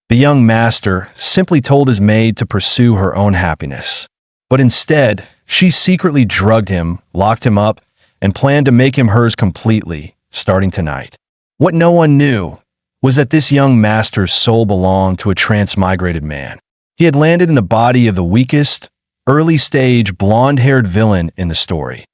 The young master simply told his maid to pursue her own happiness. But instead, she secretly drugged him, locked him up, and planned to make him hers completely, starting tonight. What no one knew was that this young master's soul belonged to a transmigrated man. He had landed in the body of the weakest, early-stage, blonde-haired villain in the story,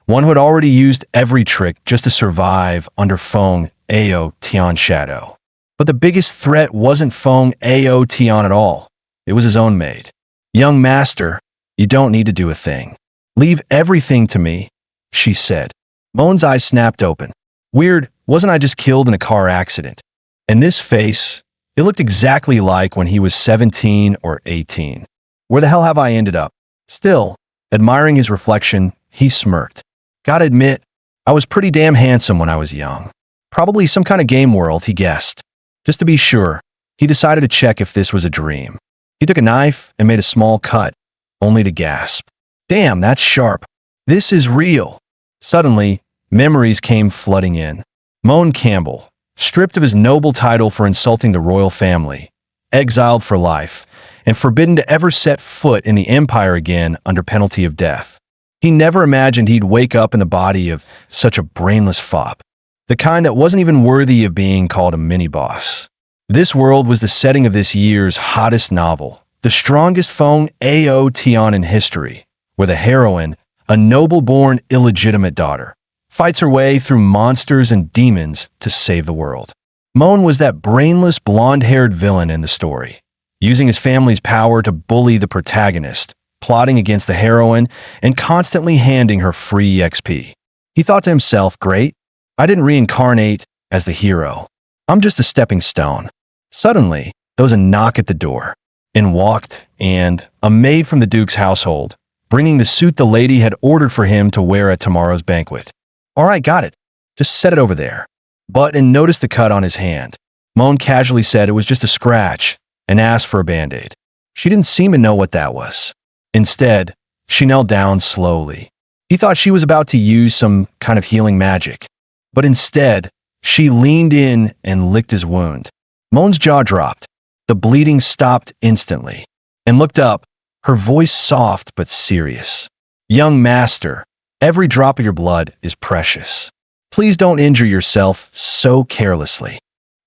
one who had already used every trick just to survive under Feng Ao Tian shadow. But the biggest threat wasn't Feng Ao Tian at all. It was his own maid. "Young master, you don't need to do a thing. Leave everything to me," she said. Moan's eyes snapped open. Weird, wasn't I just killed in a car accident? And this face, it looked exactly like when he was 17 or 18. Where the hell have I ended up? Still, admiring his reflection, he smirked. Gotta admit, I was pretty damn handsome when I was young. Probably some kind of game world, he guessed. Just to be sure, he decided to check if this was a dream. He took a knife and made a small cut, only to gasp. Damn, that's sharp. This is real. Suddenly, memories came flooding in. Moan Campbell, stripped of his noble title for insulting the royal family, exiled for life, and forbidden to ever set foot in the empire again under penalty of death. He never imagined he'd wake up in the body of such a brainless fop, the kind that wasn't even worthy of being called a mini-boss. This world was the setting of this year's hottest novel, the strongest Feng Ao Tian in history, where the heroine, a noble-born illegitimate daughter, fights her way through monsters and demons to save the world. Moan was that brainless, blonde-haired villain in the story, using his family's power to bully the protagonist, plotting against the heroine, and constantly handing her free XP. He thought to himself, great, I didn't reincarnate as the hero. I'm just a stepping stone. Suddenly, there was a knock at the door. In walked, a maid from the Duke's household, bringing the suit the lady had ordered for him to wear at tomorrow's banquet. All right, got it. Just set it over there. Button noticed the cut on his hand. Moan casually said it was just a scratch and asked for a band-aid. She didn't seem to know what that was. Instead, she knelt down slowly. He thought she was about to use some kind of healing magic, but instead, she leaned in and licked his wound. Moan's jaw dropped. The bleeding stopped instantly, and looked up, her voice soft but serious. Young master, every drop of your blood is precious. Please don't injure yourself so carelessly.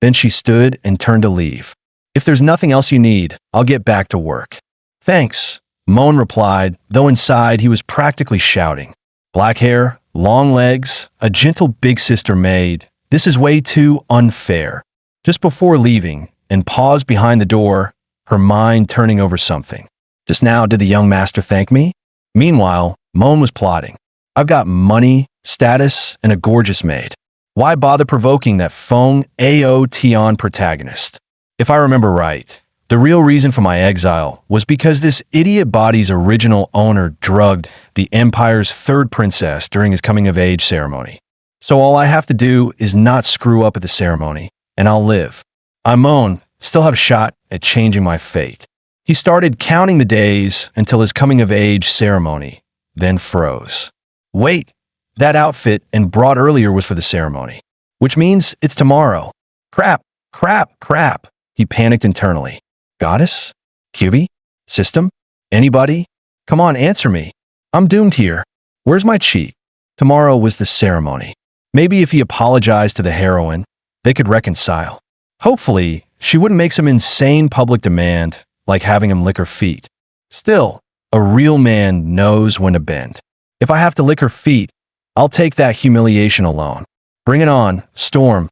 Then she stood and turned to leave. If there's nothing else you need, I'll get back to work. Thanks, Moan replied, though inside he was practically shouting. Black hair, long legs, a gentle big sister maid. This is way too unfair. Just before leaving, and paused behind the door, her mind turning over something. Just now, did the young master thank me? Meanwhile, Moan was plotting. I've got money, status, and a gorgeous maid. Why bother provoking that Feng Ao Tian protagonist? If I remember right, the real reason for my exile was because this idiot body's original owner drugged the Empire's third princess during his coming-of-age ceremony. So all I have to do is not screw up at the ceremony, and I'll live. I, Moan, still have a shot at changing my fate. He started counting the days until his coming-of-age ceremony, then froze. Wait, that outfit and brought earlier was for the ceremony, which means it's tomorrow. Crap, crap, crap, he panicked internally. Goddess? QB? System? Anybody? Come on, answer me. I'm doomed here. Where's my cheat? Tomorrow was the ceremony. Maybe if he apologized to the heroine, they could reconcile. Hopefully, she wouldn't make some insane public demand, like having him lick her feet. Still, a real man knows when to bend. If I have to lick her feet, I'll take that humiliation alone. Bring it on, Storm.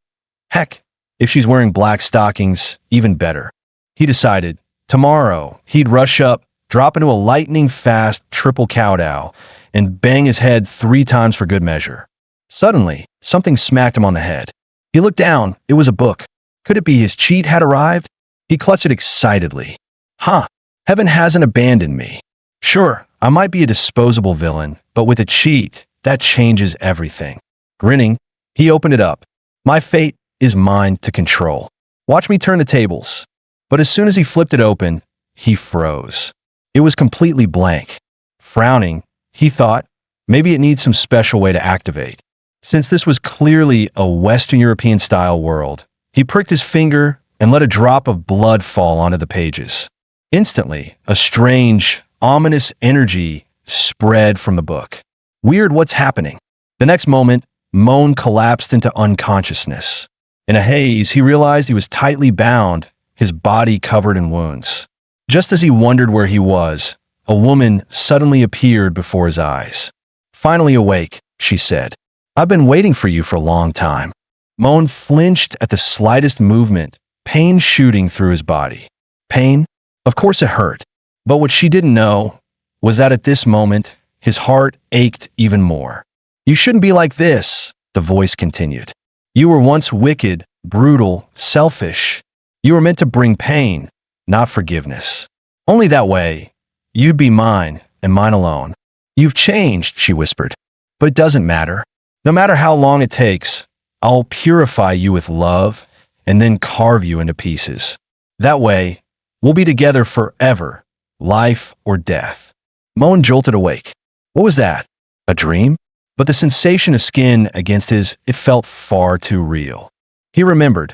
Heck, if she's wearing black stockings, even better. He decided, tomorrow, he'd rush up, drop into a lightning-fast triple cow-dow, and bang his head 3 times for good measure. Suddenly, something smacked him on the head. He looked down. It was a book. Could it be his cheat had arrived? He clutched it excitedly. Huh, heaven hasn't abandoned me. Sure, I might be a disposable villain, but with a cheat, that changes everything. Grinning, he opened it up. My fate is mine to control. Watch me turn the tables. But as soon as he flipped it open, he froze. It was completely blank. Frowning, he thought, maybe it needs some special way to activate. Since this was clearly a Western European-style world, he pricked his finger and let a drop of blood fall onto the pages. Instantly, a strange, ominous energy spread from the book. Weird, what's happening? The next moment, Moan collapsed into unconsciousness. In a haze, he realized he was tightly bound, his body covered in wounds. Just as he wondered where he was, a woman suddenly appeared before his eyes. "Finally awake," she said. "I've been waiting for you for a long time." Moan flinched at the slightest movement, pain shooting through his body. Pain? Of course it hurt. But what she didn't know was that at this moment, his heart ached even more. "You shouldn't be like this," the voice continued. "You were once wicked, brutal, selfish. You were meant to bring pain, not forgiveness. Only that way, you'd be mine and mine alone. You've changed," she whispered. "But it doesn't matter. No matter how long it takes, I'll purify you with love and then carve you into pieces. That way, we'll be together forever, life or death." Moan jolted awake. What was that? A dream? But the sensation of skin against it felt far too real. He remembered,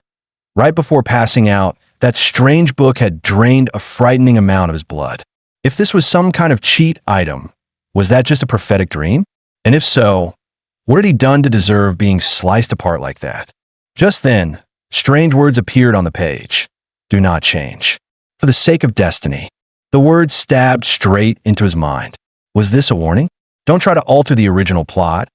right before passing out, that strange book had drained a frightening amount of his blood. If this was some kind of cheat item, was that just a prophetic dream? And if so, what had he done to deserve being sliced apart like that? Just then, strange words appeared on the page. "Do not change. For the sake of destiny." The words stabbed straight into his mind. Was this a warning? Don't try to alter the original plot,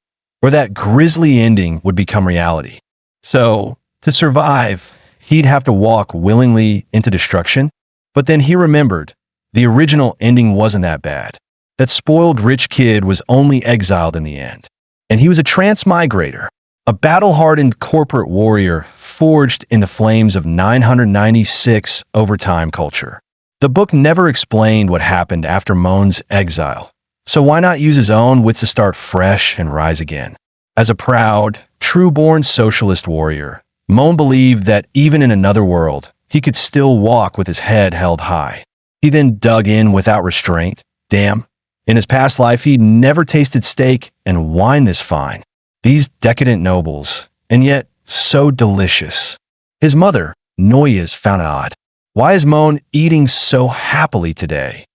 or that grisly ending would become reality. So, to survive, he'd have to walk willingly into destruction. But then he remembered, the original ending wasn't that bad. That spoiled rich kid was only exiled in the end. And he was a transmigrator, a battle-hardened corporate warrior forged in the flames of 996 overtime culture. The book never explained what happened after Moan's exile. So why not use his own wits to start fresh and rise again? As a proud, true-born socialist warrior, Moan believed that even in another world, he could still walk with his head held high. He then dug in without restraint. Damn, in his past life he'd never tasted steak and wine this fine. These decadent nobles, and yet so delicious. His mother, Noyes, found it odd. Why is Moan eating so happily today?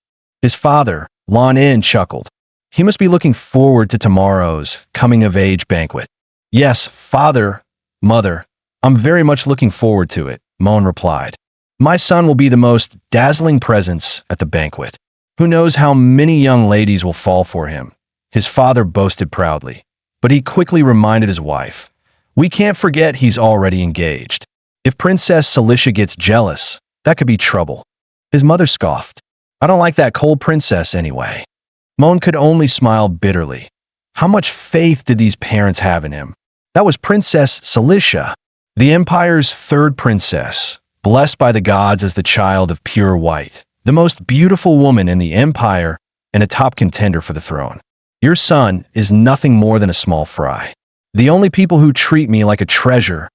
His father, Lon In, chuckled. He must be looking forward to tomorrow's coming-of-age banquet. "Yes, father, mother, I'm very much looking forward to it," Moan replied. "My son will be the most dazzling presence at the banquet. Who knows how many young ladies will fall for him," his father boasted proudly. But he quickly reminded his wife, "We can't forget he's already engaged. If Princess Celicia gets jealous, that could be trouble." His mother scoffed. "I don't like that cold princess anyway." Moan could only smile bitterly. How much faith did these parents have in him? That was Princess Celicia, the Empire's third princess, blessed by the gods as the child of pure white, the most beautiful woman in the Empire and a top contender for the throne. "Your son is nothing more than a small fry. The only people who treat me like a treasure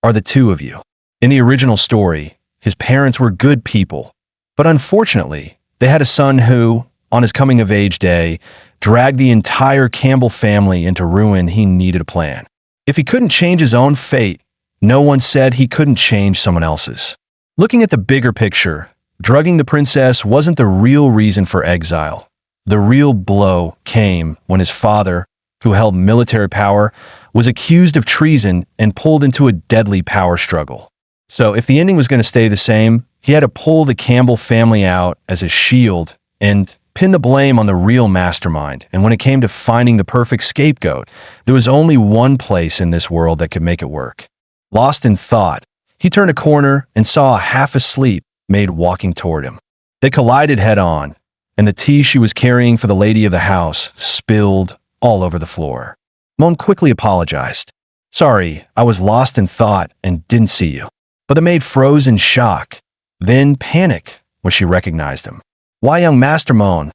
are the two of you." In the original story, his parents were good people, but unfortunately, they had a son who, on his coming-of-age day, dragged the entire Campbell family into ruin. He needed a plan. If he couldn't change his own fate, no one said he couldn't change someone else's. Looking at the bigger picture, drugging the princess wasn't the real reason for exile. The real blow came when his father, who held military power, was accused of treason and pulled into a deadly power struggle. So if the ending was going to stay the same, he had to pull the Campbell family out as a shield and pin the blame on the real mastermind. And when it came to finding the perfect scapegoat, there was only one place in this world that could make it work. Lost in thought, he turned a corner and saw a half-asleep maid walking toward him. They collided head-on, and the tea she was carrying for the lady of the house spilled all over the floor. Moan quickly apologized. "Sorry, I was lost in thought and didn't see you." But the maid froze in shock, then panic when she recognized him. "Why, young Master Moan?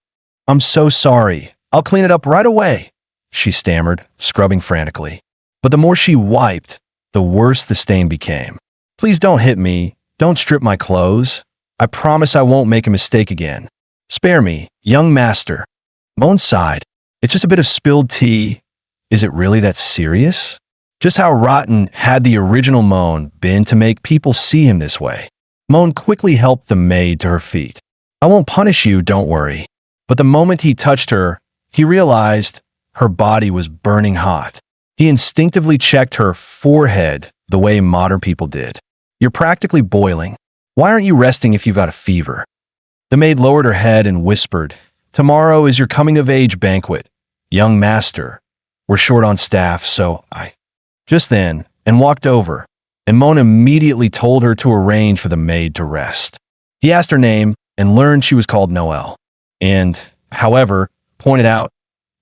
I'm so sorry. I'll clean it up right away," she stammered, scrubbing frantically. But the more she wiped, the worse the stain became. "Please don't hit me. Don't strip my clothes. I promise I won't make a mistake again. Spare me, young master." Moan sighed. "It's just a bit of spilled tea. Is it really that serious?" Just how rotten had the original Moan been to make people see him this way? Moan quickly helped the maid to her feet. I won't punish you, don't worry. But the moment he touched her, he realized her body was burning hot. He instinctively checked her forehead the way modern people did. You're practically boiling. Why aren't you resting if you've got a fever? The maid lowered her head and whispered, Tomorrow is your coming-of-age banquet. Young master. We're short on staff, so I... Just then, and walked over, and Moan immediately told her to arrange for the maid to rest. He asked her name and learned she was called Noelle. And, however, pointed out,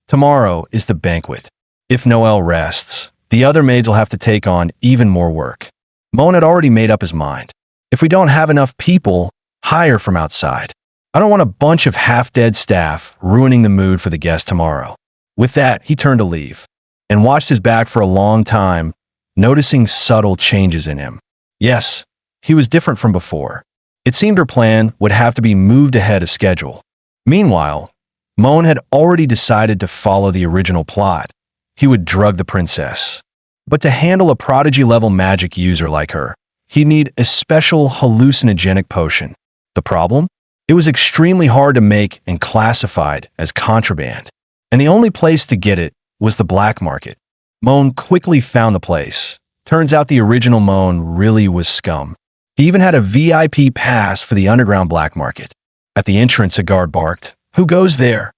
tomorrow is the banquet. If Noelle rests, the other maids will have to take on even more work. Moan had already made up his mind. If we don't have enough people, hire from outside. I don't want a bunch of half-dead staff ruining the mood for the guests tomorrow. With that, he turned to leave, and watched his back for a long time, noticing subtle changes in him. Yes, he was different from before. It seemed her plan would have to be moved ahead of schedule. Meanwhile, Moan had already decided to follow the original plot. He would drug the princess. But to handle a prodigy-level magic user like her, he'd need a special hallucinogenic potion. The problem? It was extremely hard to make and classified as contraband. And the only place to get it was the black market. Moan quickly found the place. Turns out the original Moan really was scum. He even had a VIP pass for the underground black market. At the entrance, a guard barked, Who goes there?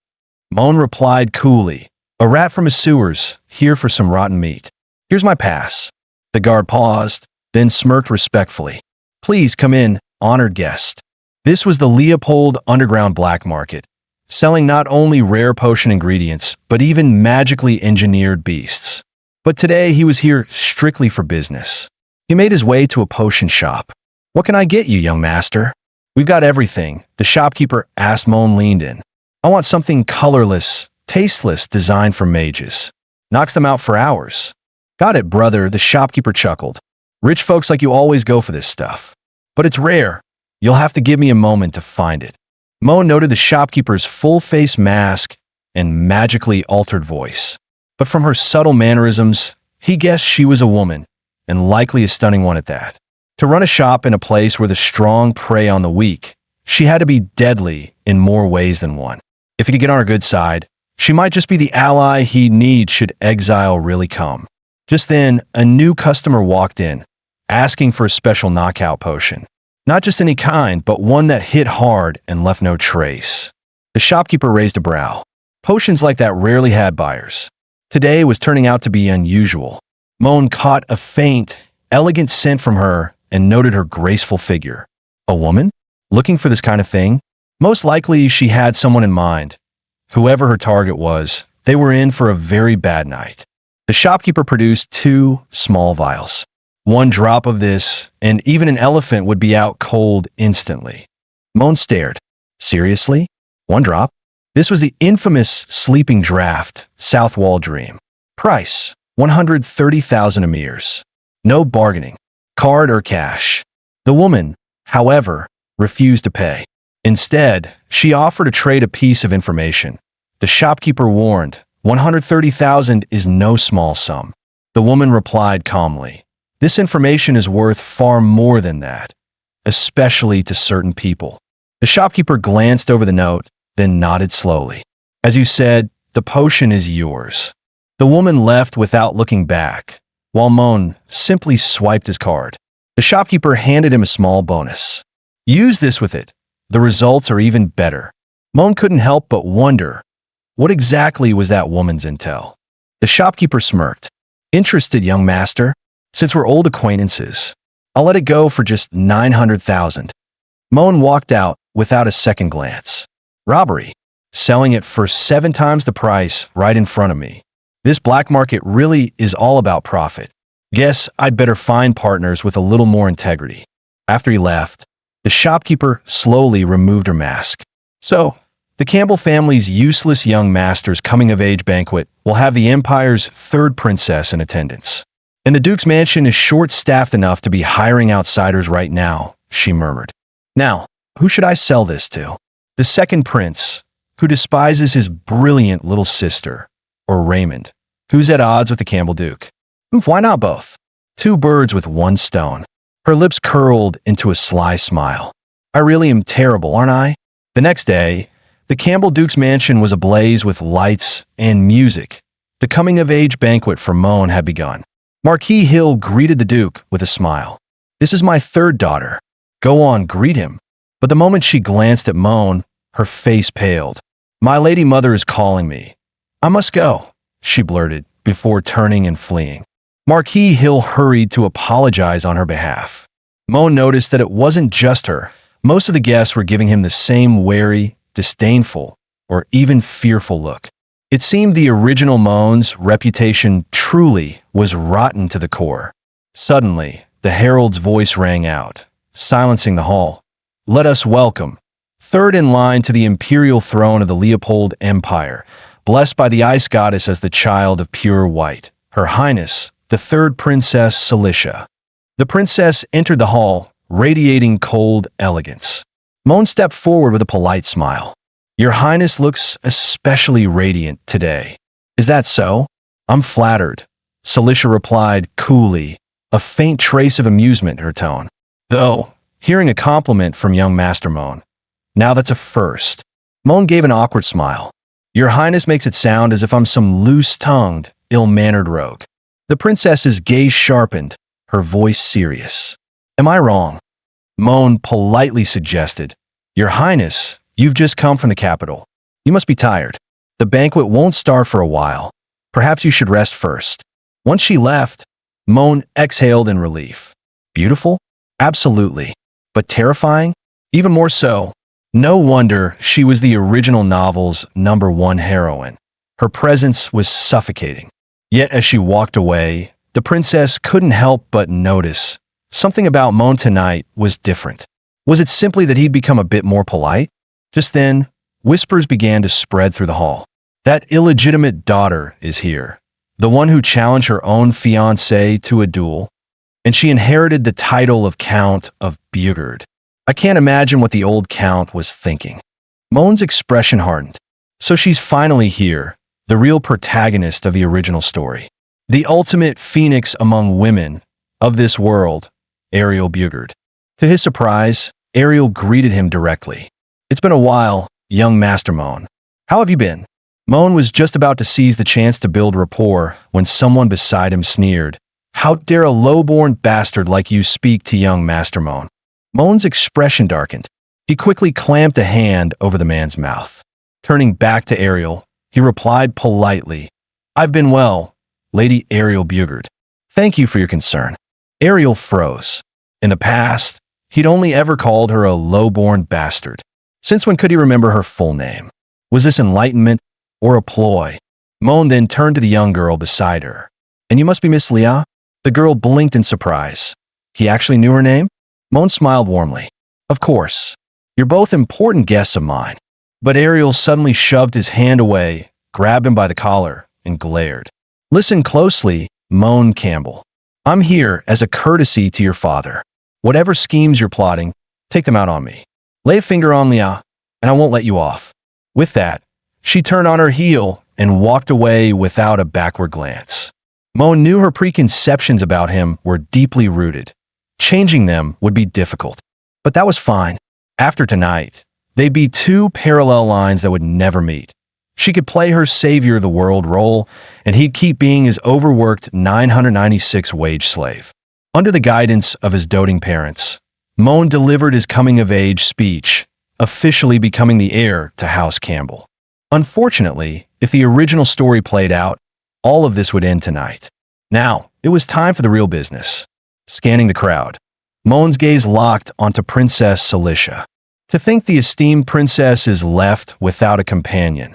Moan replied coolly, A rat from his sewers, here for some rotten meat. Here's my pass. The guard paused, then smirked respectfully. Please come in, honored guest. This was the Leopold Underground Black Market, selling not only rare potion ingredients, but even magically engineered beasts. But today he was here strictly for business. He made his way to a potion shop. What can I get you, young master? We've got everything, the shopkeeper asked. Moan leaned in. I want something colorless, tasteless, designed for mages. Knocks them out for hours. Got it, brother, the shopkeeper chuckled. Rich folks like you always go for this stuff. But it's rare. You'll have to give me a moment to find it. Moan noted the shopkeeper's full-face mask and magically altered voice. But from her subtle mannerisms, he guessed she was a woman, and likely a stunning one at that. To run a shop in a place where the strong prey on the weak, she had to be deadly in more ways than one. If he could get on her good side, she might just be the ally he'd need should exile really come. Just then, a new customer walked in, asking for a special knockout potion. Not just any kind, but one that hit hard and left no trace. The shopkeeper raised a brow. Potions like that rarely had buyers. Today was turning out to be unusual. Moan caught a faint, elegant scent from her and noted her graceful figure. A woman? Looking for this kind of thing? Most likely she had someone in mind. Whoever her target was, they were in for a very bad night. The shopkeeper produced 2 small vials. 1 drop of this, and even an elephant would be out cold instantly. Moan stared. Seriously? 1 drop? This was the infamous sleeping draft, South Wall Dream. Price, 130,000 emirs. No bargaining, card or cash. The woman, however, refused to pay. Instead, she offered to trade a piece of information. The shopkeeper warned, 130,000 is no small sum. The woman replied calmly, This information is worth far more than that, especially to certain people. The shopkeeper glanced over the note, then nodded slowly. As you said, the potion is yours. The woman left without looking back, while Moan simply swiped his card. The shopkeeper handed him a small bonus. Use this with it. The results are even better. Moan couldn't help but wonder, what exactly was that woman's intel? The shopkeeper smirked. Interested, young master? Since we're old acquaintances, I'll let it go for just 900,000. Moan walked out without a second glance. Robbery. Selling it for 7 times the price right in front of me. This black market really is all about profit. Guess I'd better find partners with a little more integrity. After he left, the shopkeeper slowly removed her mask. So, the Campbell family's useless young master's coming-of-age banquet will have the Empire's 3rd princess in attendance. And the Duke's mansion is short-staffed enough to be hiring outsiders right now, she murmured. Now, who should I sell this to? The 2nd prince, who despises his brilliant little sister, or Raymond, who's at odds with the Campbell Duke. Why not both? Two birds with one stone. Her lips curled into a sly smile. I really am terrible, aren't I? The next day, the Campbell Duke's mansion was ablaze with lights and music. The coming-of-age banquet for Moan had begun. Marquis Hill greeted the Duke with a smile. This is my third daughter. Go on, greet him. But the moment she glanced at Moan, her face paled. My lady mother is calling me. I must go, she blurted, before turning and fleeing. Marquis Hill hurried to apologize on her behalf. Moan noticed that it wasn't just her. Most of the guests were giving him the same wary, disdainful, or even fearful look. It seemed the original Moan's reputation truly was rotten to the core. Suddenly, the herald's voice rang out, silencing the hall. Let us welcome, third in line to the imperial throne of the Leopold Empire, blessed by the ice goddess as the child of pure white, Her Highness, the third Princess Cilicia. The princess entered the hall, radiating cold elegance. Moan stepped forward with a polite smile. Your Highness looks especially radiant today. Is that so? I'm flattered, Cilicia replied coolly, a faint trace of amusement in her tone. Though, hearing a compliment from young Master Moan. Now that's a first. Moan gave an awkward smile. Your Highness makes it sound as if I'm some loose-tongued, ill-mannered rogue. The princess's gaze sharpened, her voice serious. Am I wrong? Moan politely suggested. Your Highness, you've just come from the capital. You must be tired. The banquet won't start for a while. Perhaps you should rest first. Once she left, Moan exhaled in relief. Beautiful? Absolutely. But terrifying? Even more so. No wonder she was the original novel's #1 heroine. Her presence was suffocating. Yet as she walked away, the princess couldn't help but notice something about Moan tonight was different. Was it simply that he'd become a bit more polite? Just then, whispers began to spread through the hall. That illegitimate daughter is here. The one who challenged her own fiancé to a duel. And she inherited the title of Count of Bugard. I can't imagine what the old Count was thinking. Moan's expression hardened. So she's finally here, the real protagonist of the original story. The ultimate phoenix among women of this world, Ariel Bugard. To his surprise, Ariel greeted him directly. It's been a while, young Master Moan. How have you been? Moan was just about to seize the chance to build rapport when someone beside him sneered. How dare a low-born bastard like you speak to young Master Moan? Moan's expression darkened. He quickly clamped a hand over the man's mouth. Turning back to Ariel, he replied politely, I've been well, Lady Ariel Bugard. Thank you for your concern. Ariel froze. In the past, he'd only ever called her a low-born bastard. Since when could he remember her full name? Was this enlightenment or a ploy? Moan then turned to the young girl beside her. And you must be Miss Lia? The girl blinked in surprise. He actually knew her name? Moan smiled warmly. Of course. You're both important guests of mine. But Ariel suddenly shoved his hand away, grabbed him by the collar, and glared. Listen closely, Moan Campbell. I'm here as a courtesy to your father. Whatever schemes you're plotting, take them out on me. Lay a finger on Lia, and I won't let you off. With that, she turned on her heel and walked away without a backward glance. Moan knew her preconceptions about him were deeply rooted. Changing them would be difficult. But that was fine. After tonight, they'd be two parallel lines that would never meet. She could play her savior of the world role, and he'd keep being his overworked 996 wage slave. Under the guidance of his doting parents, Moan delivered his coming-of-age speech, officially becoming the heir to House Campbell. Unfortunately, if the original story played out, all of this would end tonight. Now, it was time for the real business. Scanning the crowd, Moan's gaze locked onto Princess Cilicia. To think the esteemed princess is left without a companion.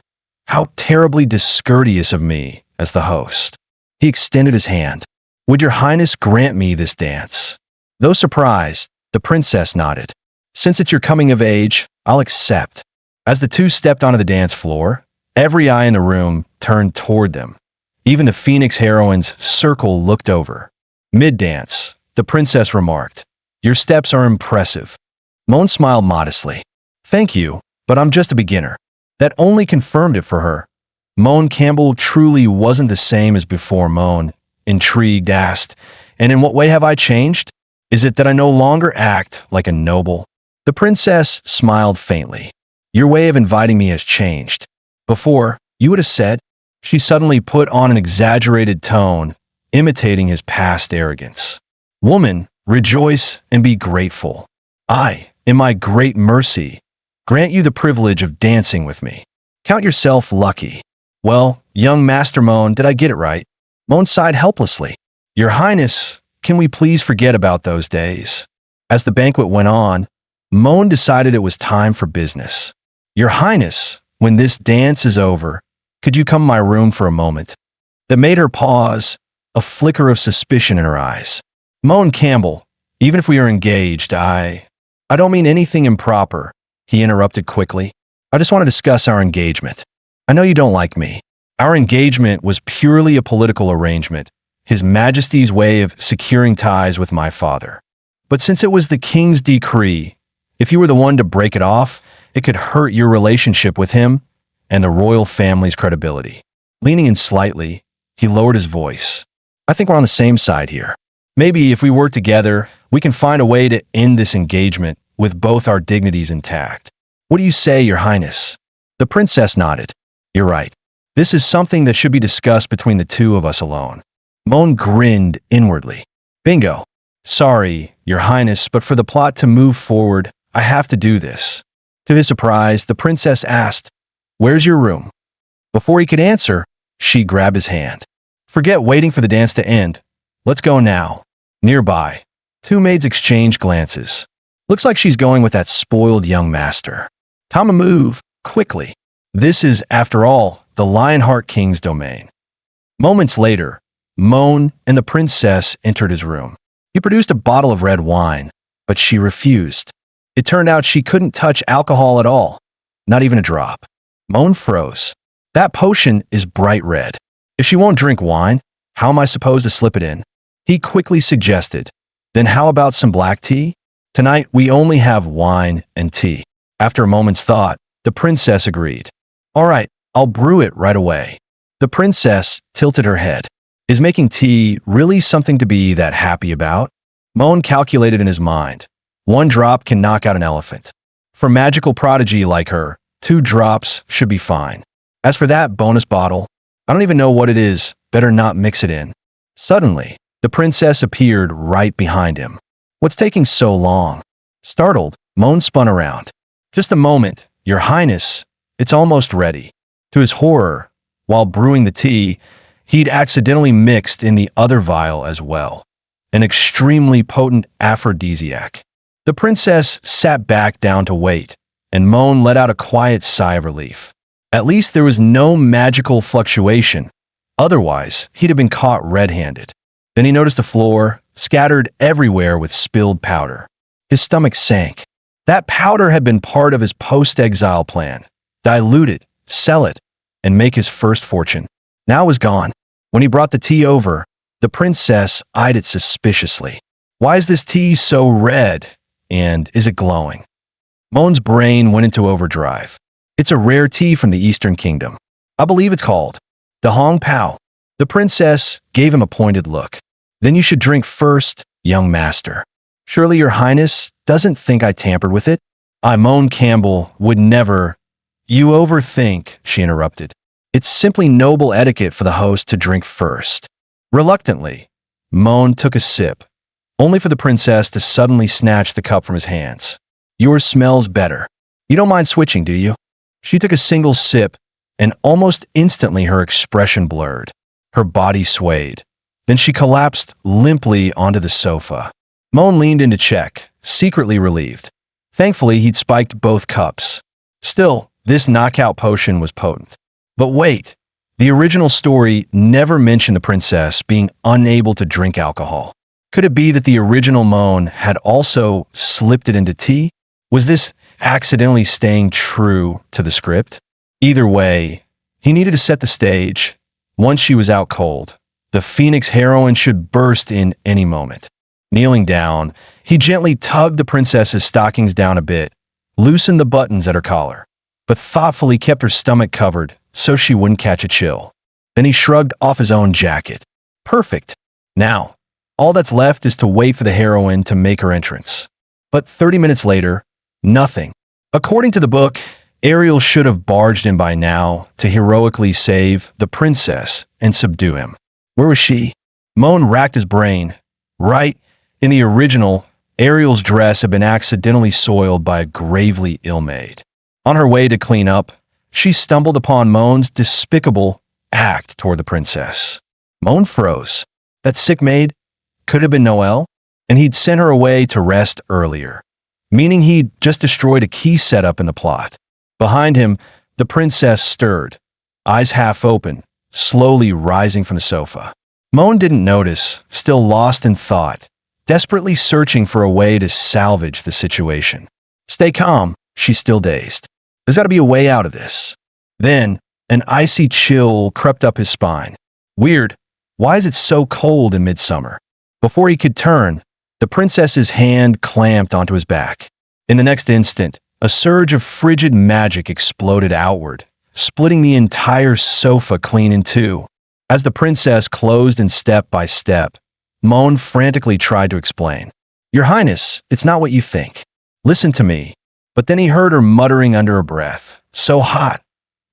How terribly discourteous of me as the host. He extended his hand. Would your highness grant me this dance? Though surprised, the princess nodded. Since it's your coming of age, I'll accept. As the two stepped onto the dance floor, every eye in the room turned toward them. Even the Phoenix heroine's circle looked over. Mid-dance, the princess remarked, Your steps are impressive. Moan smiled modestly. Thank you, but I'm just a beginner. That only confirmed it for her. Moan Campbell truly wasn't the same as before Moan, intrigued, asked, "And in what way have I changed? Is it that I no longer act like a noble?" The princess smiled faintly. "Your way of inviting me has changed. Before, you would have said," she suddenly put on an exaggerated tone, imitating his past arrogance. "Woman, rejoice and be grateful. I, in my great mercy, grant you the privilege of dancing with me. Count yourself lucky." "Well, young Master Moan, did I get it right?" Moan sighed helplessly. "Your Highness, can we please forget about those days?" As the banquet went on, Moan decided it was time for business. "Your Highness, when this dance is over, could you come to my room for a moment?" That made her pause, a flicker of suspicion in her eyes. "Moan Campbell, even if we are engaged, I don't mean anything improper," he interrupted quickly. "I just want to discuss our engagement. I know you don't like me. Our engagement was purely a political arrangement, His Majesty's way of securing ties with my father. But since it was the king's decree, if you were the one to break it off, it could hurt your relationship with him and the royal family's credibility." Leaning in slightly, he lowered his voice. "I think we're on the same side here. Maybe if we work together, we can find a way to end this engagement with both our dignities intact. What do you say, Your Highness?" The princess nodded. "You're right. This is something that should be discussed between the two of us alone." Moan grinned inwardly. "Bingo. Sorry, Your Highness, but for the plot to move forward, I have to do this." To his surprise, the princess asked, "Where's your room?" Before he could answer, she grabbed his hand. "Forget waiting for the dance to end. Let's go now." Nearby, two maids exchanged glances. "Looks like she's going with that spoiled young master. Time to move, quickly. This is, after all, the Lionheart King's domain." Moments later, Moan and the princess entered his room. He produced a bottle of red wine, but she refused. It turned out she couldn't touch alcohol at all, not even a drop. Moan froze. "That potion is bright red. If she won't drink wine, how am I supposed to slip it in?" He quickly suggested, "Then how about some black tea? Tonight we only have wine and tea." After a moment's thought, the princess agreed. "All right, I'll brew it right away." The princess tilted her head. Is making tea really something to be that happy about? Moan calculated in his mind. 1 drop can knock out an elephant. For a magical prodigy like her, 2 drops should be fine. As for that bonus bottle, I don't even know what it is. Better not mix it in. Suddenly, the princess appeared right behind him. "What's taking so long?" Startled, Moan spun around. "Just a moment, Your Highness. It's almost ready." To his horror, while brewing the tea, he'd accidentally mixed in the other vial as well. An extremely potent aphrodisiac. The princess sat back down to wait, and Moan let out a quiet sigh of relief. At least there was no magical fluctuation. Otherwise, he'd have been caught red-handed. Then he noticed the floor, scattered everywhere with spilled powder. His stomach sank. That powder had been part of his post-exile plan. Dilute it, sell it, and make his first fortune. Now it was gone. When he brought the tea over, the princess eyed it suspiciously. "Why is this tea so red? And is it glowing?" Moan's brain went into overdrive. "It's a rare tea from the Eastern Kingdom. I believe it's called the Hong Pao." The princess gave him a pointed look. "Then you should drink first, young master. Surely Your Highness doesn't think I tampered with it?" Moan Campbell would never. "You overthink," she interrupted. "It's simply noble etiquette for the host to drink first." Reluctantly, Moan took a sip, only for the princess to suddenly snatch the cup from his hands. "Yours smells better. You don't mind switching, do you?" She took a single sip, and almost instantly her expression blurred. Her body swayed. Then she collapsed limply onto the sofa. Moan leaned in to check, secretly relieved. Thankfully, he'd spiked both cups. Still, this knockout potion was potent. But wait, the original story never mentioned the princess being unable to drink alcohol. Could it be that the original Moan had also slipped it into tea? Was this accidentally staying true to the script? Either way, he needed to set the stage. Once she was out cold, the Phoenix heroine should burst in any moment. Kneeling down, he gently tugged the princess's stockings down a bit, loosened the buttons at her collar, but thoughtfully kept her stomach covered so she wouldn't catch a chill. Then he shrugged off his own jacket. Perfect. Now, all that's left is to wait for the heroine to make her entrance. But 30 minutes later, nothing. According to the book, Ariel should have barged in by now to heroically save the princess and subdue him. Where was she? Moan racked his brain. Right, in the original, Ariel's dress had been accidentally soiled by a gravely ill maid. On her way to clean up, she stumbled upon Moan's despicable act toward the princess. Moan froze. That sick maid could have been Noelle, and he'd sent her away to rest earlier, meaning he'd just destroyed a key setup in the plot. Behind him, the princess stirred, eyes half open, slowly rising from the sofa. Moan didn't notice, still lost in thought, desperately searching for a way to salvage the situation. Stay calm, she's still dazed. There's got to be a way out of this. Then, an icy chill crept up his spine. Weird, why is it so cold in midsummer? Before he could turn, the princess's hand clamped onto his back. In the next instant, a surge of frigid magic exploded outward, splitting the entire sofa clean in two. As the princess closed in step by step, Moan frantically tried to explain. Your Highness, it's not what you think. Listen to me. But then he heard her muttering under her breath. So hot.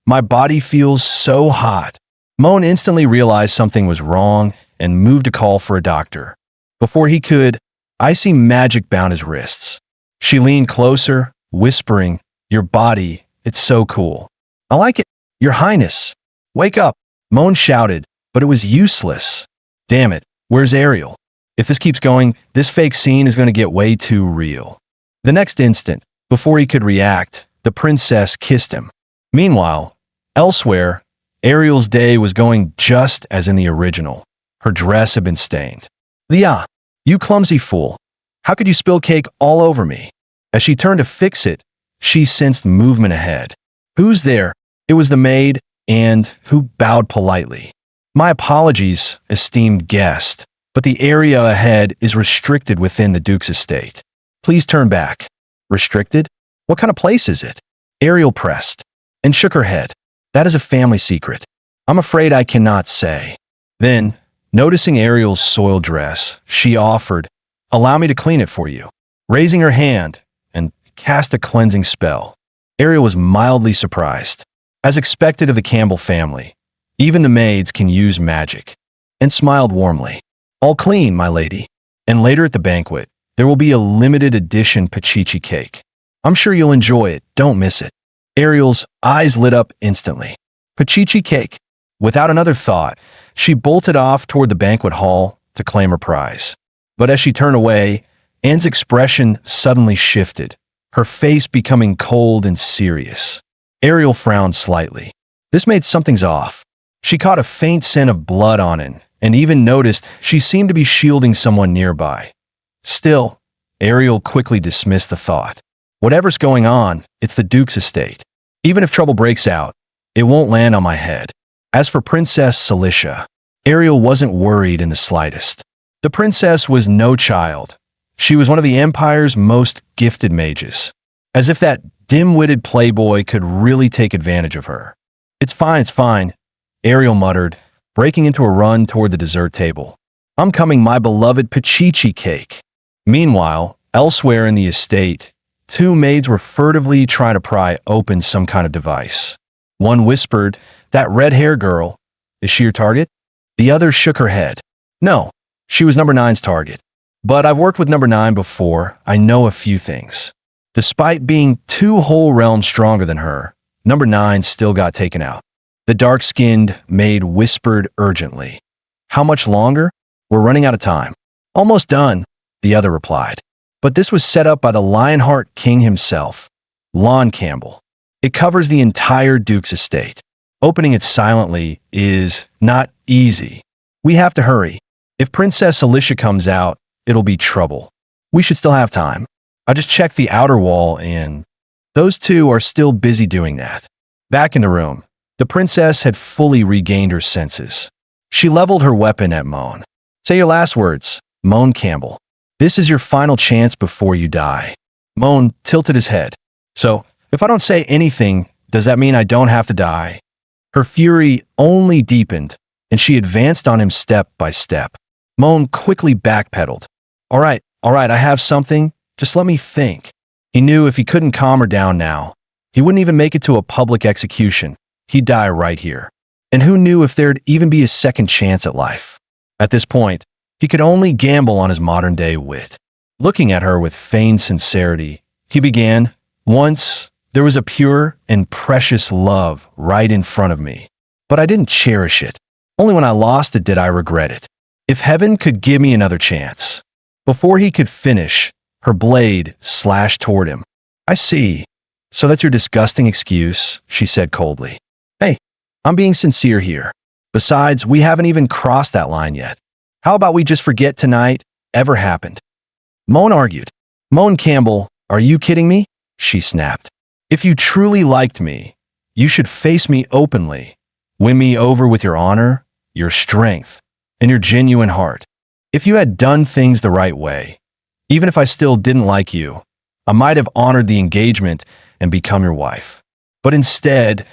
My body feels so hot. Moan instantly realized something was wrong and moved to call for a doctor. Before he could, icy magic bound his wrists. She leaned closer, whispering, Your body, it's so cool. I like it. Your Highness. Wake up. Moan shouted, but it was useless. Damn it. Where's Ariel? If this keeps going, this fake scene is going to get way too real. The next instant, before he could react, the princess kissed him. Meanwhile, elsewhere, Ariel's day was going just as in the original. Her dress had been stained. Leah, you clumsy fool. How could you spill cake all over me? As she turned to fix it, she sensed movement ahead. Who's there? It was the maid, and who bowed politely. My apologies, esteemed guest, but the area ahead is restricted within the Duke's estate. Please turn back. Restricted? What kind of place is it? Ariel pressed and shook her head. That is a family secret. I'm afraid I cannot say. Then, noticing Ariel's soiled dress, she offered, Allow me to clean it for you. Raising her hand and cast a cleansing spell. Ariel was mildly surprised. As expected of the Campbell family, even the maids can use magic, and smiled warmly. All clean, my lady. And later at the banquet, there will be a limited edition pachichi cake. I'm sure you'll enjoy it. Don't miss it. Ariel's eyes lit up instantly. Pachichi cake. Without another thought, she bolted off toward the banquet hall to claim her prize. But as she turned away, Anne's expression suddenly shifted, her face becoming cold and serious. Ariel frowned slightly. This made something's off. She caught a faint scent of blood on it, and even noticed she seemed to be shielding someone nearby. Still, Ariel quickly dismissed the thought. Whatever's going on, it's the Duke's estate. Even if trouble breaks out, it won't land on my head. As for Princess Celicia, Ariel wasn't worried in the slightest. The princess was no child. She was one of the Empire's most gifted mages. As if that dim-witted playboy could really take advantage of her. It's fine, Ariel muttered, breaking into a run toward the dessert table. I'm coming, my beloved pachichi cake. Meanwhile, elsewhere in the estate, two maids were furtively trying to pry open some kind of device. One whispered, That red-hair girl, is she your target? The other shook her head. No, she was number 9's target. But I've worked with number 9 before, I know a few things. Despite being 2 whole realms stronger than her, number 9 still got taken out. The dark-skinned maid whispered urgently. How much longer? We're running out of time. Almost done, the other replied. But this was set up by the Lionheart King himself, Lon Campbell. It covers the entire Duke's estate. Opening it silently is not easy. We have to hurry. If Princess Alicia comes out, it'll be trouble. We should still have time. I just checked the outer wall and those two are still busy doing that. Back in the room, the princess had fully regained her senses. She leveled her weapon at Moan. Say your last words, Moan Campbell. This is your final chance before you die. Moan tilted his head. So, if I don't say anything, does that mean I don't have to die? Her fury only deepened, and she advanced on him step by step. Moan quickly backpedaled. All right, I have something. Just let me think. He knew if he couldn't calm her down now, he wouldn't even make it to a public execution. He'd die right here. And who knew if there'd even be a second chance at life? At this point, he could only gamble on his modern-day wit. Looking at her with feigned sincerity, he began, "Once, there was a pure and precious love right in front of me. But I didn't cherish it. Only when I lost it did I regret it. If heaven could give me another chance." Before he could finish, her blade slashed toward him. "I see. So that's your disgusting excuse," she said coldly. "Hey, I'm being sincere here. Besides, we haven't even crossed that line yet. How about we just forget tonight ever happened?" Moan argued. "Moan Campbell, are you kidding me?" she snapped. "If you truly liked me, you should face me openly. Win me over with your honor, your strength, and your genuine heart. If you had done things the right way, even if I still didn't like you, I might have honored the engagement and become your wife. But instead,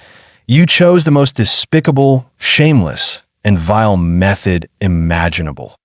you chose the most despicable, shameless, and vile method imaginable."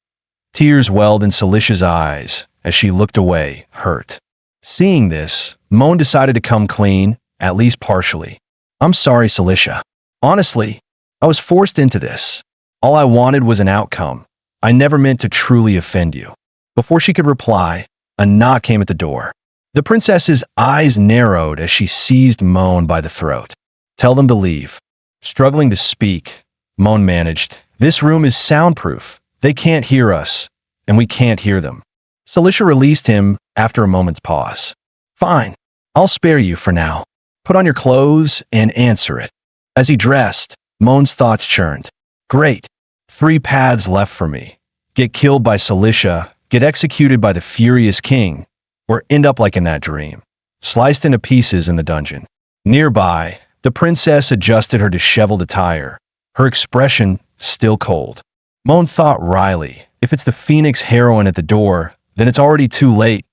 Tears welled in Celicia's eyes as she looked away, hurt. Seeing this, Moan decided to come clean, at least partially. "I'm sorry, Celicia. Honestly, I was forced into this. All I wanted was an outcome. I never meant to truly offend you." Before she could reply, a knock came at the door. The princess's eyes narrowed as she seized Moan by the throat. "Tell them to leave." Struggling to speak, Moan managed, "This room is soundproof. They can't hear us, and we can't hear them." Celicia released him after a moment's pause. "Fine, I'll spare you for now. Put on your clothes and answer it." As he dressed, Moan's thoughts churned. "Great. 3 paths left for me. Get killed by Celicia, get executed by the furious king, or end up like in that dream, sliced into pieces in the dungeon." Nearby, the princess adjusted her disheveled attire, her expression still cold. Moan thought wryly, if it's the Phoenix heroine at the door, then it's already too late.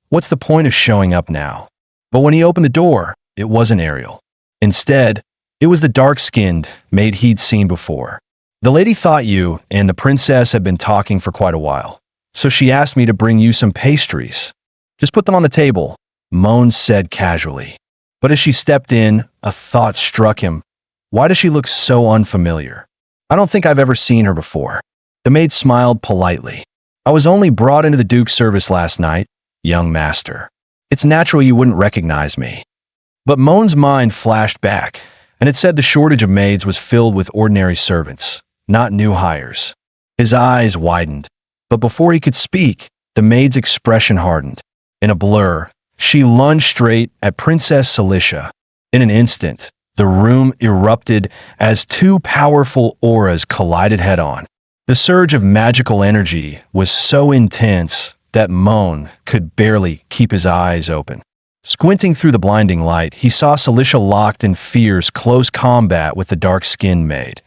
What's the point of showing up now? But when he opened the door, it wasn't Ariel. Instead, it was the dark-skinned maid he'd seen before. "The lady thought you and the princess had been talking for quite a while, so she asked me to bring you some pastries. Just put them on the table," Moan said casually. But as she stepped in, a thought struck him. Why does she look so unfamiliar? I don't think I've ever seen her before. The maid smiled politely. "I was only brought into the Duke's service last night, young master. It's natural you wouldn't recognize me." But Moan's mind flashed back, and it said the shortage of maids was filled with ordinary servants, not new hires. His eyes widened, but before he could speak, the maid's expression hardened. In a blur, she lunged straight at Princess Celicia. In an instant, the room erupted as 2 powerful auras collided head-on. The surge of magical energy was so intense that Moan could barely keep his eyes open. Squinting through the blinding light, he saw Celicia locked in fierce, close combat with the dark-skinned maid.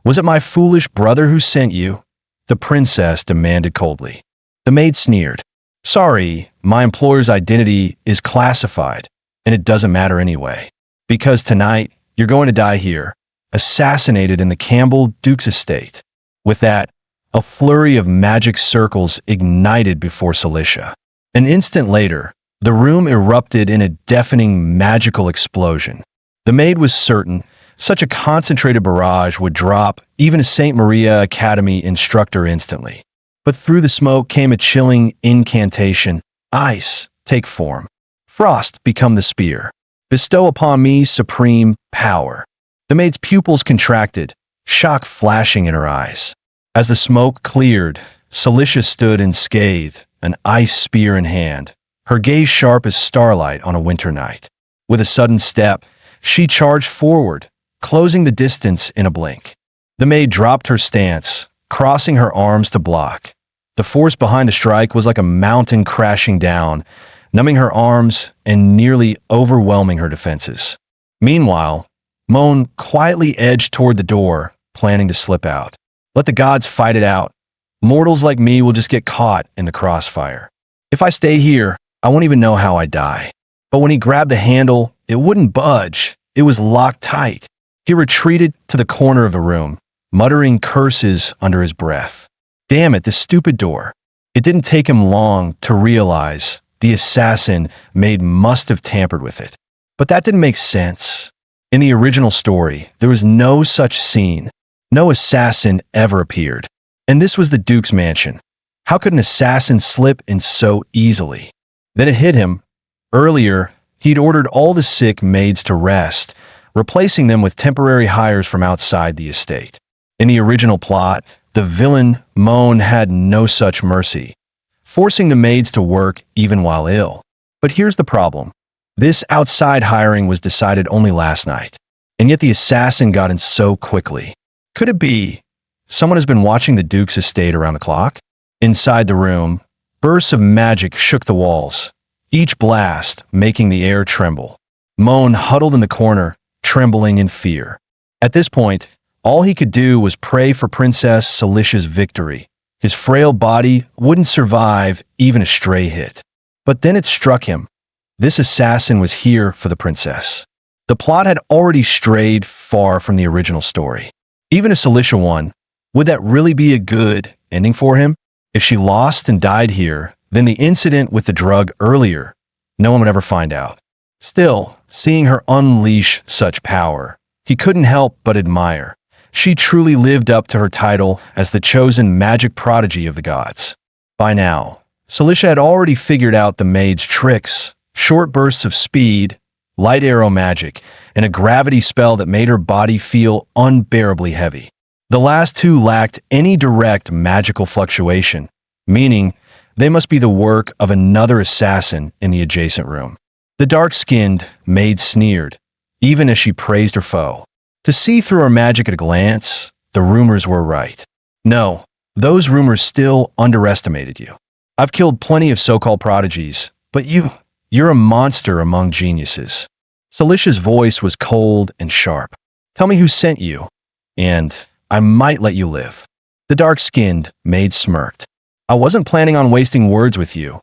"Was it my foolish brother who sent you?" the princess demanded coldly. The maid sneered. "Sorry, my employer's identity is classified, and it doesn't matter anyway. Because tonight, you're going to die here, assassinated in the Campbell Duke's estate." With that, a flurry of magic circles ignited before Celicia. An instant later, the room erupted in a deafening magical explosion. The maid was certain such a concentrated barrage would drop even a St. Maria Academy instructor instantly. But through the smoke came a chilling incantation. "Ice, take form. Frost, become the spear. Bestow upon me supreme power." The maid's pupils contracted, shock flashing in her eyes. As the smoke cleared, Celicia stood unscathed, an ice spear in hand, her gaze sharp as starlight on a winter night. With a sudden step, she charged forward, closing the distance in a blink. The maid dropped her stance, crossing her arms to block. The force behind the strike was like a mountain crashing down, numbing her arms and nearly overwhelming her defenses. Meanwhile, Moan quietly edged toward the door, planning to slip out. Let the gods fight it out. Mortals like me will just get caught in the crossfire. If I stay here, I won't even know how I die. But when he grabbed the handle, it wouldn't budge. It was locked tight. He retreated to the corner of the room, muttering curses under his breath. Damn it, this stupid door. It didn't take him long to realize the assassin maid must have tampered with it. But that didn't make sense. In the original story, there was no such scene. No assassin ever appeared. And this was the Duke's mansion. How could an assassin slip in so easily? Then it hit him. Earlier, he'd ordered all the sick maids to rest, replacing them with temporary hires from outside the estate. In the original plot, the villain, Moan, had no such mercy, forcing the maids to work even while ill. But here's the problem. This outside hiring was decided only last night, and yet the assassin got in so quickly. Could it be someone has been watching the Duke's estate around the clock? Inside the room, bursts of magic shook the walls, each blast making the air tremble. Moan huddled in the corner, trembling in fear. At this point, all he could do was pray for Princess Celicia's victory. His frail body wouldn't survive even a stray hit. But then it struck him. This assassin was here for the princess. The plot had already strayed far from the original story. Even if Celicia won, would that really be a good ending for him? If she lost and died here, then the incident with the drug earlier, no one would ever find out. Still, seeing her unleash such power, he couldn't help but admire. She truly lived up to her title as the chosen magic prodigy of the gods. By now, Celicia had already figured out the maid's tricks, short bursts of speed, light arrow magic, and a gravity spell that made her body feel unbearably heavy. The last two lacked any direct magical fluctuation, meaning they must be the work of another assassin in the adjacent room. The dark-skinned maid sneered, even as she praised her foe. To see through her magic at a glance, the rumors were right. No, those rumors still underestimated you. I've killed plenty of so-called prodigies, but you're a monster among geniuses. Celicia's voice was cold and sharp. Tell me who sent you, and I might let you live. The dark-skinned maid smirked. I wasn't planning on wasting words with you,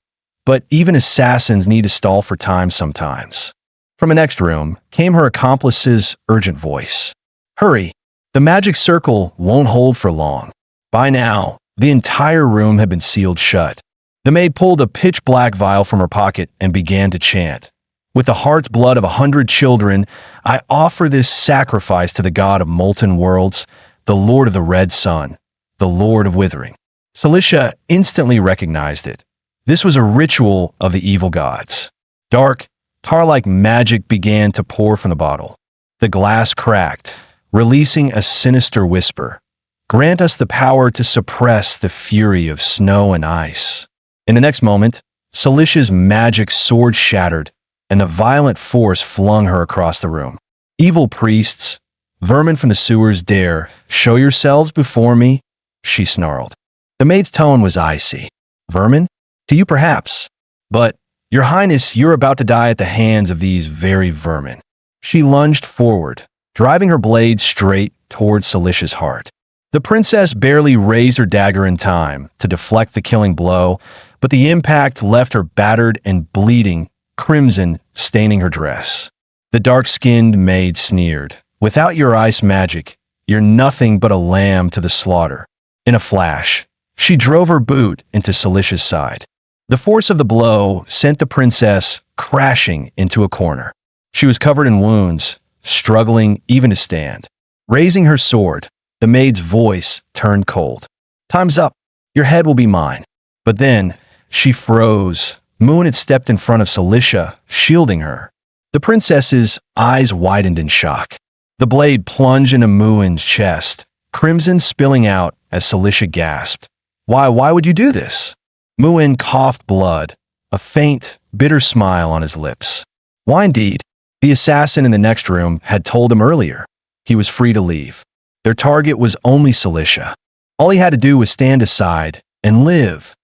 but even assassins need to stall for time sometimes. From the next room came her accomplice's urgent voice. Hurry, the magic circle won't hold for long. By now, the entire room had been sealed shut. The maid pulled a pitch-black vial from her pocket and began to chant. With the heart's blood of 100 children, I offer this sacrifice to the god of molten worlds, the Lord of the Red Sun, the Lord of Withering. Celicia instantly recognized it. This was a ritual of the evil gods. Dark, tar-like magic began to pour from the bottle. The glass cracked, releasing a sinister whisper. Grant us the power to suppress the fury of snow and ice. In the next moment, Celicia's magic sword shattered, and the violent force flung her across the room. Evil priests, vermin from the sewers, dare show yourselves before me? She snarled. The maid's tone was icy. Vermin? To you perhaps. But, Your Highness, you're about to die at the hands of these very vermin. She lunged forward, driving her blade straight towards Celicia's heart. The princess barely raised her dagger in time to deflect the killing blow, but the impact left her battered and bleeding, crimson staining her dress. The dark-skinned maid sneered. Without your ice magic, you're nothing but a lamb to the slaughter. In a flash, she drove her boot into Celicia's side. The force of the blow sent the princess crashing into a corner. She was covered in wounds, struggling even to stand. Raising her sword, the maid's voice turned cold. Time's up. Your head will be mine. But then, she froze. Moon had stepped in front of Celicia, shielding her. The princess's eyes widened in shock. The blade plunged into Moon's chest, crimson spilling out as Celicia gasped. Why would you do this? Moon coughed blood, a faint, bitter smile on his lips. Why indeed? The assassin in the next room had told him earlier. He was free to leave. Their target was only Celicia. All he had to do was stand aside and live.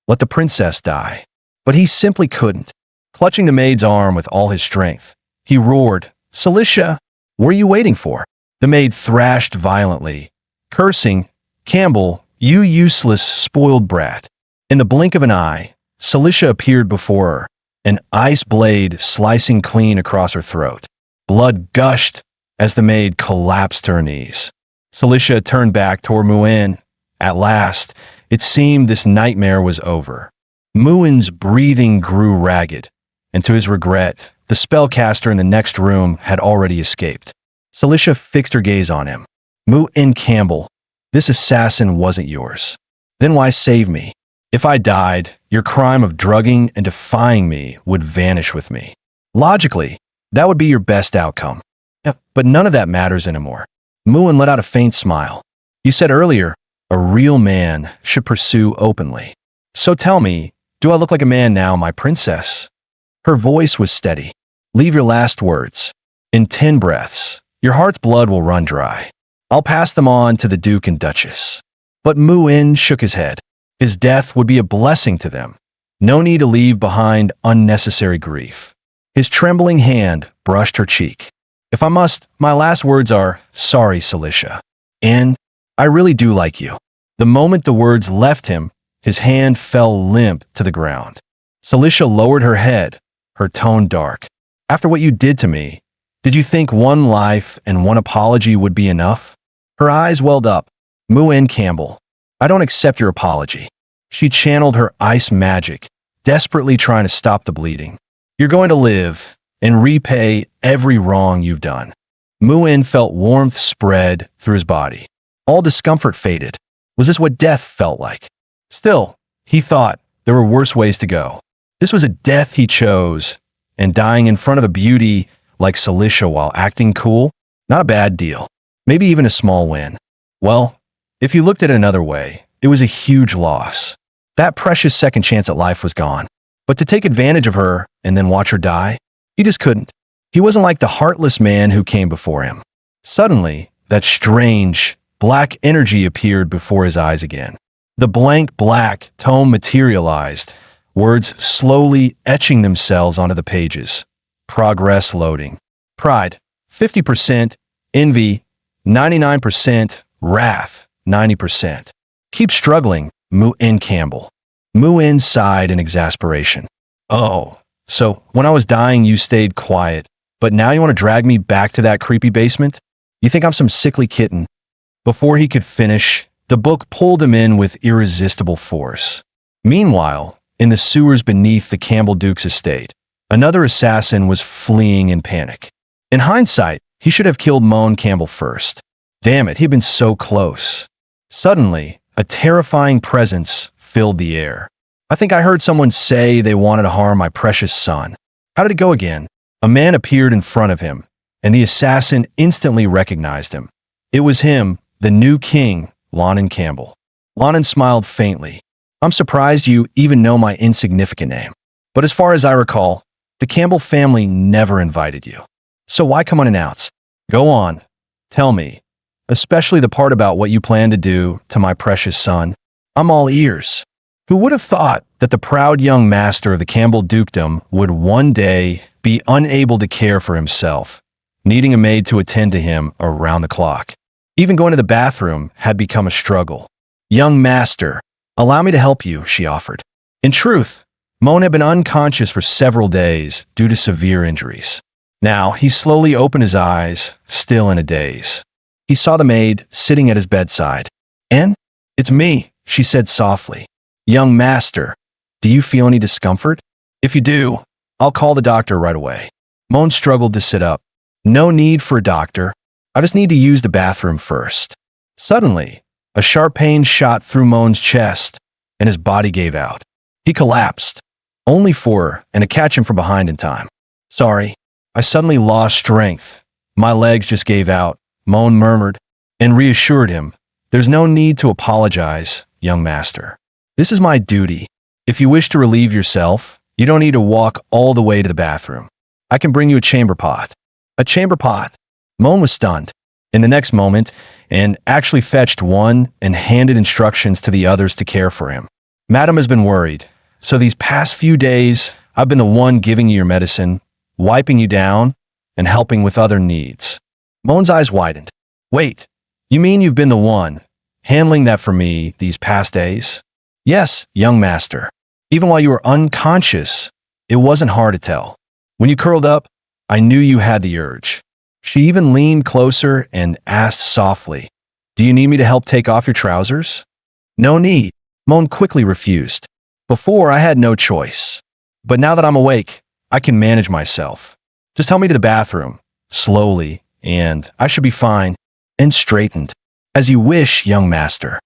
Let the princess die. But he simply couldn't. Clutching the maid's arm with all his strength, he roared, Celicia, what are you waiting for? The maid thrashed violently, cursing, Campbell, you useless, spoiled brat. In the blink of an eye, Celicia appeared before her, an ice blade slicing clean across her throat. Blood gushed as the maid collapsed to her knees. Celicia turned back toward Muin. At last, it seemed this nightmare was over. Muin's breathing grew ragged, and to his regret, the spellcaster in the next room had already escaped. Celicia fixed her gaze on him. Muin Campbell, this assassin wasn't yours. Then why save me? If I died, your crime of drugging and defying me would vanish with me. Logically, that would be your best outcome. Yeah, but none of that matters anymore. Muin let out a faint smile. You said earlier, a real man should pursue openly. So tell me, do I look like a man now, my princess? Her voice was steady. Leave your last words. In 10 breaths, your heart's blood will run dry. I'll pass them on to the Duke and Duchess. But Muin shook his head. His death would be a blessing to them. No need to leave behind unnecessary grief. His trembling hand brushed her cheek. If I must, my last words are, sorry, Celicia. And I really do like you. The moment the words left him, his hand fell limp to the ground. Celicia lowered her head, her tone dark. After what you did to me, did you think one life and one apology would be enough? Her eyes welled up. Muin Campbell, I don't accept your apology. She channeled her ice magic, desperately trying to stop the bleeding. You're going to live and repay every wrong you've done. Muin felt warmth spread through his body. All discomfort faded. Was this what death felt like? Still, he thought there were worse ways to go. This was a death he chose, and dying in front of a beauty like Celicia while acting cool, not a bad deal. Maybe even a small win. Well, if you looked at it another way, it was a huge loss. That precious second chance at life was gone. But to take advantage of her and then watch her die, he just couldn't. He wasn't like the heartless man who came before him. Suddenly, that strange, black energy appeared before his eyes again. The blank black tome materialized, words slowly etching themselves onto the pages. Progress loading. Pride, 50%. Envy, 99%. Wrath, 90%. Keep struggling, Muin Campbell. Muin sighed in exasperation. Oh, so when I was dying, you stayed quiet, but now you want to drag me back to that creepy basement? You think I'm some sickly kitten? Before he could finish, the book pulled him in with irresistible force. Meanwhile, in the sewers beneath the Campbell Duke's estate, another assassin was fleeing in panic. In hindsight, he should have killed Muin Campbell first. Damn it, he'd been so close. Suddenly, a terrifying presence filled the air. I think I heard someone say they wanted to harm my precious son. How did it go again? A man appeared in front of him, and the assassin instantly recognized him. It was him, the new king, Lonan Campbell. Lonan smiled faintly. I'm surprised you even know my insignificant name. But as far as I recall, the Campbell family never invited you. So why come unannounced? Go on. Tell me. Especially the part about what you plan to do to my precious son. I'm all ears. Who would have thought that the proud young master of the Campbell dukedom would one day be unable to care for himself, needing a maid to attend to him around the clock? Even going to the bathroom had become a struggle. Young master, allow me to help you, she offered. In truth, Muin had been unconscious for several days due to severe injuries. Now, he slowly opened his eyes, still in a daze. He saw the maid sitting at his bedside. And? It's me, she said softly. Young master, do you feel any discomfort? If you do, I'll call the doctor right away. Muin struggled to sit up. No need for a doctor. I just need to use the bathroom first. Suddenly, a sharp pain shot through Muin's chest, and his body gave out. He collapsed, only for her to catch him from behind in time. Sorry, I suddenly lost strength. My legs just gave out, Muin murmured, and reassured him. There's no need to apologize, young master. This is my duty. If you wish to relieve yourself, you don't need to walk all the way to the bathroom. I can bring you a chamber pot. A chamber pot. Muin was stunned. In the next moment, and actually fetched one and handed instructions to the others to care for him. Madam has been worried, so these past few days, I've been the one giving you your medicine, wiping you down, and helping with other needs. Muin's eyes widened. Wait, you mean you've been the one handling that for me these past days? Yes, young master. Even while you were unconscious, it wasn't hard to tell. When you curled up, I knew you had the urge. She even leaned closer and asked softly, Do you need me to help take off your trousers? No need. Moan quickly refused. Before, I had no choice. But now that I'm awake, I can manage myself. Just help me to the bathroom, slowly, and I should be fine, and straightened. As you wish, young master.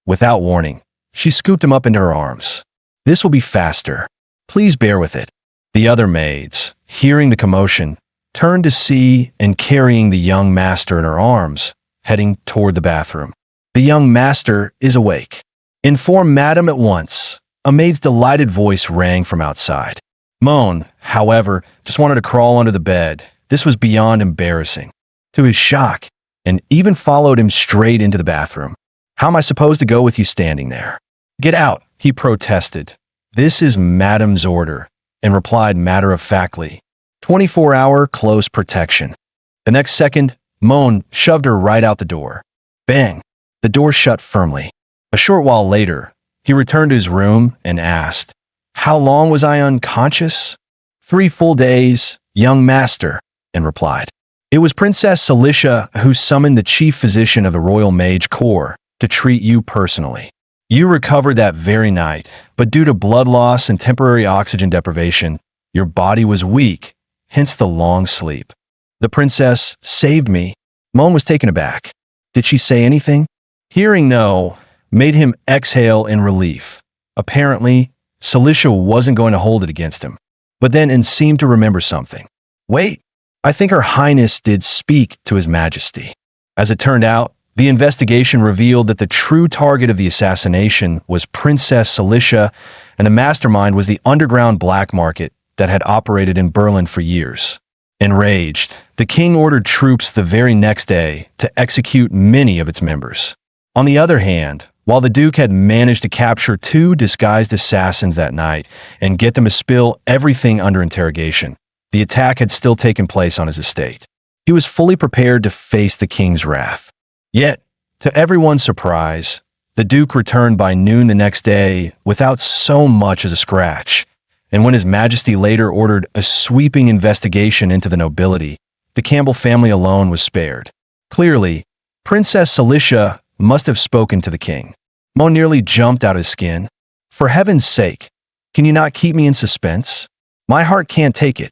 Without warning, she scooped him up into her arms. This will be faster. Please bear with it. The other maids, hearing the commotion, turned to see and carrying the young master in her arms, heading toward the bathroom. The young master is awake. Inform madam at once. A maid's delighted voice rang from outside. Moan, however, just wanted to crawl under the bed. This was beyond embarrassing. To his shock, and even followed him straight into the bathroom. How am I supposed to go with you standing there? Get out, he protested. This is madam's order, and replied matter-of-factly. 24-hour close protection. The next second, Moan shoved her right out the door. Bang! The door shut firmly. A short while later, he returned to his room and asked, How long was I unconscious? 3 full days, young master, and replied. It was Princess Cilicia who summoned the chief physician of the Royal Mage Corps to treat you personally. You recovered that very night, but due to blood loss and temporary oxygen deprivation, your body was weak, hence the long sleep. The princess saved me. Moan was taken aback. Did she say anything? Hearing no made him exhale in relief. Apparently, Cilicia wasn't going to hold it against him, but then seemed to remember something. Wait, I think Her Highness did speak to His Majesty. As it turned out, the investigation revealed that the true target of the assassination was Princess Cilicia, and the mastermind was the underground black market that had operated in Berlin for years. Enraged, the king ordered troops the very next day to execute many of its members. On the other hand, while the Duke had managed to capture 2 disguised assassins that night and get them to spill everything under interrogation, the attack had still taken place on his estate. He was fully prepared to face the king's wrath. Yet, to everyone's surprise, the Duke returned by noon the next day without so much as a scratch, and when His Majesty later ordered a sweeping investigation into the nobility, the Campbell family alone was spared. Clearly, Princess Cilicia must have spoken to the king. Mo nearly jumped out of his skin. For heaven's sake, can you not keep me in suspense? My heart can't take it.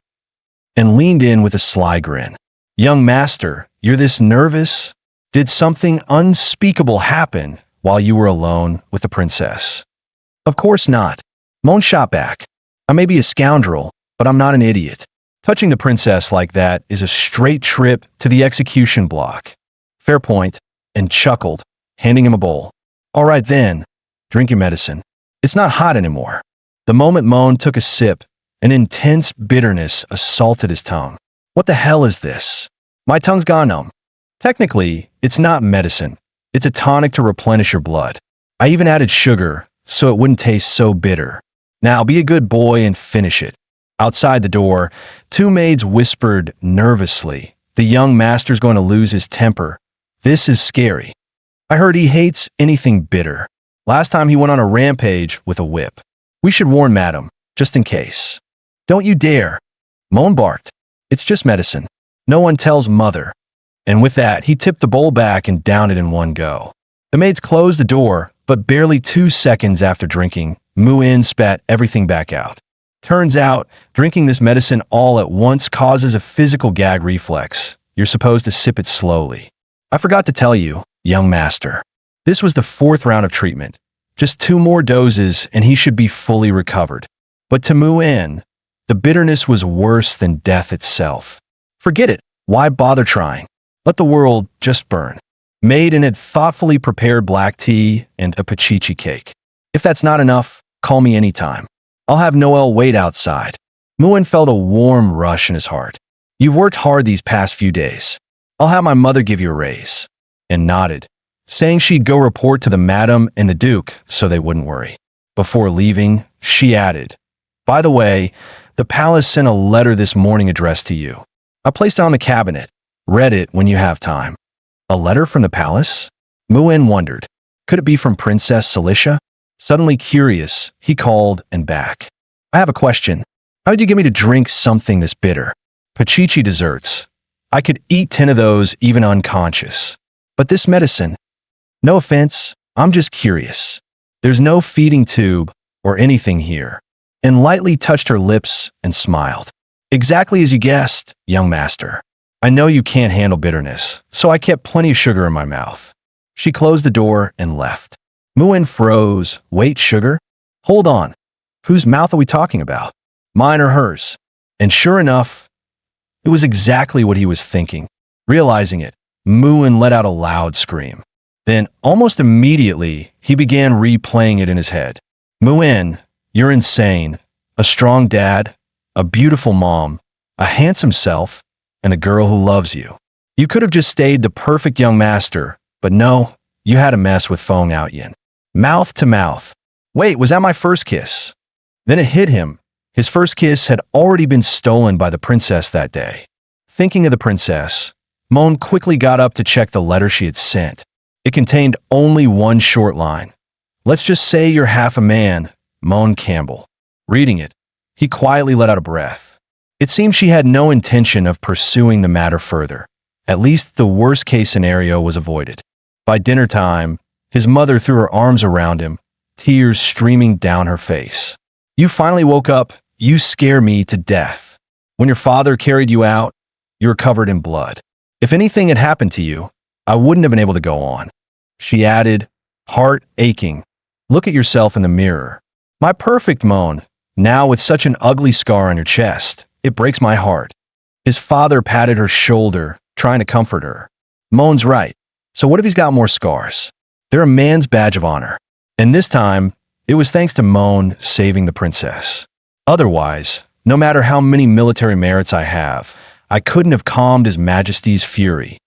And leaned in with a sly grin. Young master, you're this nervous? Did something unspeakable happen while you were alone with the princess? Of course not. Moan shot back. I may be a scoundrel, but I'm not an idiot. Touching the princess like that is a straight trip to the execution block. Fair point, and chuckled, handing him a bowl. All right then, drink your medicine. It's not hot anymore. The moment Moan took a sip, an intense bitterness assaulted his tongue. What the hell is this? My tongue's gone numb. Technically, it's not medicine. It's a tonic to replenish your blood. I even added sugar, so it wouldn't taste so bitter. Now be a good boy and finish it. Outside the door, 2 maids whispered nervously, the young master's going to lose his temper. This is scary. I heard he hates anything bitter. Last time he went on a rampage with a whip. We should warn madam, just in case. Don't you dare. Moan barked. It's just medicine. No one tells mother. And with that, he tipped the bowl back and downed it in one go. The maids closed the door, but barely 2 seconds after drinking, Mu-In spat everything back out. Turns out, drinking this medicine all at once causes a physical gag reflex. You're supposed to sip it slowly. I forgot to tell you, young master. This was the 4th round of treatment. Just 2 more doses and he should be fully recovered. But to Mu-In, the bitterness was worse than death itself. Forget it. Why bother trying? Let the world just burn. Maiden had thoughtfully prepared black tea and a pachichi cake. If that's not enough, call me anytime. I'll have Noel wait outside. Mu-In felt a warm rush in his heart. You've worked hard these past few days. I'll have my mother give you a raise. And nodded, saying she'd go report to the madam and the duke so they wouldn't worry. Before leaving, she added, By the way, the palace sent a letter this morning addressed to you. I placed it on the cabinet. Read it when you have time. A letter from the palace? Mu-In wondered. Could it be from Princess Cilicia? Suddenly curious, he called and back. I have a question. How would you get me to drink something this bitter? Pachichi desserts. I could eat 10 of those even unconscious. But this medicine, No offense, I'm just curious. There's no feeding tube or anything here. And lightly touched her lips and smiled. Exactly as you guessed, young master. I know you can't handle bitterness, so I kept plenty of sugar in my mouth. She closed the door and left. Muin froze. Wait, sugar? Hold on. Whose mouth are we talking about? Mine or hers? And sure enough, it was exactly what he was thinking. Realizing it, Muin let out a loud scream. Then, almost immediately, he began replaying it in his head. Muin, you're insane. A strong dad, a beautiful mom, a handsome self, and a girl who loves you. You could have just stayed the perfect young master, but no, you had to mess with Feng Outyin. Mouth to mouth. Wait, was that my first kiss? Then it hit him. His first kiss had already been stolen by the princess that day. Thinking of the princess, Mon quickly got up to check the letter she had sent. It contained only one short line. Let's just say you're half a man, Mon Campbell. Reading it, he quietly let out a breath. It seemed she had no intention of pursuing the matter further. At least the worst-case scenario was avoided. By dinner time, his mother threw her arms around him, tears streaming down her face. You finally woke up. You scare me to death. When your father carried you out, you were covered in blood. If anything had happened to you, I wouldn't have been able to go on. She added, heart aching. Look at yourself in the mirror. My perfect Mon, now with such an ugly scar on your chest, it breaks my heart. His father patted her shoulder, trying to comfort her. Mon's right. So what if he's got more scars? They're a man's badge of honor. And this time, it was thanks to Mon saving the princess. Otherwise, no matter how many military merits I have, I couldn't have calmed His Majesty's fury.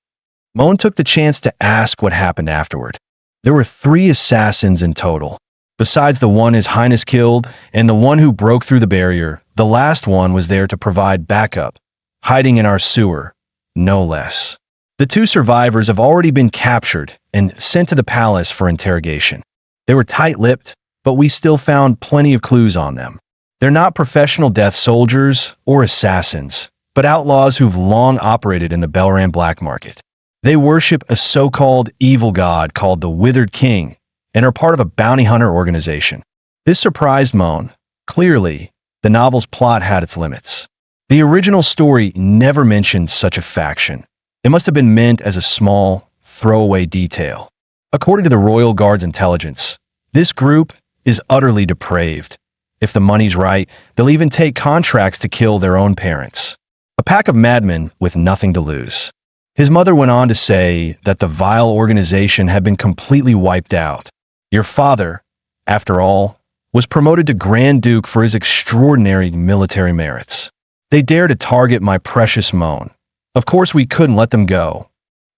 Mon took the chance to ask what happened afterward. There were 3 assassins in total. Besides the one His Highness killed and the one who broke through the barrier, the last one was there to provide backup, hiding in our sewer, no less. The 2 survivors have already been captured and sent to the palace for interrogation. They were tight-lipped, but we still found plenty of clues on them. They're not professional death soldiers or assassins, but outlaws who've long operated in the Belran black market. They worship a so-called evil god called the Withered King and are part of a bounty hunter organization. This surprised Mon. Clearly, the novel's plot had its limits. The original story never mentioned such a faction. It must have been meant as a small, throwaway detail. According to the Royal Guard's intelligence, this group is utterly depraved. If the money's right, they'll even take contracts to kill their own parents. A pack of madmen with nothing to lose. His mother went on to say that the vile organization had been completely wiped out. Your father, after all, was promoted to Grand Duke for his extraordinary military merits. They dare to target my precious Mon. Of course we couldn't let them go.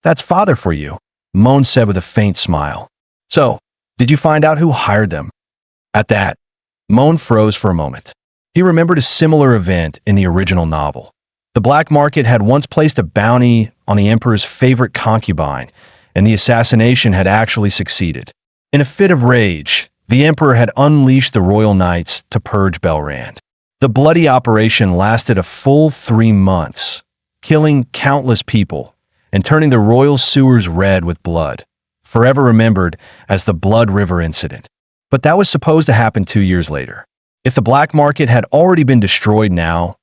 That's father for you, Mon said with a faint smile. So, did you find out who hired them? At that, Mon froze for a moment. He remembered a similar event in the original novel. The black market had once placed a bounty on the emperor's favorite concubine, and the assassination had actually succeeded. In a fit of rage, the emperor had unleashed the royal knights to purge Belrand. The bloody operation lasted a full 3 months, killing countless people and turning the royal sewers red with blood, forever remembered as the Blood River incident. But that was supposed to happen 2 years later. If the black market had already been destroyed now,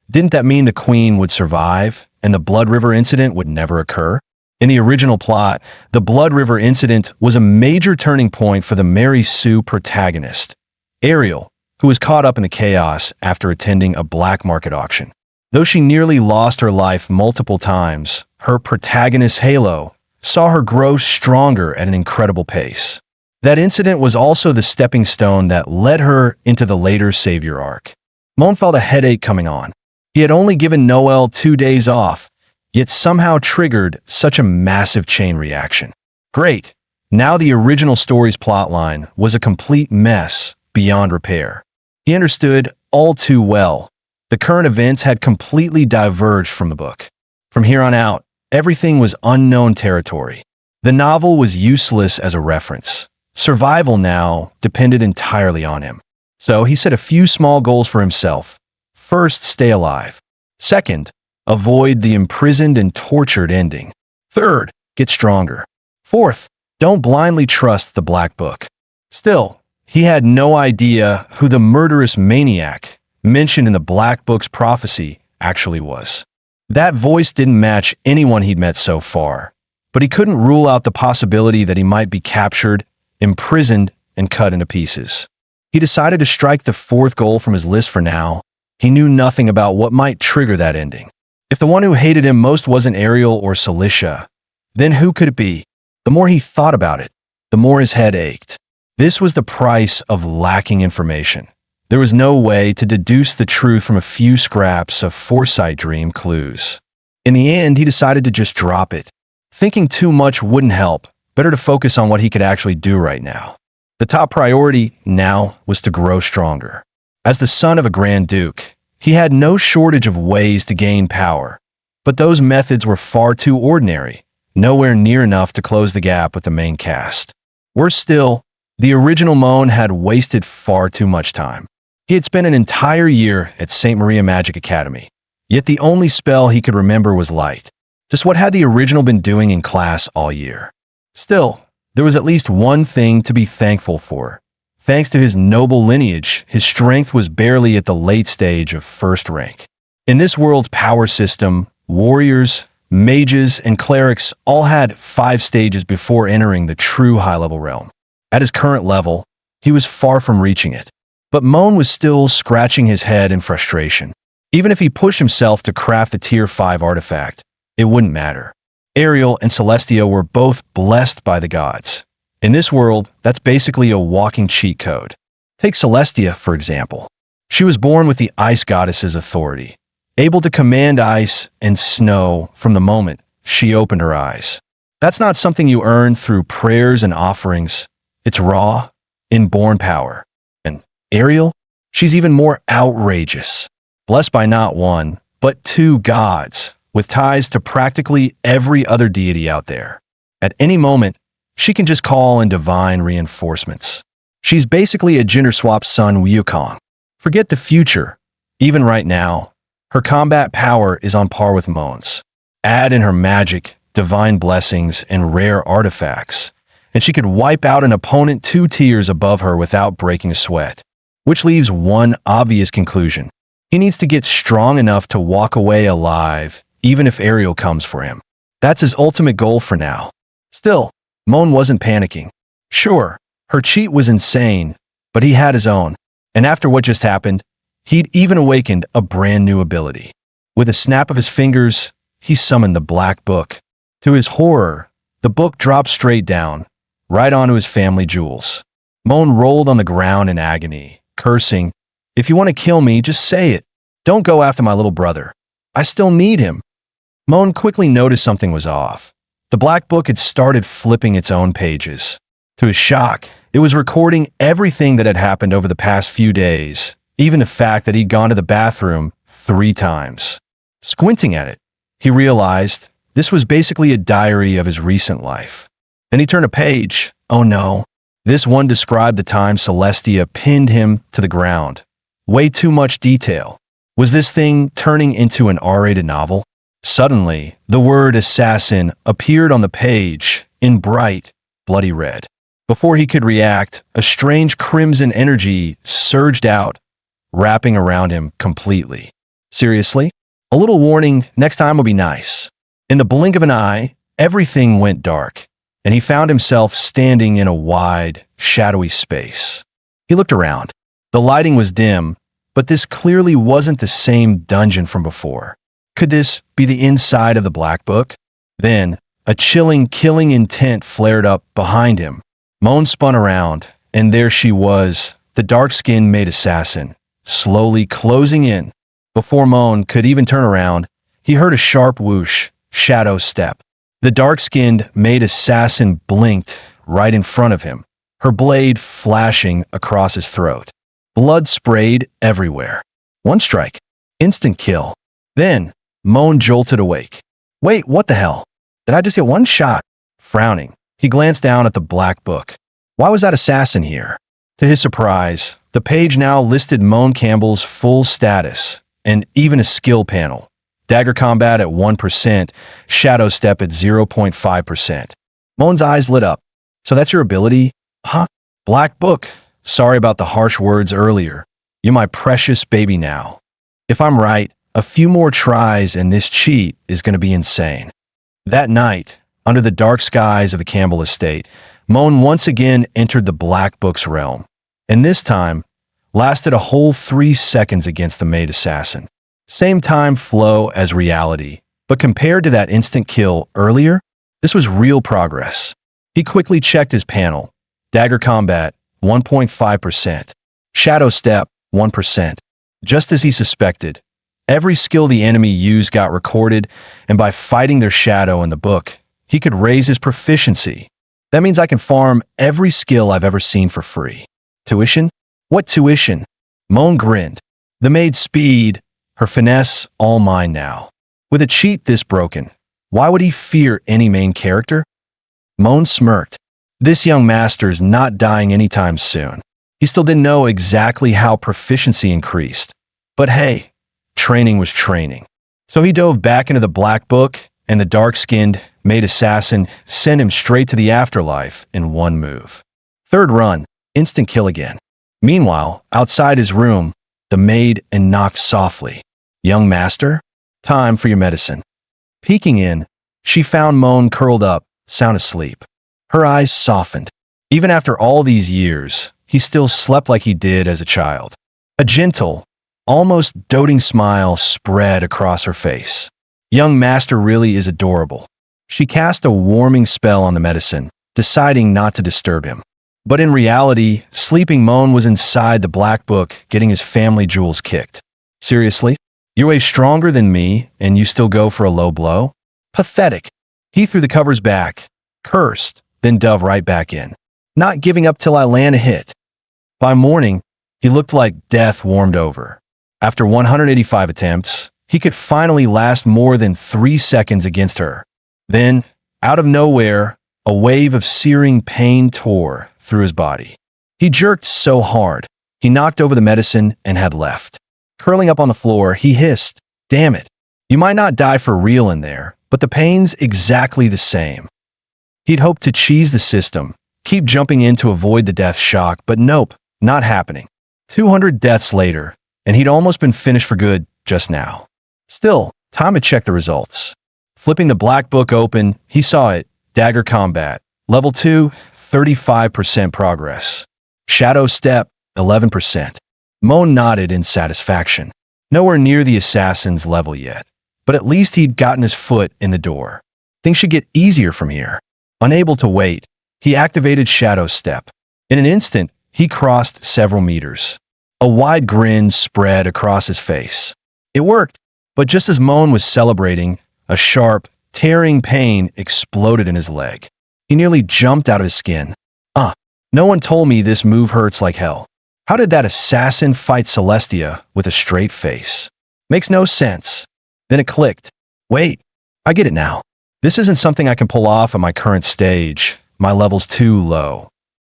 didn't that mean the queen would survive and the Blood River incident would never occur? In the original plot, the Blood River incident was a major turning point for the Mary Sue protagonist, Ariel, who was caught up in the chaos after attending a black market auction. Though she nearly lost her life multiple times, her protagonist Halo saw her grow stronger at an incredible pace. That incident was also the stepping stone that led her into the later Savior arc. Mon felt a headache coming on. He had only given Noel 2 days off, yet somehow triggered such a massive chain reaction. Great. Now the original story's plotline was a complete mess beyond repair. He understood all too well. The current events had completely diverged from the book. From here on out, everything was unknown territory. The novel was useless as a reference. Survival now depended entirely on him. So he set a few small goals for himself. First, stay alive. Second, avoid the imprisoned and tortured ending. Third, get stronger. Fourth, Don't blindly trust the Black Book. Still, he had no idea who the murderous maniac mentioned in the Black Book's prophecy actually was. That voice didn't match anyone he'd met so far, but he couldn't rule out the possibility that he might be captured, imprisoned, and cut into pieces. He decided to strike the fourth goal from his list for now. He knew nothing about what might trigger that ending. If the one who hated him most wasn't Ariel or Celicia, then who could it be? The more he thought about it, the more his head ached. This was the price of lacking information. There was no way to deduce the truth from a few scraps of foresight dream clues. In the end, he decided to just drop it. Thinking too much wouldn't help. Better to focus on what he could actually do right now. The top priority now was to grow stronger. As the son of a Grand Duke, he had no shortage of ways to gain power, but those methods were far too ordinary, nowhere near enough to close the gap with the main cast. Worse still, the original Moan had wasted far too much time. He had spent an entire year at St. Maria Magic Academy, yet the only spell he could remember was Light. Just what had the original been doing in class all year? Still, there was at least one thing to be thankful for. Thanks to his noble lineage, his strength was barely at the late stage of first rank. In this world's power system, warriors, mages, and clerics all had 5 stages before entering the true high-level realm. At his current level, he was far from reaching it. But Moan was still scratching his head in frustration. Even if he pushed himself to craft the Tier 5 artifact, it wouldn't matter. Ariel and Celestia were both blessed by the gods. In this world, that's basically a walking cheat code. Take Celestia, for example. She was born with the Ice Goddess's authority, able to command ice and snow from the moment she opened her eyes. That's not something you earn through prayers and offerings. It's raw, inborn power. And Ariel? She's even more outrageous. Blessed by not one, but 2 gods, with ties to practically every other deity out there. At any moment, she can just call in divine reinforcements. She's basically a gender-swapped Sun Wukong. Forget the future. Even right now, her combat power is on par with Moan's. Add in her magic, divine blessings, and rare artifacts, and she could wipe out an opponent 2 tiers above her without breaking a sweat. Which leaves one obvious conclusion. He needs to get strong enough to walk away alive, even if Ariel comes for him. That's his ultimate goal for now. Still, Moan wasn't panicking. Sure, her cheat was insane, but he had his own. And after what just happened, he'd even awakened a brand new ability. With a snap of his fingers, he summoned the Black Book. To his horror, the book dropped straight down, right onto his family jewels. Moan rolled on the ground in agony, cursing, "If you want to kill me, just say it. Don't go after my little brother. I still need him." Moan quickly noticed something was off. The Black Book had started flipping its own pages. To his shock, it was recording everything that had happened over the past few days, even the fact that he'd gone to the bathroom 3 times. Squinting at it, he realized this was basically a diary of his recent life. Then he turned a page. Oh no. This one described the time Celestia pinned him to the ground. Way too much detail. Was this thing turning into an R-rated novel? Suddenly, the word assassin appeared on the page in bright, bloody red. Before he could react, a strange crimson energy surged out, wrapping around him completely. Seriously? A little warning, next time will be nice. In the blink of an eye, everything went dark, and he found himself standing in a wide, shadowy space. He looked around. The lighting was dim, but this clearly wasn't the same dungeon from before. Could this be the inside of the Black Book? Then, a chilling, killing intent flared up behind him. Moan spun around, and there she was, the dark-skinned maid assassin, slowly closing in. Before Moan could even turn around, he heard a sharp whoosh, shadow step. The dark-skinned maid assassin blinked right in front of him, her blade flashing across his throat. Blood sprayed everywhere. 1 strike. Instant kill. Then, Moan jolted awake. Wait, what the hell? Did I just get 1 shot? Frowning, he glanced down at the Black Book. Why was that assassin here? To his surprise, the page now listed Moan Campbell's full status, and even a skill panel. Dagger combat at 1%, shadow step at 0.5%. Moan's eyes lit up. So that's your ability? Huh? Black Book. Sorry about the harsh words earlier. You're my precious baby now. If I'm right, a few more tries and this cheat is going to be insane. That night, under the dark skies of the Campbell estate, Moan once again entered the Black Book's realm, and this time lasted a whole 3 seconds against the maid assassin. Same time flow as reality, but compared to that instant kill earlier, this was real progress. He quickly checked his panel. Dagger combat, 1.5%. Shadow step, 1%. Just as he suspected, every skill the enemy used got recorded, and by fighting their shadow in the book, he could raise his proficiency. That means I can farm every skill I've ever seen for free. Tuition? What tuition? Moan grinned. The maid's speed, her finesse, all mine now. With a cheat this broken, why would he fear any main character? Moan smirked. This young master's not dying anytime soon. He still didn't know exactly how proficiency increased. But hey, training was training. So he dove back into the Black Book, and the dark-skinned maid assassin sent him straight to the afterlife in one move. Third run, instant kill again. Meanwhile, outside his room, the maid knocked softly. Young master, time for your medicine. Peeking in, she found Moan curled up, sound asleep. Her eyes softened. Even after all these years, he still slept like he did as a child. A gentle, almost doting smile spread across her face. Young master really is adorable. She cast a warming spell on the medicine, deciding not to disturb him. But in reality, sleeping Moan was inside the Black Book getting his family jewels kicked. Seriously? You're way stronger than me, and you still go for a low blow? Pathetic. He threw the covers back, cursed, then dove right back in. Not giving up till I land a hit. By morning, he looked like death warmed over. After 185 attempts, he could finally last more than 3 seconds against her. Then, out of nowhere, a wave of searing pain tore through his body. He jerked so hard, he knocked over the medicine and had left. Curling up on the floor, he hissed, "Damn it. You might not die for real in there, but the pain's exactly the same." He'd hoped to cheese the system, keep jumping in to avoid the death shock, but nope, not happening. 200 deaths later, and he'd almost been finished for good just now. Still, time to check the results. Flipping the Black Book open, he saw it, Dagger Combat, Level 2, 35% progress. Shadow Step, 11%. Moan nodded in satisfaction. Nowhere near the assassin's level yet, but at least he'd gotten his foot in the door. Things should get easier from here. Unable to wait, he activated Shadow Step. In an instant, he crossed several meters. A wide grin spread across his face. It worked, but just as Moan was celebrating, a sharp, tearing pain exploded in his leg. He nearly jumped out of his skin. No one told me this move hurts like hell. How did that assassin fight Celestia with a straight face? Makes no sense. Then it clicked. Wait, I get it now. This isn't something I can pull off at my current stage. My level's too low.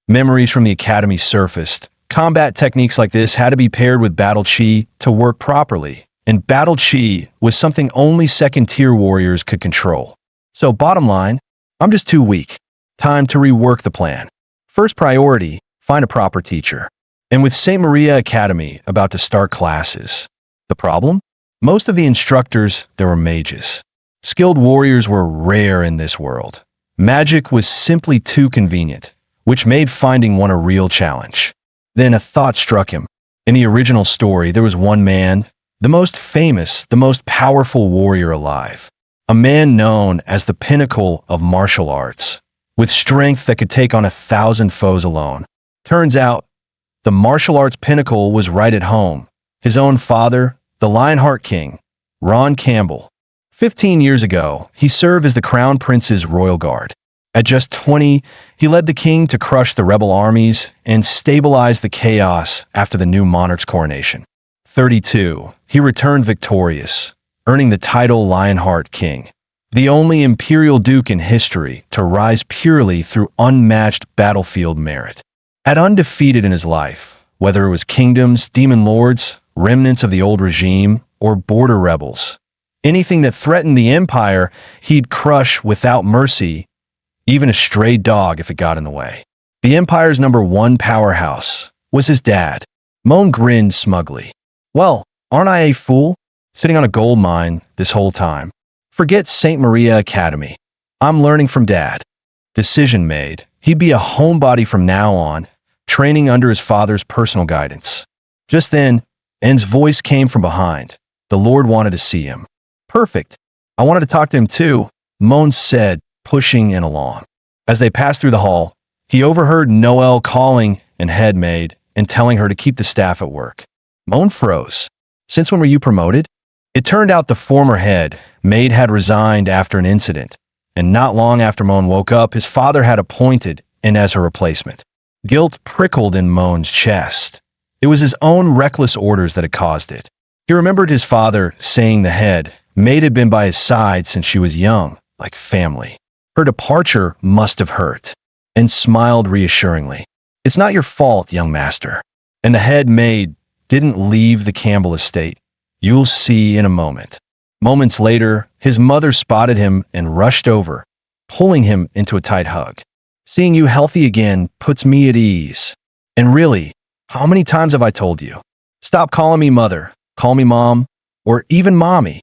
Memories from the academy surfaced. Combat techniques like this had to be paired with battle chi to work properly, and battle chi was something only second-tier warriors could control. So bottom line, I'm just too weak. Time to rework the plan. First priority, find a proper teacher. And with St. Maria Academy about to start classes. The problem? Most of the instructors, there were mages. Skilled warriors were rare in this world. Magic was simply too convenient, which made finding one a real challenge. Then a thought struck him. In the original story, there was one man, the most famous, the most powerful warrior alive. A man known as the pinnacle of martial arts, with strength that could take on 1,000 foes alone. Turns out, the martial arts pinnacle was right at home. His own father, the Lionheart King, Ron Campbell. 15 years ago, he served as the Crown Prince's royal guard. At just 20, he led the king to crush the rebel armies and stabilize the chaos after the new monarch's coronation. 32, he returned victorious, earning the title Lionheart King, the only imperial duke in history to rise purely through unmatched battlefield merit. At undefeated in his life, whether it was kingdoms, demon lords, remnants of the old regime, or border rebels. Anything that threatened the empire, he'd crush without mercy. even a stray dog if it got in the way. The Empire's #1 powerhouse was his dad. Moan grinned smugly. Well, aren't I a fool? Sitting on a gold mine this whole time. Forget St. Maria Academy. I'm learning from Dad. Decision made. He'd be a homebody from now on, training under his father's personal guidance. Just then, En's voice came from behind. The Lord wanted to see him. Perfect. I wanted to talk to him too, Moan said, pushing En along. As they passed through the hall, he overheard Noelle calling an head maid and telling her to keep the staff at work. Moan froze. Since when were you promoted? It turned out the former head maid had resigned after an incident, and not long after Moan woke up, his father had appointed En as her replacement. Guilt prickled in Moan's chest. It was his own reckless orders that had caused it. He remembered his father saying the head maid had been by his side since she was young, like family. Her departure must have hurt, and smiled reassuringly. It's not your fault, young master. And the head maid didn't leave the Campbell estate. You'll see in a moment. Moments later, his mother spotted him and rushed over, pulling him into a tight hug. Seeing you healthy again puts me at ease. And really, how many times have I told you? Stop calling me mother, call me mom, or even mommy.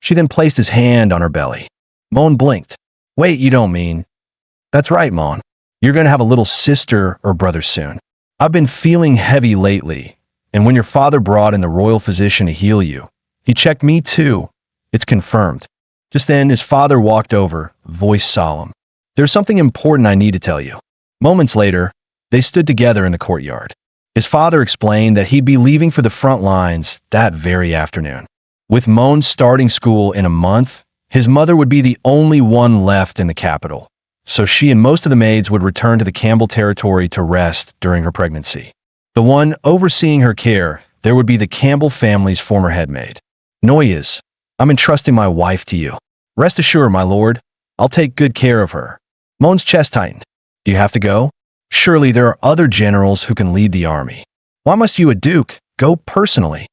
She then placed his hand on her belly. Moan blinked. Wait, you don't mean? That's right, Moan. You're going to have a little sister or brother soon. I've been feeling heavy lately, and when your father brought in the royal physician to heal you, he checked me too. It's confirmed. Just then, his father walked over, voice solemn. There's something important I need to tell you. Moments later, they stood together in the courtyard. His father explained that he'd be leaving for the front lines that very afternoon. With Moan starting school in a month, his mother would be the only one left in the capital, so she and most of the maids would return to the Campbell territory to rest during her pregnancy. The one overseeing her care, there would be the Campbell family's former head maid. Noyes, I'm entrusting my wife to you. Rest assured, my lord, I'll take good care of her. Moan's chest tightened. Do you have to go? Surely there are other generals who can lead the army. Why must you, a duke, go personally?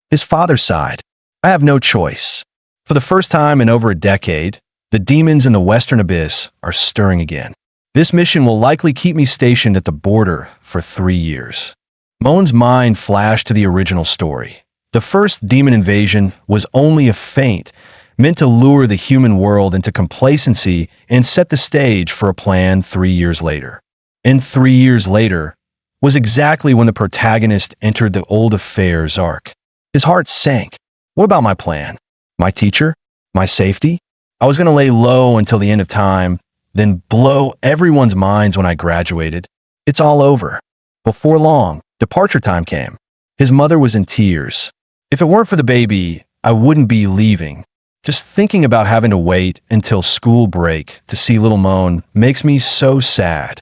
His father sighed. I have no choice. For the first time in over a decade, the demons in the Western Abyss are stirring again. This mission will likely keep me stationed at the border for 3 years. Moan's mind flashed to the original story. The first demon invasion was only a feint, meant to lure the human world into complacency and set the stage for a plan 3 years later. And 3 years later was exactly when the protagonist entered the old affairs arc. His heart sank. What about my plan? My teacher? My safety? I was going to lay low until the end of time, then blow everyone's minds when I graduated. It's all over. Before long, departure time came. His mother was in tears. If it weren't for the baby, I wouldn't be leaving. Just thinking about having to wait until school break to see little Moan makes me so sad.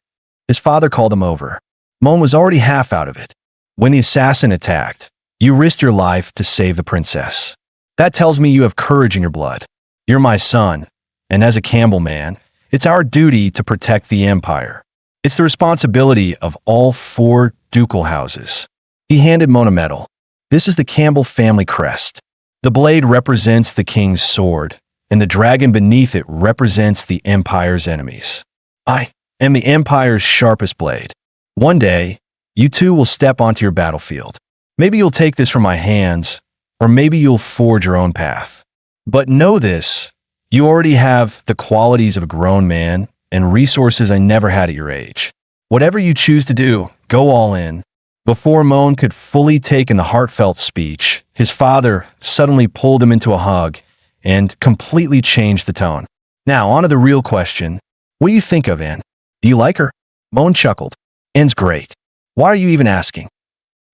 His father called him over. Moan was already half out of it. When the assassin attacked, you risked your life to save the princess. That tells me you have courage in your blood. You're my son, and as a Campbell man, it's our duty to protect the empire. It's the responsibility of all 4 ducal houses. He handed Moan a medal. This is the Campbell family crest. The blade represents the king's sword, and the dragon beneath it represents the empire's enemies. I am the empire's sharpest blade. One day, you two will step onto your battlefield. Maybe you'll take this from my hands, or maybe you'll forge your own path. But know this, you already have the qualities of a grown man and resources I never had at your age. Whatever you choose to do, go all in. Before Moan could fully take in the heartfelt speech, his father suddenly pulled him into a hug and completely changed the tone. Now, on to the real question. What do you think of En? Do you like her? Moan chuckled. En's great. Why are you even asking?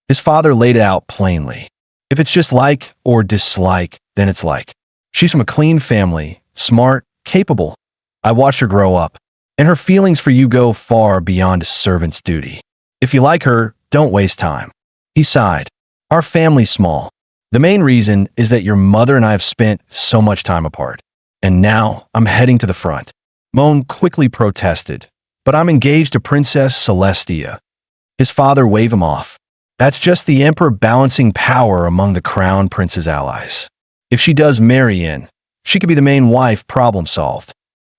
His father laid it out plainly. If it's just like or dislike, then it's like. She's from a clean family, smart, capable. I watched her grow up, and her feelings for you go far beyond a servant's duty. If you like her, don't waste time. He sighed. Our family's small. The main reason is that your mother and I have spent so much time apart. And now I'm heading to the front. Moan quickly protested. But I'm engaged to Princess Celestia. His father waved him off. That's just the emperor balancing power among the crown prince's allies. If she does marry En, she could be the main wife, problem solved.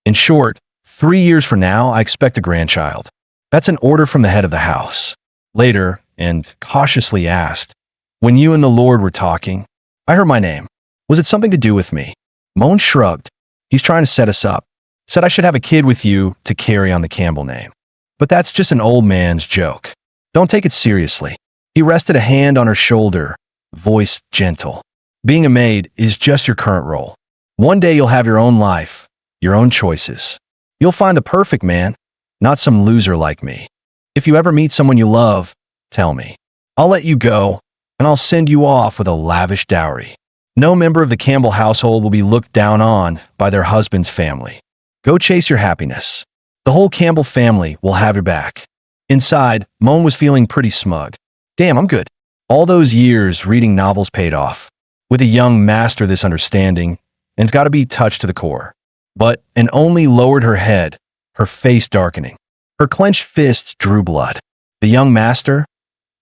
In short, 3 years from now, I expect a grandchild. That's an order from the head of the house. Later, and cautiously asked, when you and the Lord were talking, I heard my name. Was it something to do with me? Moan shrugged. He's trying to set us up. Said I should have a kid with you to carry on the Campbell name. But that's just an old man's joke. Don't take it seriously. He rested a hand on her shoulder, voice gentle. Being a maid is just your current role. One day you'll have your own life, your own choices. You'll find the perfect man, not some loser like me. If you ever meet someone you love, tell me. I'll let you go, and I'll send you off with a lavish dowry. No member of the Campbell household will be looked down on by their husband's family. Go chase your happiness. The whole Campbell family will have your back. Inside, Moan was feeling pretty smug. Damn, I'm good. All those years reading novels paid off. With a young master this understanding, and it's got to be touched to the core. But, and only lowered her head, her face darkening. Her clenched fists drew blood. The young master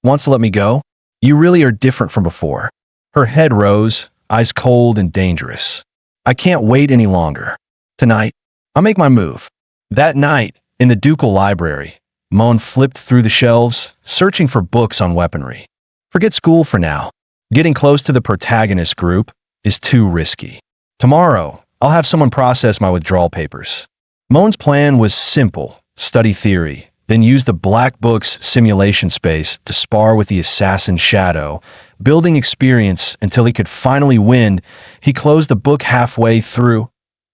wants to let me go? You really are different from before. Her head rose, eyes cold and dangerous. I can't wait any longer. Tonight, I'll make my move. That night, in the ducal library, Moan flipped through the shelves, searching for books on weaponry. Forget school for now. Getting close to the protagonist group is too risky. Tomorrow, I'll have someone process my withdrawal papers. Moan's plan was simple: study theory, then use the black book's simulation space to spar with the assassin Shadow. Building experience until he could finally win, he closed the book halfway through,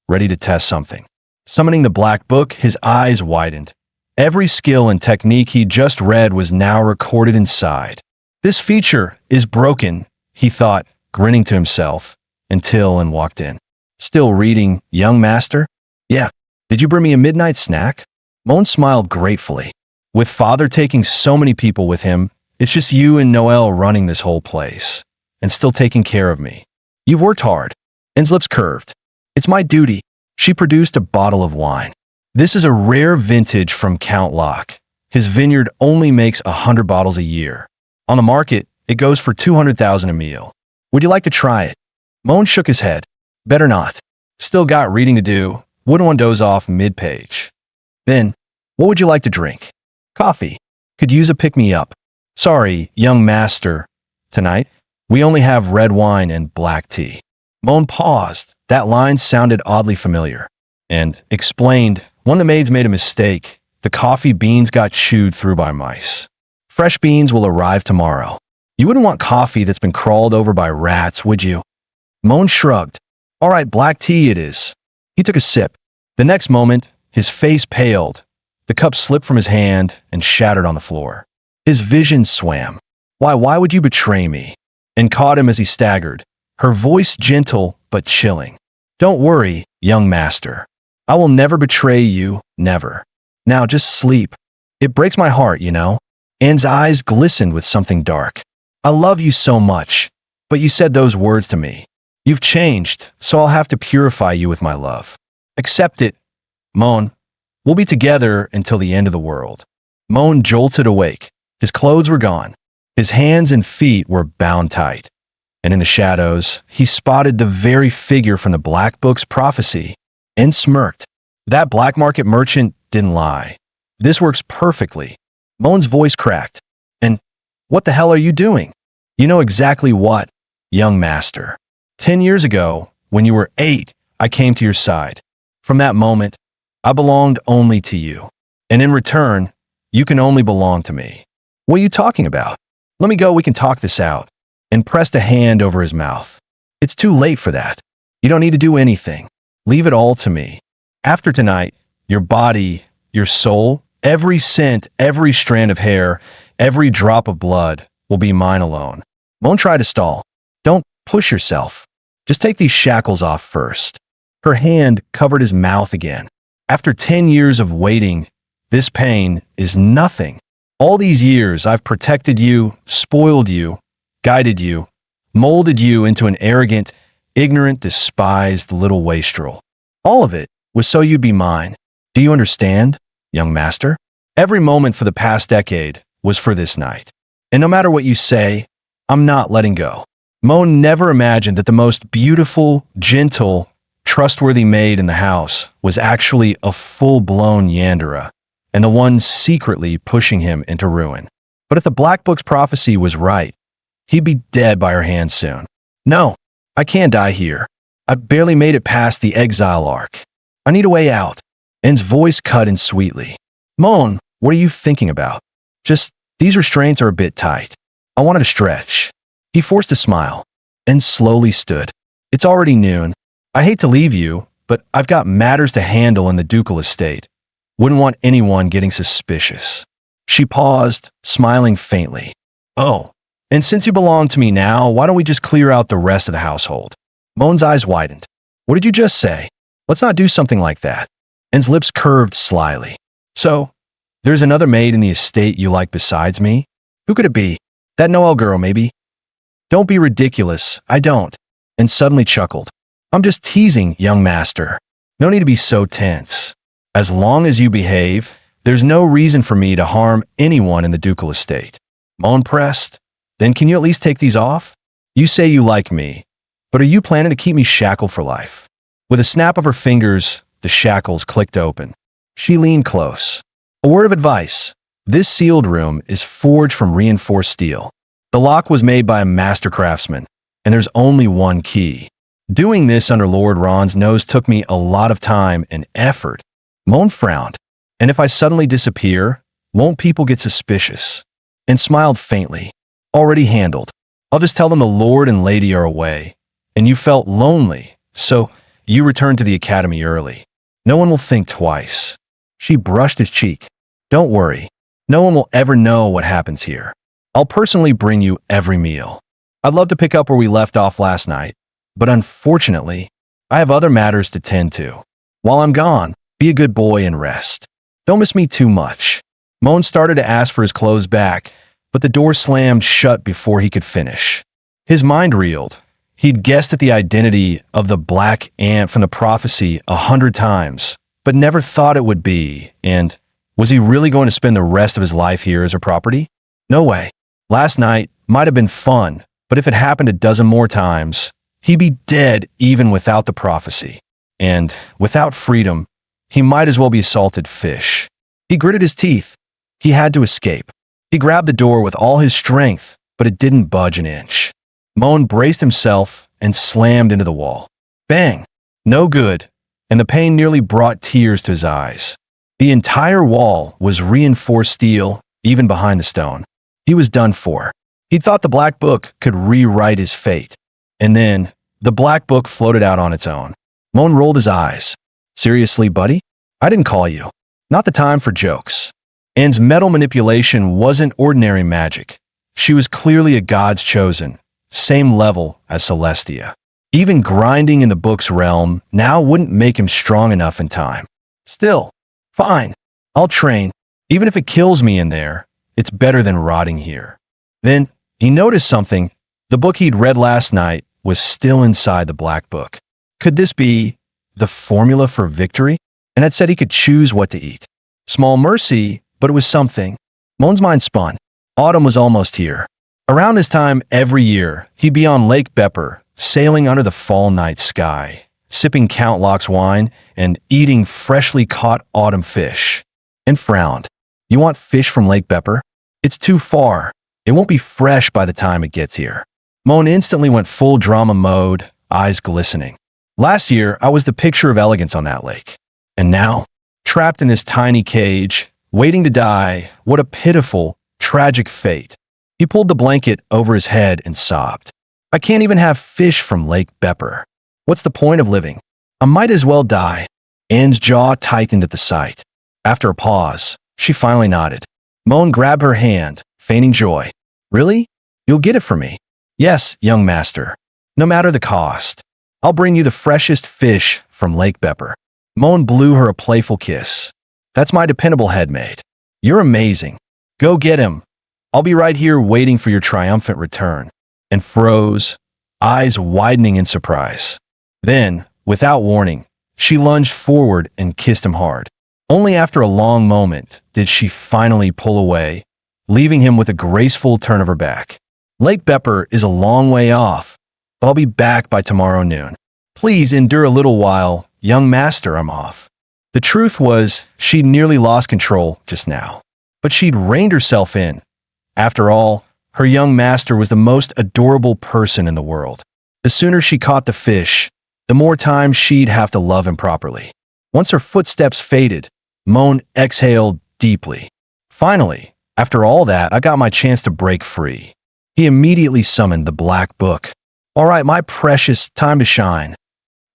ready to test something. Summoning the black book, his eyes widened. Every skill and technique he just read was now recorded inside. This feature is broken, he thought, grinning to himself, until and walked in. Still reading, young master? Yeah. Did you bring me a midnight snack? Moan smiled gratefully. With father taking so many people with him, it's just you and Noel running this whole place, and still taking care of me. You've worked hard. En's lips curved. It's my duty. She produced a bottle of wine. This is a rare vintage from Count Locke. His vineyard only makes 100 bottles a year. On the market, it goes for 200,000 a meal. Would you like to try it? Moan shook his head. Better not. Still got reading to do. Wouldn't want to doze off mid-page. Then, what would you like to drink? Coffee. Could use a pick-me-up. Sorry, young master. Tonight, we only have red wine and black tea. Moan paused. That line sounded oddly familiar. And explained, one of the maids made a mistake. The coffee beans got chewed through by mice. Fresh beans will arrive tomorrow. You wouldn't want coffee that's been crawled over by rats, would you? Moan shrugged. All right, black tea it is. He took a sip. The next moment, his face paled. The cup slipped from his hand and shattered on the floor. His vision swam. Why would you betray me? And caught him as he staggered, her voice gentle but chilling. Don't worry, young master. I will never betray you, never. Now just sleep. It breaks my heart, you know. Anne's eyes glistened with something dark. I love you so much, but you said those words to me. You've changed, so I'll have to purify you with my love. Accept it. Moan, we'll be together until the end of the world. Moan jolted awake. His clothes were gone. His hands and feet were bound tight. And in the shadows, he spotted the very figure from the Black Book's prophecy and smirked. That black market merchant didn't lie. This works perfectly. Moan's voice cracked. And what the hell are you doing? You know exactly what, young master. 10 years ago, when you were 8, I came to your side. From that moment, I belonged only to you. And in return, you can only belong to me. What are you talking about? Let me go, we can talk this out. And pressed a hand over his mouth. It's too late for that. You don't need to do anything. Leave it all to me. After tonight, your body, your soul, every scent, every strand of hair, every drop of blood will be mine alone. Won't try to stall. Don't push yourself. Just take these shackles off first. Her hand covered his mouth again. After 10 years of waiting, this pain is nothing. All these years, I've protected you, spoiled you, guided you, molded you into an arrogant, ignorant, despised little wastrel. All of it was so you'd be mine. Do you understand, young master? Every moment for the past decade was for this night. And no matter what you say, I'm not letting go. Moan never imagined that the most beautiful, gentle, trustworthy maid in the house was actually a full-blown yandere, and the one secretly pushing him into ruin. But if the Black Book's prophecy was right, he'd be dead by her hand soon. No, I can't die here. I've barely made it past the exile arc. I need a way out. En's voice cut in sweetly. Mon, what are you thinking about? Just, these restraints are a bit tight. I wanted to stretch. He forced a smile. En slowly stood. It's already noon. I hate to leave you, but I've got matters to handle in the ducal estate. Wouldn't want anyone getting suspicious. She paused, smiling faintly. Oh, and since you belong to me now, why don't we just clear out the rest of the household? Mon's eyes widened. What did you just say? Let's not do something like that. En's lips curved slyly. So, there's another maid in the estate you like besides me? Who could it be? That Noel girl, maybe? Don't be ridiculous, I don't. En suddenly chuckled. I'm just teasing, young master. No need to be so tense. As long as you behave, there's no reason for me to harm anyone in the ducal estate. Mon pressed. Then can you at least take these off? You say you like me, but are you planning to keep me shackled for life? With a snap of her fingers, the shackles clicked open. She leaned close. A word of advice. This sealed room is forged from reinforced steel. The lock was made by a master craftsman, and there's only one key. Doing this under Lord Ron's nose took me a lot of time and effort. Mon frowned. And if I suddenly disappear, won't people get suspicious? And smiled faintly. Already handled. I'll just tell them the Lord and Lady are away. And you felt lonely, so you returned to the academy early. No one will think twice. She brushed his cheek. Don't worry. No one will ever know what happens here. I'll personally bring you every meal. I'd love to pick up where we left off last night, but unfortunately, I have other matters to tend to. While I'm gone, be a good boy and rest. Don't miss me too much. Mon started to ask for his clothes back, but the door slammed shut before he could finish. His mind reeled. He'd guessed at the identity of the black ant from the prophecy 100 times, but never thought it would be, and was he really going to spend the rest of his life here as her property? No way. Last night might have been fun, but if it happened a dozen more times, he'd be dead even without the prophecy. And without freedom, he might as well be salted fish. He gritted his teeth. He had to escape. He grabbed the door with all his strength, but it didn't budge an inch. Mon braced himself and slammed into the wall. Bang! No good, and the pain nearly brought tears to his eyes. The entire wall was reinforced steel, even behind the stone. He was done for. He thought the Black Book could rewrite his fate. And then, the Black Book floated out on its own. Mon rolled his eyes. Seriously, buddy? I didn't call you. Not the time for jokes. En's metal manipulation wasn't ordinary magic. She was clearly a god's chosen, same level as Celestia. Even grinding in the book's realm now wouldn't make him strong enough in time. Still, fine. I'll train. Even if it kills me in there, it's better than rotting here. Then, he noticed something. The book he'd read last night was still inside the Black Book. Could this be the formula for victory? And it said he could choose what to eat. Small mercy, but it was something. Mon's mind spun. Autumn was almost here. Around this time every year, he'd be on Lake Bepper, sailing under the fall night sky, sipping Count Locke's wine and eating freshly caught autumn fish. And frowned. You want fish from Lake Bepper? It's too far. It won't be fresh by the time it gets here. Mon instantly went full drama mode, eyes glistening. Last year, I was the picture of elegance on that lake. And now, trapped in this tiny cage, waiting to die, what a pitiful, tragic fate. He pulled the blanket over his head and sobbed. I can't even have fish from Lake Bepper. What's the point of living? I might as well die. Anne's jaw tightened at the sight. After a pause, she finally nodded. Mon grabbed her hand, feigning joy. Really? You'll get it for me. Yes, young master. No matter the cost. I'll bring you the freshest fish from Lake Bepper. Mon blew her a playful kiss. That's my dependable headmaid. You're amazing. Go get him. I'll be right here waiting for your triumphant return. And froze, eyes widening in surprise. Then, without warning, she lunged forward and kissed him hard. Only after a long moment did she finally pull away, leaving him with a graceful turn of her back. Lake Bepper is a long way off, but I'll be back by tomorrow noon. Please endure a little while, young master, I'm off. The truth was, she'd nearly lost control just now. But she'd reined herself in. After all, her young master was the most adorable person in the world. The sooner she caught the fish, the more time she'd have to love him properly. Once her footsteps faded, Moan exhaled deeply. Finally, after all that, I got my chance to break free. He immediately summoned the Black Book. All right, my precious, time to shine.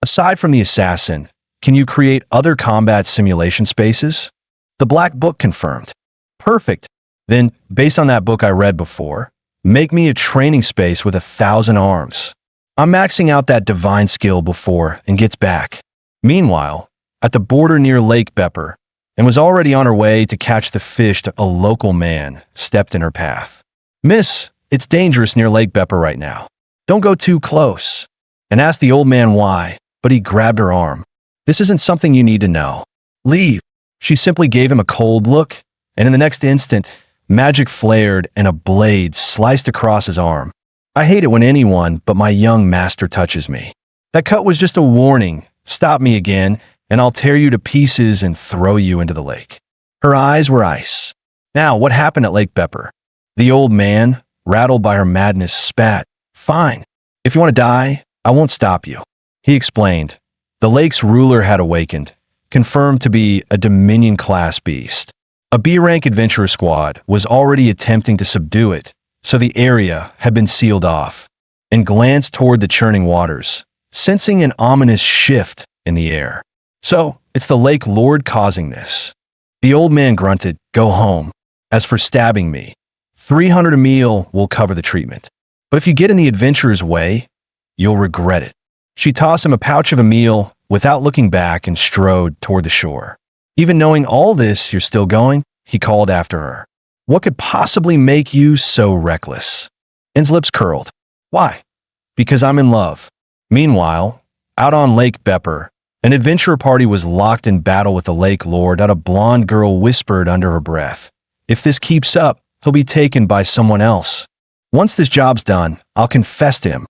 Aside from the assassin, can you create other combat simulation spaces? The Black Book confirmed. Perfect. Then, based on that book I read before, make me a training space with 1,000 arms. I'm maxing out that divine skill before and gets back. Meanwhile, at the border near Lake Bepper, and was already on her way to catch the fish, a local man stepped in her path. Miss, it's dangerous near Lake Bepper right now. Don't go too close. And asked the old man why, but he grabbed her arm. This isn't something you need to know. Leave. She simply gave him a cold look, and in the next instant, magic flared and a blade sliced across his arm. I hate it when anyone but my young master touches me. That cut was just a warning. Stop me again, and I'll tear you to pieces and throw you into the lake. Her eyes were ice. Now, what happened at Lake Bepper? The old man, rattled by her madness, spat. Fine. If you want to die, I won't stop you. He explained. The lake's ruler had awakened, confirmed to be a Dominion-class beast. A B-rank adventurer squad was already attempting to subdue it, so the area had been sealed off, and glanced toward the churning waters, sensing an ominous shift in the air. So, it's the Lake Lord causing this. The old man grunted, go home. As for stabbing me, 300 a meal will cover the treatment. But if you get in the adventurer's way, you'll regret it. She tossed him a pouch of a meal without looking back and strode toward the shore. Even knowing all this, you're still going? He called after her. What could possibly make you so reckless? En's lips curled. Why? Because I'm in love. Meanwhile, out on Lake Bepper, an adventurer party was locked in battle with the Lake Lord. A blonde girl whispered under her breath. If this keeps up, he'll be taken by someone else. Once this job's done, I'll confess to him.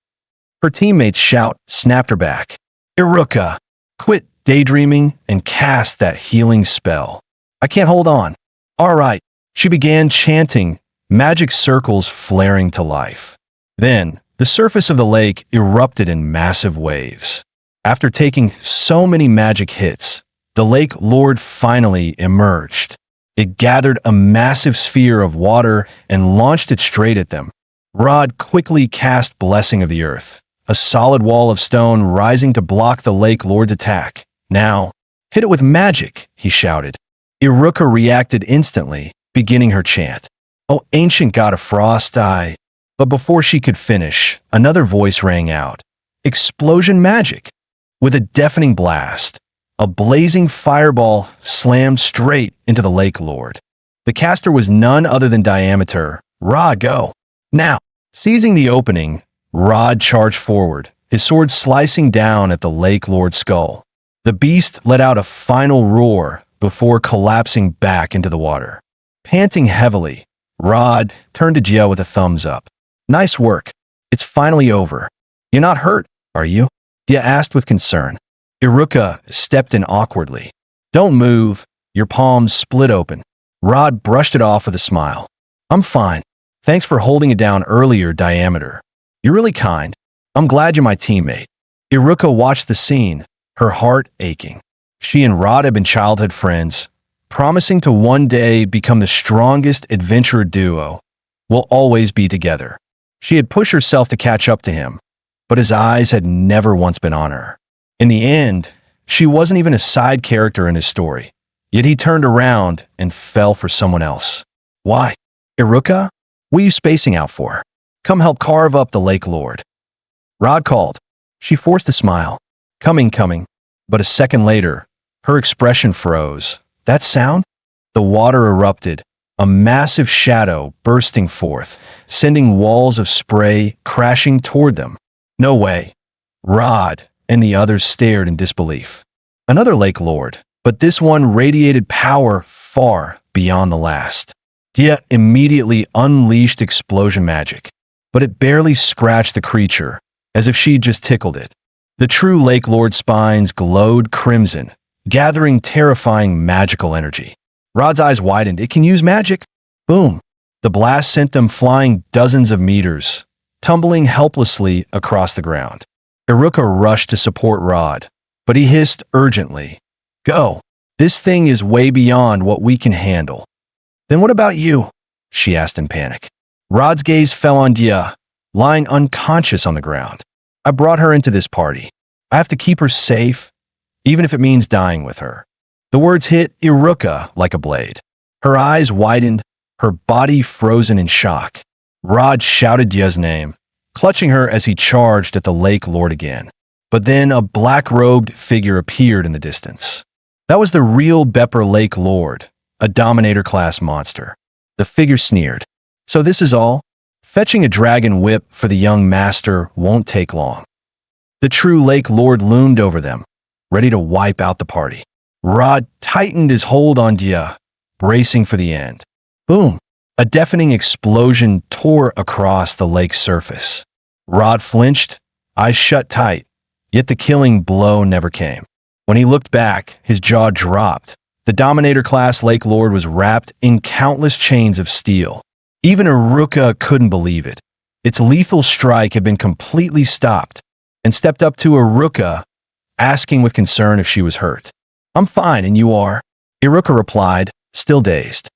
Her teammates shout, snapped her back. Iruka, quit daydreaming and cast that healing spell. I can't hold on. All right. She began chanting, magic circles flaring to life. Then, the surface of the lake erupted in massive waves. After taking so many magic hits, the Lake Lord finally emerged. It gathered a massive sphere of water and launched it straight at them. Rod quickly cast Blessing of the Earth, a solid wall of stone rising to block the Lake Lord's attack. Now, hit it with magic, he shouted. Iruka reacted instantly, beginning her chant. Oh, ancient god of frost, I... But before she could finish, another voice rang out. Explosion magic! With a deafening blast, a blazing fireball slammed straight into the Lake Lord. The caster was none other than Diameter. Rod, go! Now, seizing the opening, Rod charged forward, his sword slicing down at the Lake Lord's skull. The beast let out a final roar before collapsing back into the water. Panting heavily, Rod turned to Jia with a thumbs up. Nice work. It's finally over. You're not hurt, are you? Jia asked with concern. Iruka stepped in awkwardly. Don't move. Your palms split open. Rod brushed it off with a smile. I'm fine. Thanks for holding it down earlier, Diameter. You're really kind. I'm glad you're my teammate. Iruka watched the scene, her heart aching. She and Rod had been childhood friends, promising to one day become the strongest adventurer duo. Will always be together. She had pushed herself to catch up to him, but his eyes had never once been on her. In the end, she wasn't even a side character in his story, yet he turned around and fell for someone else. Why? Iruka? What are you spacing out for? Come help carve up the Lake Lord. Rod called. She forced a smile. Coming. But a second later, her expression froze. That sound? The water erupted, a massive shadow bursting forth, sending walls of spray crashing toward them. No way. Rod and the others stared in disbelief. Another Lake Lord, but this one radiated power far beyond the last. Dia immediately unleashed explosion magic, but it barely scratched the creature, as if she'd just tickled it. The true Lake Lord spines glowed crimson, gathering terrifying magical energy. Rod's eyes widened. It can use magic? Boom. The blast sent them flying dozens of meters, tumbling helplessly across the ground. Iruka rushed to support Rod, but he hissed urgently, "Go. This thing is way beyond what we can handle." "Then what about you?" she asked in panic. Rod's gaze fell on Dia, lying unconscious on the ground. "I brought her into this party. I have to keep her safe, even if it means dying with her." The words hit Iruka like a blade. Her eyes widened, her body frozen in shock. Rod shouted Dia's name, clutching her as he charged at the Lake Lord again. But then a black-robed figure appeared in the distance. That was the real Bepper Lake Lord, a Dominator-class monster. The figure sneered. "So this is all? Fetching a dragon whip for the young master won't take long." The true Lake Lord loomed over them, ready to wipe out the party. Rod tightened his hold on Dia, bracing for the end. Boom! A deafening explosion tore across the lake's surface. Rod flinched, eyes shut tight, yet the killing blow never came. When he looked back, his jaw dropped. The Dominator-class Lake Lord was wrapped in countless chains of steel. Even Iruka couldn't believe it. Its lethal strike had been completely stopped, and stepped up to Iruka, asking with concern if she was hurt. "I'm fine, and you are?" Iruka replied, still dazed.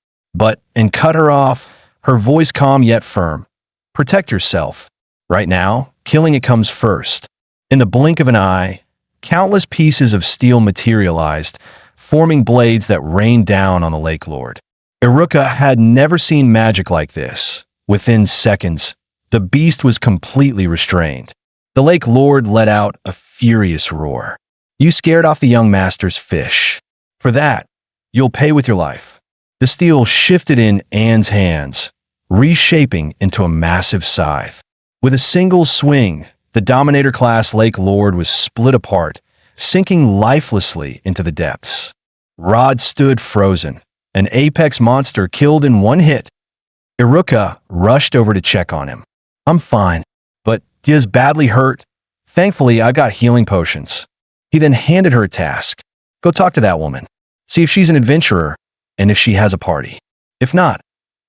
And cut her off, her voice calm yet firm. "Protect yourself. Right now, killing it comes first." In the blink of an eye, countless pieces of steel materialized, forming blades that rained down on the Lake Lord. Iruka had never seen magic like this. Within seconds, the beast was completely restrained. The Lake Lord let out a furious roar. "You scared off the young master's fish. For that, you'll pay with your life." The steel shifted in Anne's hands, reshaping into a massive scythe. With a single swing, the Dominator-class Lake Lord was split apart, sinking lifelessly into the depths. Rod stood frozen, an apex monster killed in one hit. Iruka rushed over to check on him. "I'm fine, but Dia's badly hurt. Thankfully, I got healing potions." He then handed her a task. "Go talk to that woman. See if she's an adventurer, and if she has a party. If not,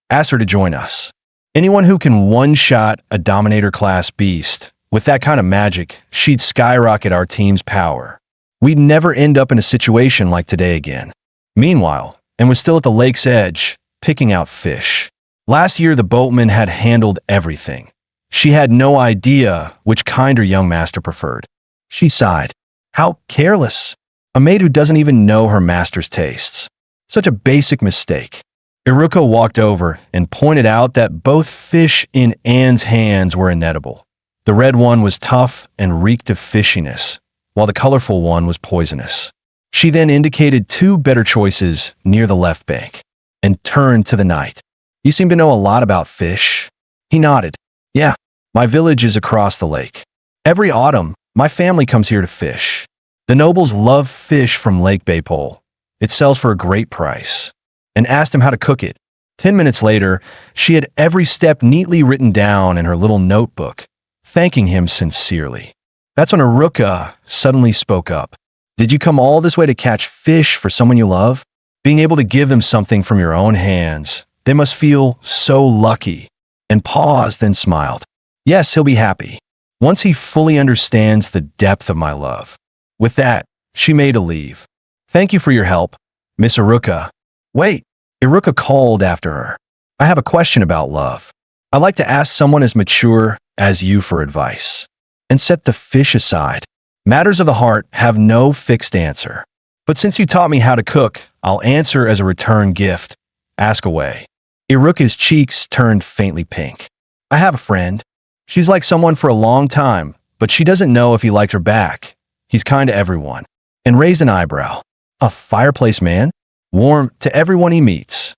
ask her to join us. Anyone who can one-shot a Dominator-class beast, with that kind of magic, she'd skyrocket our team's power. We'd never end up in a situation like today again." Meanwhile, Anne was still at the lake's edge, picking out fish. Last year, the boatman had handled everything. She had no idea which kind her young master preferred. She sighed. How careless. A maid who doesn't even know her master's tastes. Such a basic mistake. Iruka walked over and pointed out that both fish in Anne's hands were inedible. The red one was tough and reeked of fishiness, while the colorful one was poisonous. She then indicated two better choices near the left bank, and turned to the knight. "You seem to know a lot about fish." He nodded. "Yeah, my village is across the lake. Every autumn, my family comes here to fish. The nobles love fish from Lake Baypole. It sells for a great price." And asked him how to cook it. 10 minutes later, she had every step neatly written down in her little notebook, thanking him sincerely. That's when Iruka suddenly spoke up. "Did you come all this way to catch fish for someone you love? Being able to give them something from your own hands, they must feel so lucky." And paused, then smiled. "Yes, he'll be happy, once he fully understands the depth of my love." With that, she made a leave. "Thank you for your help, Miss Iruka." "Wait," Iruka called after her. "I have a question about love. I'd like to ask someone as mature as you for advice." And set the fish aside. Matters of the heart have no fixed answer. But since you taught me how to cook, I'll answer as a return gift. Ask away. Iruka's cheeks turned faintly pink. "I have a friend. She's like someone for a long time, but she doesn't know if he liked her back. He's kind to everyone." And raised an eyebrow. "A fireplace man? Warm to everyone he meets."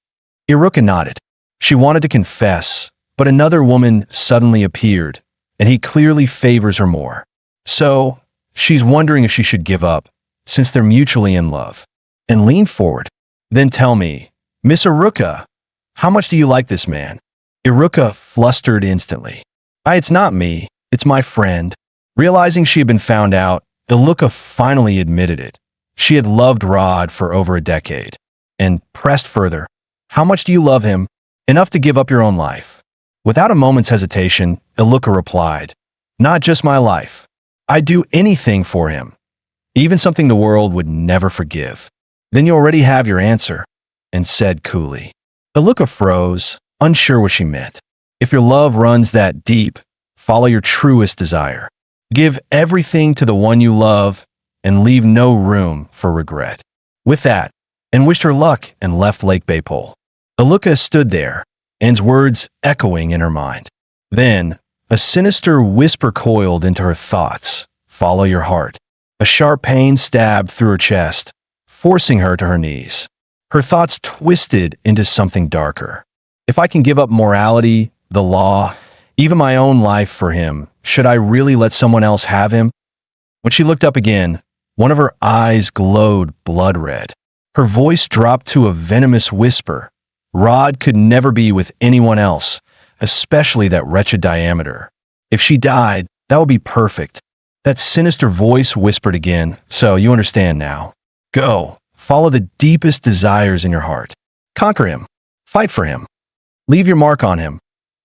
Iruka nodded. She wanted to confess, but another woman suddenly appeared, and he clearly favors her more. So, she's wondering if she should give up, since they're mutually in love. And leaned forward. "Then tell me, Miss Iruka, how much do you like this man?" Iruka flustered instantly. It's not me, it's my friend." Realizing she had been found out, Iluka finally admitted it. She had loved Rod for over a decade. And pressed further, "How much do you love him? Enough to give up your own life?" Without a moment's hesitation, Iluka replied, "Not just my life. I'd do anything for him, even something the world would never forgive." "Then you already have your answer," and said coolly. Iluka froze, unsure what she meant. If your love runs that deep, follow your truest desire. Give everything to the one you love and leave no room for regret. With that, and wished her luck and left Lake Baypole. Iluka stood there, Anne's words echoing in her mind. Then, a sinister whisper coiled into her thoughts. "Follow your heart." A sharp pain stabbed through her chest, forcing her to her knees. Her thoughts twisted into something darker. If I can give up morality, the law, even my own life for him, should I really let someone else have him? When she looked up again, one of her eyes glowed blood red. Her voice dropped to a venomous whisper. Rod could never be with anyone else, especially that wretched Diameter. If she died, that would be perfect. That sinister voice whispered again, "So you understand now. Go, follow the deepest desires in your heart. Conquer him. Fight for him. Leave your mark on him.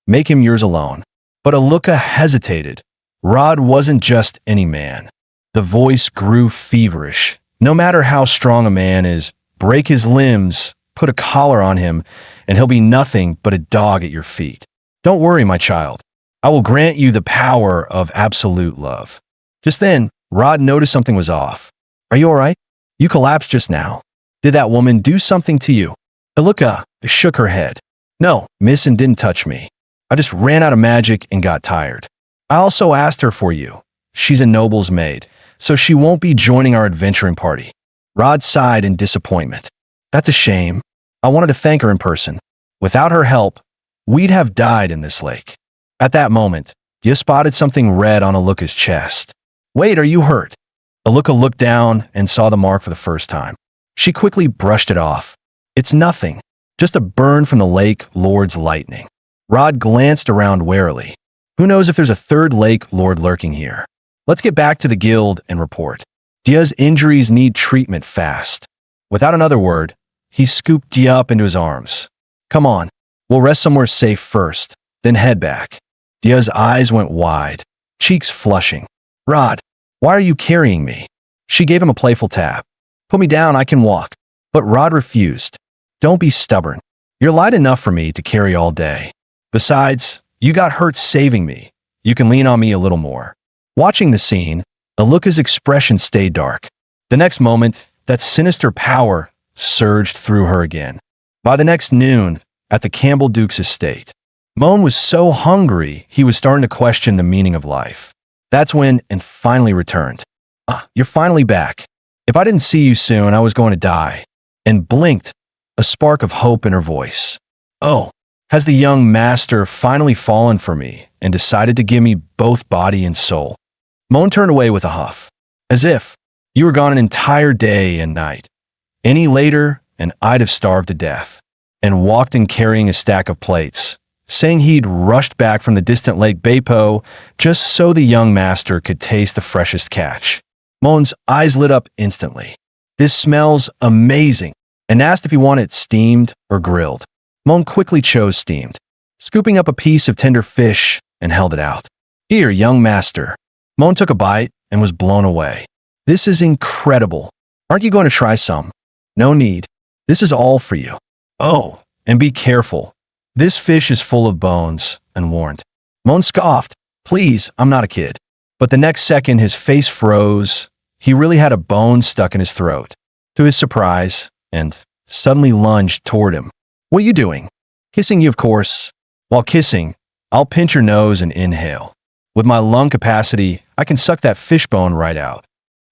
Make him yours alone." But Iluka hesitated. Rod wasn't just any man. The voice grew feverish. No matter how strong a man is, break his limbs, put a collar on him, and he'll be nothing but a dog at your feet. "Don't worry, my child. I will grant you the power of absolute love." Just then, Rod noticed something was off. "Are you all right? You collapsed just now. Did that woman do something to you?" Iluka shook her head. "No, miss, and didn't touch me. I just ran out of magic and got tired. I also asked her for you. She's a noble's maid, so she won't be joining our adventuring party." Rod sighed in disappointment. "That's a shame. I wanted to thank her in person. Without her help, we'd have died in this lake." At that moment, Dia spotted something red on Iluka's chest. "Wait, are you hurt?" Iluka looked down and saw the mark for the first time. She quickly brushed it off. "It's nothing, just a burn from the lake lord's lightning." Rod glanced around warily. Who knows if there's a third lake lord lurking here? Let's get back to the guild and report. Dia's injuries need treatment fast. Without another word, he scooped Dia up into his arms. "Come on, we'll rest somewhere safe first, then head back." Dia's eyes went wide, cheeks flushing. "Rod, why are you carrying me?" She gave him a playful tap. "Put me down, I can walk." But Rod refused. "Don't be stubborn. You're light enough for me to carry all day. Besides, you got hurt saving me. You can lean on me a little more." Watching the scene, Iluka's expression stayed dark. The next moment, that sinister power surged through her again. By the next noon, at the Campbell Duke's estate, Moan was so hungry he was starting to question the meaning of life. That's when Anne finally returned. "You're finally back. If I didn't see you soon, I was going to die." And blinked, a spark of hope in her voice. "Oh, has the young master finally fallen for me and decided to give me both body and soul?" Moan turned away with a huff. "As if. You were gone an entire day and night. Any later, and I'd have starved to death." And walked in carrying a stack of plates, saying he'd rushed back from the distant Lake Baypo just so the young master could taste the freshest catch. Moan's eyes lit up instantly. "This smells amazing," and asked if he wanted it steamed or grilled. Moan quickly chose steamed, scooping up a piece of tender fish and held it out. "Here, young master." Moan took a bite and was blown away. "This is incredible. Aren't you going to try some?" "No need. This is all for you." "Oh, and be careful. This fish is full of bones," and warned. Moan scoffed. "Please, I'm not a kid." But the next second his face froze. He really had a bone stuck in his throat. To his surprise, and suddenly lunged toward him. "What are you doing?" "Kissing you, of course." "While kissing, I'll pinch your nose and inhale. With my lung capacity, I can suck that fish bone right out."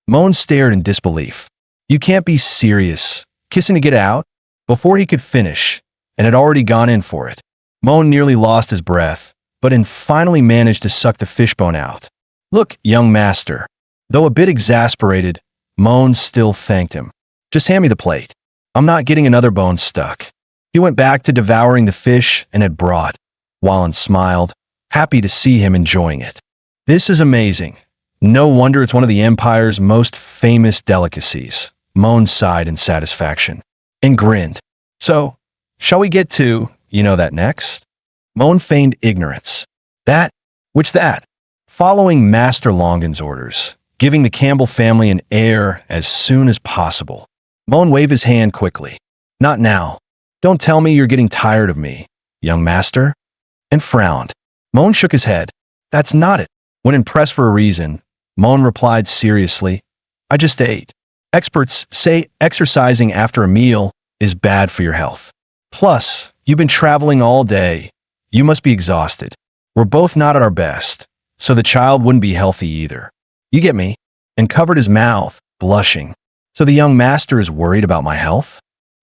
Moan stared in disbelief. "You can't be serious. Kissing to get out?" Before he could finish, and had already gone in for it. Moan nearly lost his breath, but finally managed to suck the fishbone out. "Look, young master." Though a bit exasperated, Moan still thanked him. "Just hand me the plate. I'm not getting another bone stuck." He went back to devouring the fish and had brought. Wallen smiled, happy to see him enjoying it. "This is amazing. No wonder it's one of the Empire's most famous delicacies. Moan sighed in satisfaction and grinned. So, shall we get to, that next? Moan feigned ignorance. That? Which that? Following Master Longin's orders, giving the Campbell family an heir as soon as possible. Moan waved his hand quickly. Not now. Don't tell me you're getting tired of me, young master. And frowned. Moan shook his head. That's not it. When impressed for a reason, Moan replied seriously, I just ate. Experts say exercising after a meal is bad for your health. Plus, you've been traveling all day. You must be exhausted. We're both not at our best, so the child wouldn't be healthy either. You get me? And covered his mouth, blushing. So the young master is worried about my health?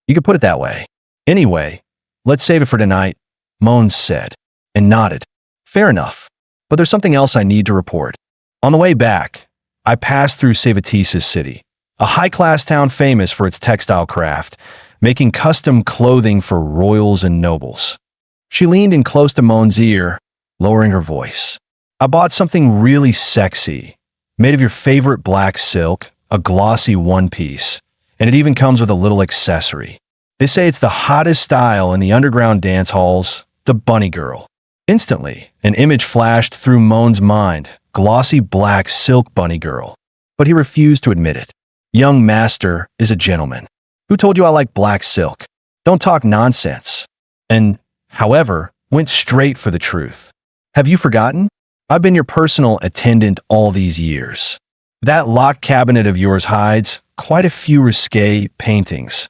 You could put it that way. Anyway, let's save it for tonight, Moan said, and nodded. Fair enough. But there's something else I need to report. On the way back, I passed through Savatisa's city, a high-class town famous for its textile craft, making custom clothing for royals and nobles. She leaned in close to Moan's ear, lowering her voice. I bought something really sexy, made of your favorite black silk, a glossy one-piece, and it even comes with a little accessory. They say it's the hottest style in the underground dance halls, the bunny girl. Instantly, an image flashed through Moan's mind, glossy black silk bunny girl. But he refused to admit it. Young master is a gentleman. Who told you I like black silk? Don't talk nonsense. And, however, went straight for the truth. Have you forgotten? I've been your personal attendant all these years. That locked cabinet of yours hides quite a few risque paintings,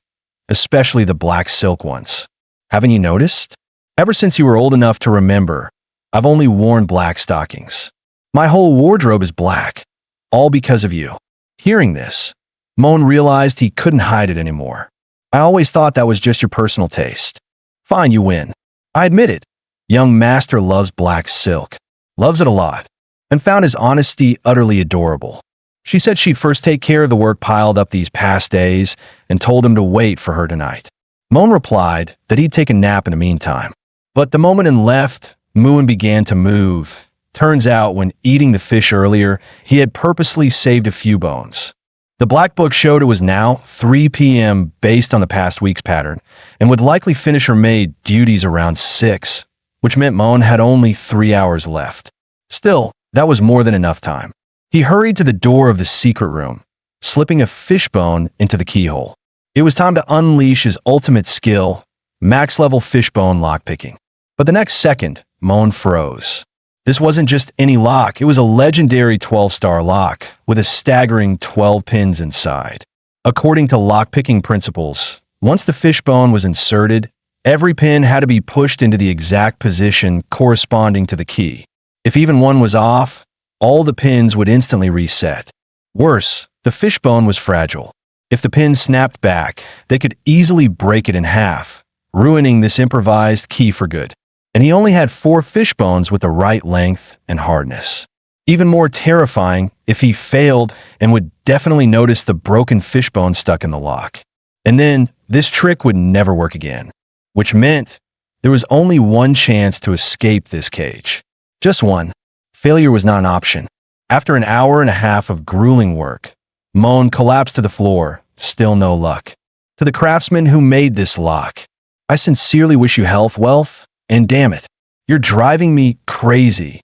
especially the black silk ones. Haven't you noticed? Ever since you were old enough to remember, I've only worn black stockings. My whole wardrobe is black, all because of you. Hearing this, Moan realized he couldn't hide it anymore. I always thought that was just your personal taste. Fine, you win. I admit it. Young master loves black silk. Loves it a lot. And found his honesty utterly adorable. She said she'd first take care of the work piled up these past days and told him to wait for her tonight. Moan replied that he'd take a nap in the meantime. But the moment and left, Moon began to move. Turns out when eating the fish earlier, he had purposely saved a few bones. The black book showed it was now 3 p.m. based on the past week's pattern, and would likely finish her maid duties around 6, which meant Moan had only 3 hours left. Still, that was more than enough time. He hurried to the door of the secret room, slipping a fishbone into the keyhole. It was time to unleash his ultimate skill, max-level fishbone lockpicking. But the next second, Moan froze. This wasn't just any lock, it was a legendary 12-star lock with a staggering 12 pins inside. According to lockpicking principles, once the fishbone was inserted, every pin had to be pushed into the exact position corresponding to the key. If even one was off, all the pins would instantly reset. Worse, the fishbone was fragile. If the pin snapped back, they could easily break it in half, ruining this improvised key for good. And he only had 4 fishbones with the right length and hardness. Even more terrifying if he failed and would definitely notice the broken fishbone stuck in the lock. And then this trick would never work again, which meant there was only one chance to escape this cage. Just one. Failure was not an option. After an hour and a half of grueling work, Moan collapsed to the floor, still no luck. To the craftsman who made this lock, I sincerely wish you health, wealth, and damn it, you're driving me crazy.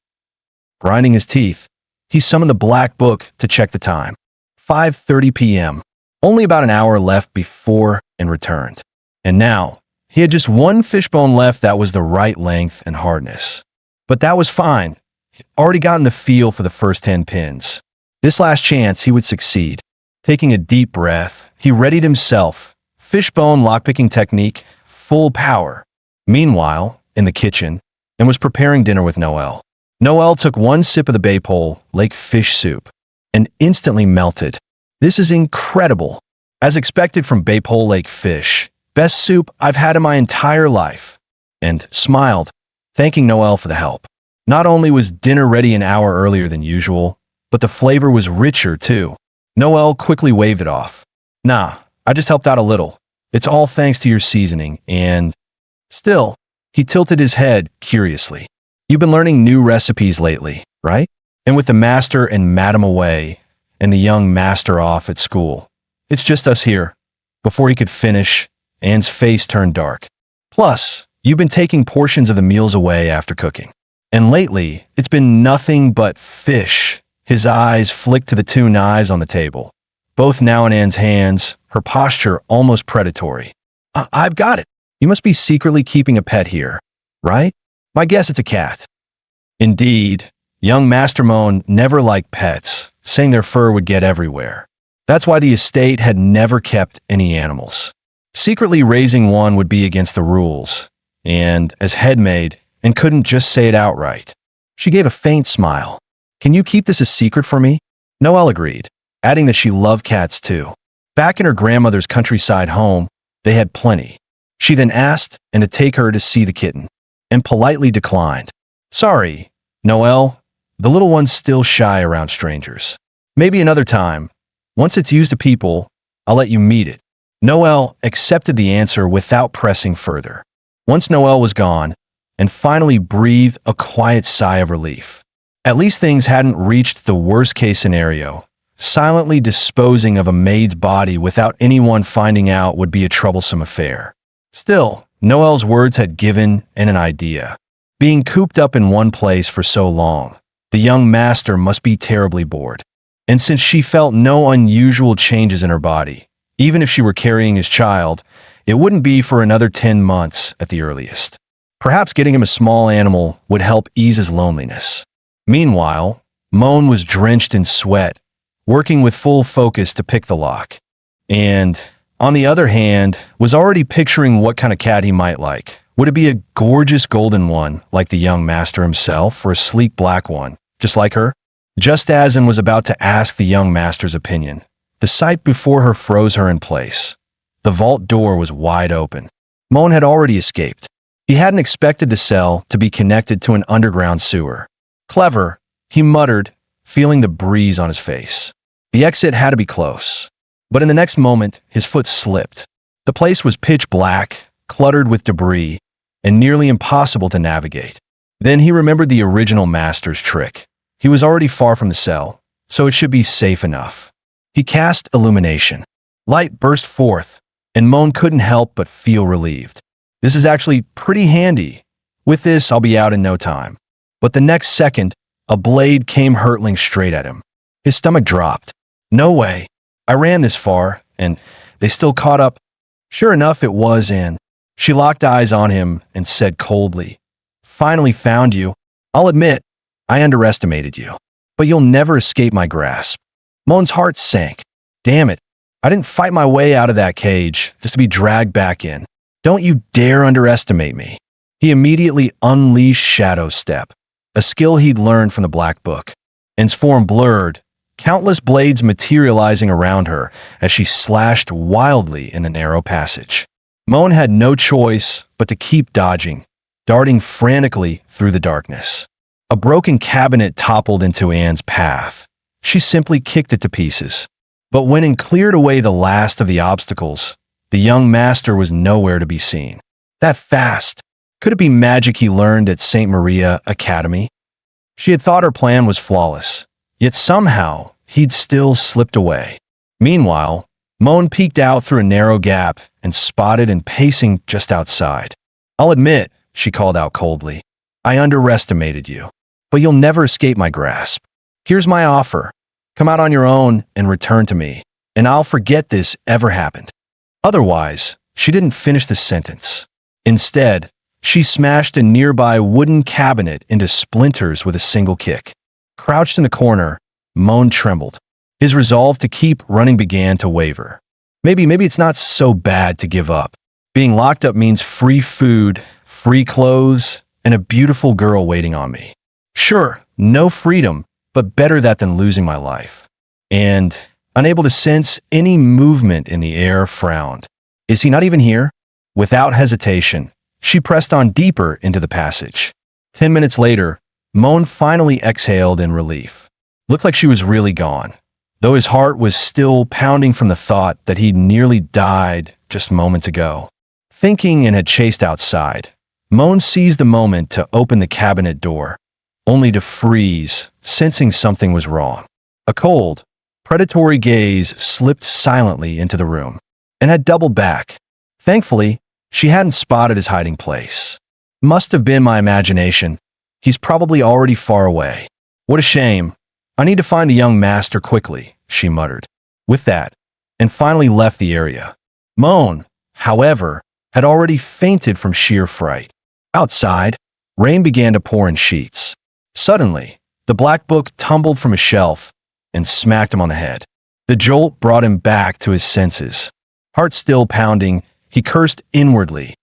Grinding his teeth, he summoned the black book to check the time. 5:30 p.m. Only about an hour left before and returned. And now, he had just one fishbone left that was the right length and hardness. But that was fine. He'd already gotten the feel for the first 10 pins. This last chance, he would succeed. Taking a deep breath, he readied himself. Fishbone lockpicking technique, full power. Meanwhile, in the kitchen, and was preparing dinner with Noelle. Noelle took one sip of the Baypole Lake fish soup and instantly melted. This is incredible. As expected from Baypole Lake fish, best soup I've had in my entire life. And smiled, thanking Noelle for the help. Not only was dinner ready an hour earlier than usual, but the flavor was richer too. Noelle quickly waved it off. Nah, I just helped out a little. It's all thanks to your seasoning and... Still, he tilted his head curiously. You've been learning new recipes lately, right? And with the master and madam away, and the young master off at school, it's just us here. Before he could finish, Anne's face turned dark. Plus, you've been taking portions of the meals away after cooking. And lately, it's been nothing but fish. His eyes flicked to the two knives on the table, both now in Anne's hands, her posture almost predatory. I've got it. You must be secretly keeping a pet here, right? My guess it's a cat. Indeed, young Master Moan never liked pets, saying their fur would get everywhere. That's why the estate had never kept any animals. Secretly raising one would be against the rules, and as headmaid, and couldn't just say it outright. She gave a faint smile. Can you keep this a secret for me? Noelle agreed, adding that she loved cats too. Back in her grandmother's countryside home, they had plenty. She then asked and to take her to see the kitten, and politely declined. Sorry, Noelle, the little one's still shy around strangers. Maybe another time. Once it's used to people, I'll let you meet it. Noelle accepted the answer without pressing further. Once Noelle was gone, and finally breathed a quiet sigh of relief. At least things hadn't reached the worst-case scenario. Silently disposing of a maid's body without anyone finding out would be a troublesome affair. Still, Noelle's words had given Anne an idea. Being cooped up in one place for so long, the young master must be terribly bored. And since she felt no unusual changes in her body, even if she were carrying his child, it wouldn't be for another 10 months at the earliest. Perhaps getting him a small animal would help ease his loneliness. Meanwhile, Moan was drenched in sweat, working with full focus to pick the lock. And, on the other hand, was already picturing what kind of cat he might like. Would it be a gorgeous golden one, like the young master himself, or a sleek black one, just like her? Just as Anne was about to ask the young master's opinion, the sight before her froze her in place. The vault door was wide open. Moan had already escaped. He hadn't expected the cell to be connected to an underground sewer. Clever, he muttered, feeling the breeze on his face. The exit had to be close. But in the next moment, his foot slipped. The place was pitch black, cluttered with debris, and nearly impossible to navigate. Then he remembered the original master's trick. He was already far from the cell, so it should be safe enough. He cast illumination. Light burst forth, and Moan couldn't help but feel relieved. This is actually pretty handy. With this, I'll be out in no time. But the next second, a blade came hurtling straight at him. His stomach dropped. No way. I ran this far, and they still caught up. Sure enough, it was Anne. She locked eyes on him and said coldly, Finally found you. I'll admit, I underestimated you. But you'll never escape my grasp. Moan's heart sank. Damn it. I didn't fight my way out of that cage just to be dragged back in. Don't you dare underestimate me. He immediately unleashed Shadow Step, a skill he'd learned from the Black Book. Anne's form blurred, countless blades materializing around her as she slashed wildly in a narrow passage. Moan had no choice but to keep dodging, darting frantically through the darkness. A broken cabinet toppled into Anne's path. She simply kicked it to pieces. But when Anne cleared away the last of the obstacles, the young master was nowhere to be seen. That fast. Could it be magic he learned at St. Maria Academy? She had thought her plan was flawless, yet somehow he'd still slipped away. Meanwhile, Moan peeked out through a narrow gap and spotted and pacing just outside. I'll admit, she called out coldly, I underestimated you, but you'll never escape my grasp. Here's my offer. Come out on your own and return to me, and I'll forget this ever happened. Otherwise, she didn't finish the sentence. Instead, she smashed a nearby wooden cabinet into splinters with a single kick. Crouched in the corner, Moan trembled. His resolve to keep running began to waver. Maybe it's not so bad to give up. Being locked up means free food, free clothes, and a beautiful girl waiting on me. Sure, no freedom, but better that than losing my life. And, unable to sense any movement in the air, frowned. Is he not even here? Without hesitation, she pressed on deeper into the passage. 10 minutes later, Moan finally exhaled in relief. Looked like she was really gone, though his heart was still pounding from the thought that he'd nearly died just moments ago. Thinking and had chased outside, Moan seized the moment to open the cabinet door, only to freeze, sensing something was wrong. A cold, predatory gaze slipped silently into the room and had doubled back. Thankfully, she hadn't spotted his hiding place. Must have been my imagination. He's probably already far away. What a shame. I need to find the young master quickly, she muttered. With that, and finally left the area. Moan, however, had already fainted from sheer fright. Outside, rain began to pour in sheets. Suddenly, the black book tumbled from a shelf and smacked him on the head. The jolt brought him back to his senses. Heart still pounding, he cursed inwardly.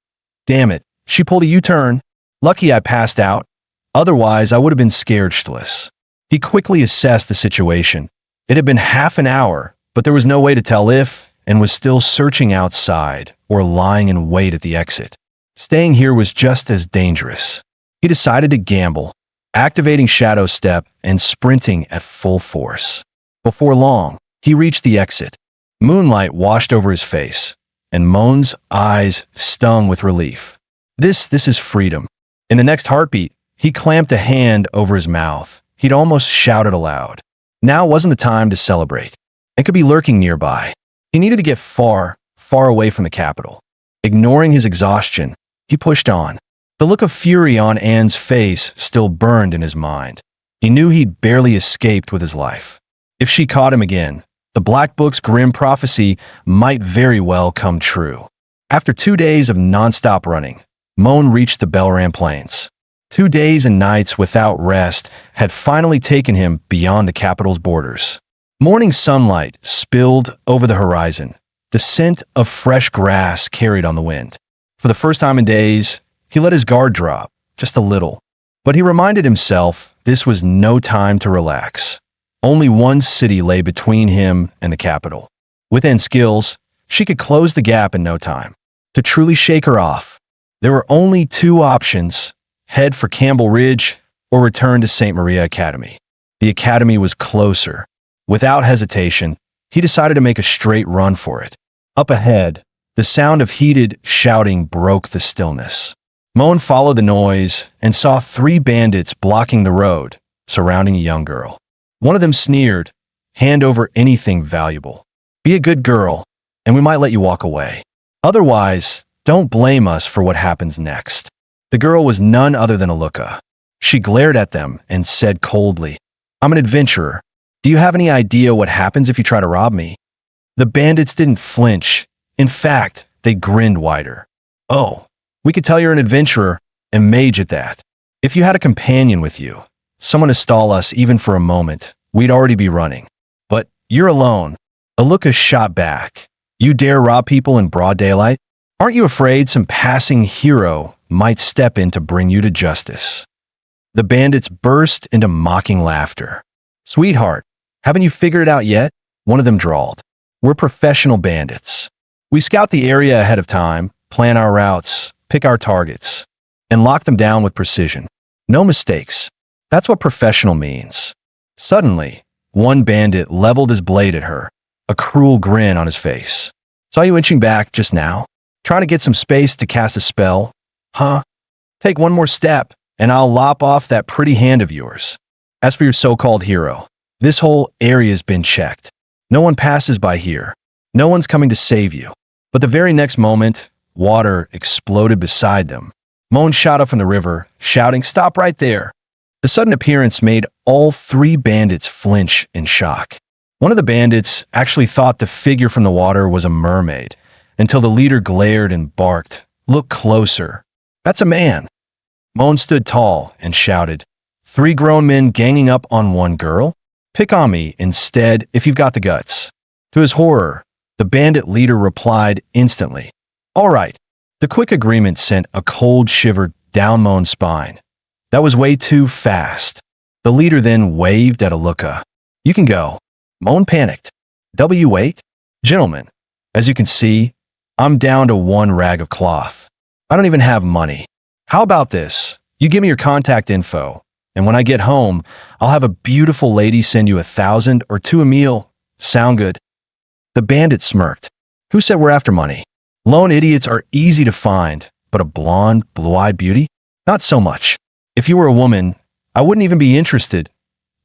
Damn it, she pulled a U-turn. Lucky I passed out. Otherwise, I would have been scared shitless. He quickly assessed the situation. It had been half an hour, but there was no way to tell if, and was still searching outside or lying in wait at the exit. Staying here was just as dangerous. He decided to gamble, activating Shadow Step and sprinting at full force. Before long, he reached the exit. Moonlight washed over his face, and Moan's eyes stung with relief. This is freedom. In the next heartbeat, he clamped a hand over his mouth. He'd almost shouted aloud. Now wasn't the time to celebrate. It could be lurking nearby. He needed to get far, far away from the capital. Ignoring his exhaustion, he pushed on. The look of fury on Anne's face still burned in his mind. He knew he'd barely escaped with his life. If she caught him again, the Black Book's grim prophecy might very well come true. After 2 days of nonstop running, Moan reached the Belram Plains. 2 days and nights without rest had finally taken him beyond the capital's borders. Morning sunlight spilled over the horizon. The scent of fresh grass carried on the wind. For the first time in days, he let his guard drop, just a little. But he reminded himself this was no time to relax. Only one city lay between him and the capital. With Anne's skills, she could close the gap in no time. To truly shake her off, there were only 2 options: head for Campbell Ridge or return to St. Maria Academy. The academy was closer. Without hesitation, he decided to make a straight run for it. Up ahead, the sound of heated shouting broke the stillness. Moan followed the noise and saw 3 bandits blocking the road, surrounding a young girl. One of them sneered, "Hand over anything valuable. Be a good girl, and we might let you walk away. Otherwise, don't blame us for what happens next." The girl was none other than Aluka. She glared at them and said coldly, "I'm an adventurer. Do you have any idea what happens if you try to rob me?" The bandits didn't flinch. In fact, they grinned wider. "Oh, we could tell you're an adventurer, and mage at that. If you had a companion with you, someone to stall us even for a moment, we'd already be running. But you're alone." Aluka shot back. "You dare rob people in broad daylight? Aren't you afraid some passing hero might step in to bring you to justice?" The bandits burst into mocking laughter. "Sweetheart, haven't you figured it out yet?" one of them drawled. "We're professional bandits. We scout the area ahead of time, plan our routes, pick our targets, and lock them down with precision. No mistakes. That's what professional means." Suddenly, one bandit leveled his blade at her, a cruel grin on his face. "Saw you inching back just now? Trying to get some space to cast a spell? Huh? Take one more step, and I'll lop off that pretty hand of yours. As for your so-called hero, this whole area's been checked. No one passes by here. No one's coming to save you." But the very next moment, water exploded beside them. Moan shot up from the river, shouting, "Stop right there." The sudden appearance made all 3 bandits flinch in shock. One of the bandits actually thought the figure from the water was a mermaid, until the leader glared and barked, "Look closer. That's a man." Moan stood tall and shouted, 3 grown men ganging up on one girl? Pick on me instead if you've got the guts." To his horror, the bandit leader replied instantly, "All right." The quick agreement sent a cold shiver down Moan's spine. That was way too fast. The leader then waved at Aluka. "You can go." Moan panicked. "W8? Gentlemen, as you can see, I'm down to 1 rag of cloth. I don't even have money. How about this? You give me your contact info, and when I get home, I'll have a beautiful lady send you 1,000 or 2 a meal. Sound good?" The bandit smirked. "Who said we're after money? Lone idiots are easy to find, but a blonde, blue-eyed beauty? Not so much. If you were a woman, I wouldn't even be interested.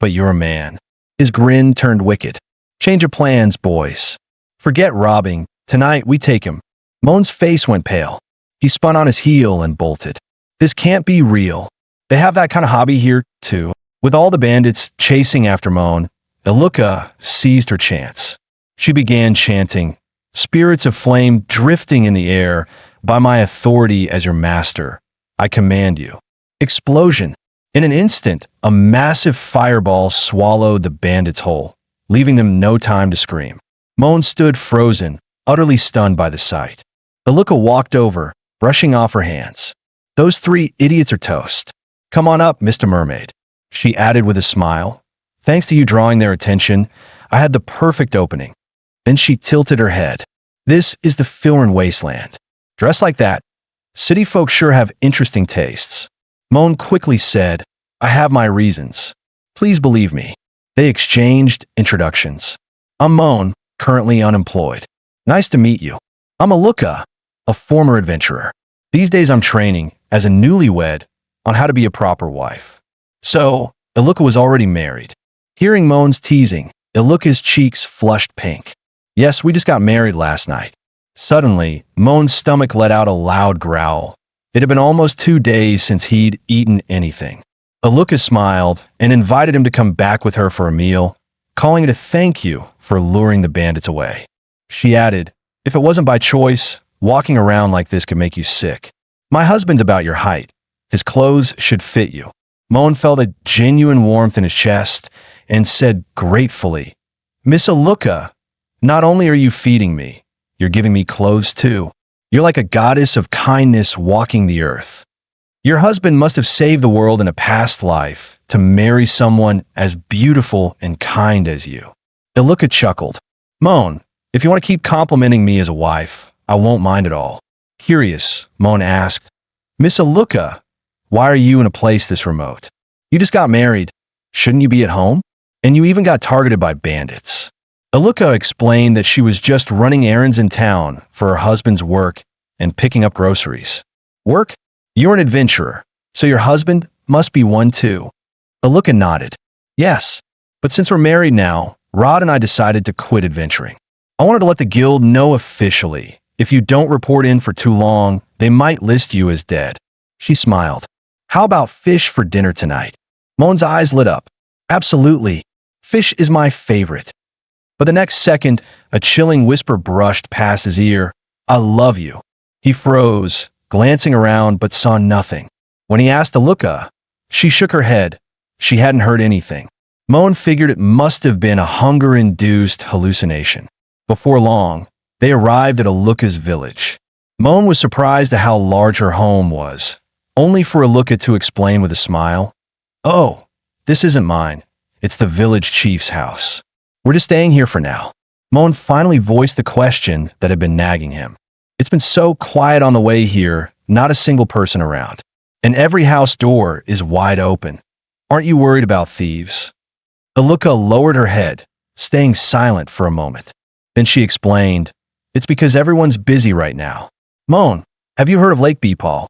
but you're a man. His grin turned wicked. Change of plans, boys. Forget robbing. Tonight, we take him. Moan's face went pale. He spun on his heel and bolted. This can't be real. They have that kind of hobby here, too. With all the bandits chasing after Moan, Iluka seized her chance. She began chanting, "Spirits of flame drifting in the air, by my authority as your master, I command you." Explosion. In an instant, a massive fireball swallowed the bandits whole, leaving them no time to scream. Moan stood frozen, utterly stunned by the sight. Iluka walked over, brushing off her hands. "Those three idiots are toast. Come on up, Mr. Mermaid," she added with a smile. "Thanks to you drawing their attention, I had the perfect opening." Then she tilted her head. "This is the Filran wasteland. Dressed like that, city folk sure have interesting tastes." Moan quickly said, "I have my reasons. Please believe me." They exchanged introductions. "I'm Moan, currently unemployed. Nice to meet you. I'm Iluka, a former adventurer. These days I'm training, as a newlywed, on how to be a proper wife." So, Iluka was already married. Hearing Moan's teasing, Iluka's cheeks flushed pink. "Yes, we just got married last night." Suddenly, Moan's stomach let out a loud growl. It had been almost 2 days since he'd eaten anything. Iluka smiled and invited him to come back with her for a meal, calling it a thank you for luring the bandits away. She added, "If it wasn't by choice, walking around like this could make you sick. My husband's about your height. His clothes should fit you." Moan felt a genuine warmth in his chest and said gratefully, "Miss Iluka, not only are you feeding me, you're giving me clothes too. You're like a goddess of kindness walking the earth. Your husband must have saved the world in a past life to marry someone as beautiful and kind as you." Iluka chuckled. "Moan, if you want to keep complimenting me as a wife, I won't mind at all." Curious, Moan asked, "Miss Iluka, why are you in a place this remote? You just got married. Shouldn't you be at home? And you even got targeted by bandits." Iluka explained that she was just running errands in town for her husband's work and picking up groceries. "Work? You're an adventurer, so your husband must be one too." Iluka nodded. "Yes, but since we're married now, Rod and I decided to quit adventuring. I wanted to let the guild know officially. If you don't report in for too long, they might list you as dead." She smiled. "How about fish for dinner tonight?" Moan's eyes lit up. "Absolutely. Fish is my favorite." But the next second, a chilling whisper brushed past his ear. "I love you." He froze, glancing around but saw nothing. When he asked Iluka, she shook her head. She hadn't heard anything. Moan figured it must have been a hunger-induced hallucination. Before long, they arrived at Iluka's village. Moan was surprised at how large her home was, only for Iluka to explain with a smile, "Oh, this isn't mine. It's the village chief's house. We're just staying here for now." Moan finally voiced the question that had been nagging him. "It's been so quiet on the way here, not a single person around. And every house door is wide open. Aren't you worried about thieves?" Iluka lowered her head, staying silent for a moment. Then she explained, "It's because everyone's busy right now. Moan, have you heard of Lake Beepal?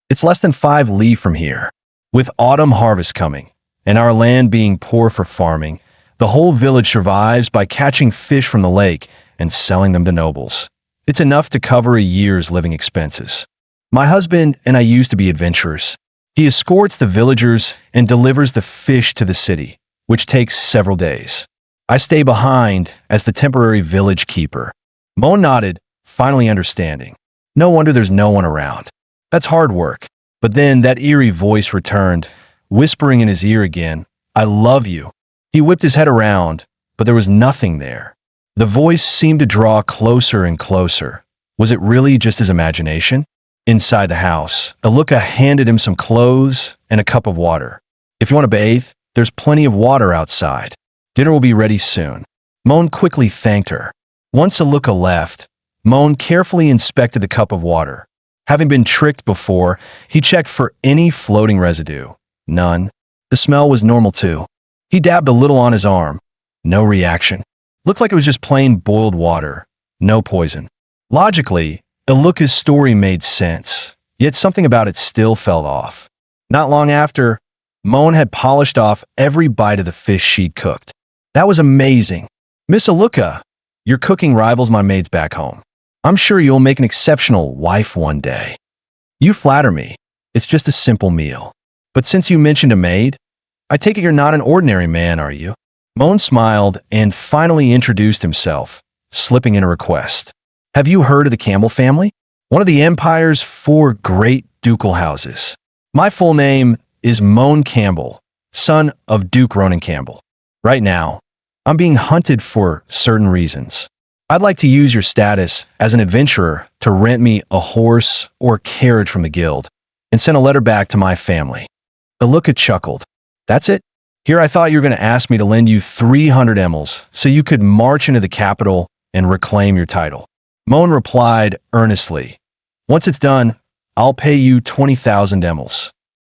It's less than 5 li from here. With autumn harvest coming, and our land being poor for farming, the whole village survives by catching fish from the lake and selling them to nobles. It's enough to cover a year's living expenses. My husband and I used to be adventurers. He escorts the villagers and delivers the fish to the city, which takes several days. I stay behind as the temporary village keeper." Moan nodded, finally understanding. No wonder there's no one around. That's hard work. But then that eerie voice returned, whispering in his ear again, "I love you." He whipped his head around, but there was nothing there. The voice seemed to draw closer and closer. Was it really just his imagination? Inside the house, Iluka handed him some clothes and a cup of water. "If you want to bathe, there's plenty of water outside. Dinner will be ready soon." Moan quickly thanked her. Once Iluka left, Moan carefully inspected the cup of water. Having been tricked before, he checked for any floating residue. None. The smell was normal too. He dabbed a little on his arm. No reaction. Looked like it was just plain boiled water. No poison. Logically, Iluka's story made sense, yet something about it still felt off. Not long after, Moan had polished off every bite of the fish she'd cooked. That was amazing. Miss Aluka, your cooking rivals my maids back home. I'm sure you'll make an exceptional wife one day. You flatter me. It's just a simple meal. But since you mentioned a maid, I take it you're not an ordinary man, are you? Moan smiled and finally introduced himself, slipping in a request. Have you heard of the Campbell family? One of the Empire's 4 great ducal houses. My full name is Moan Campbell, son of Duke Ronan Campbell. Right now, I'm being hunted for certain reasons. I'd like to use your status as an adventurer to rent me a horse or carriage from the guild and send a letter back to my family. Aluka chuckled. That's it? Here I thought you were going to ask me to lend you 300 emels so you could march into the capital and reclaim your title. Moan replied earnestly. Once it's done, I'll pay you 20,000 emels.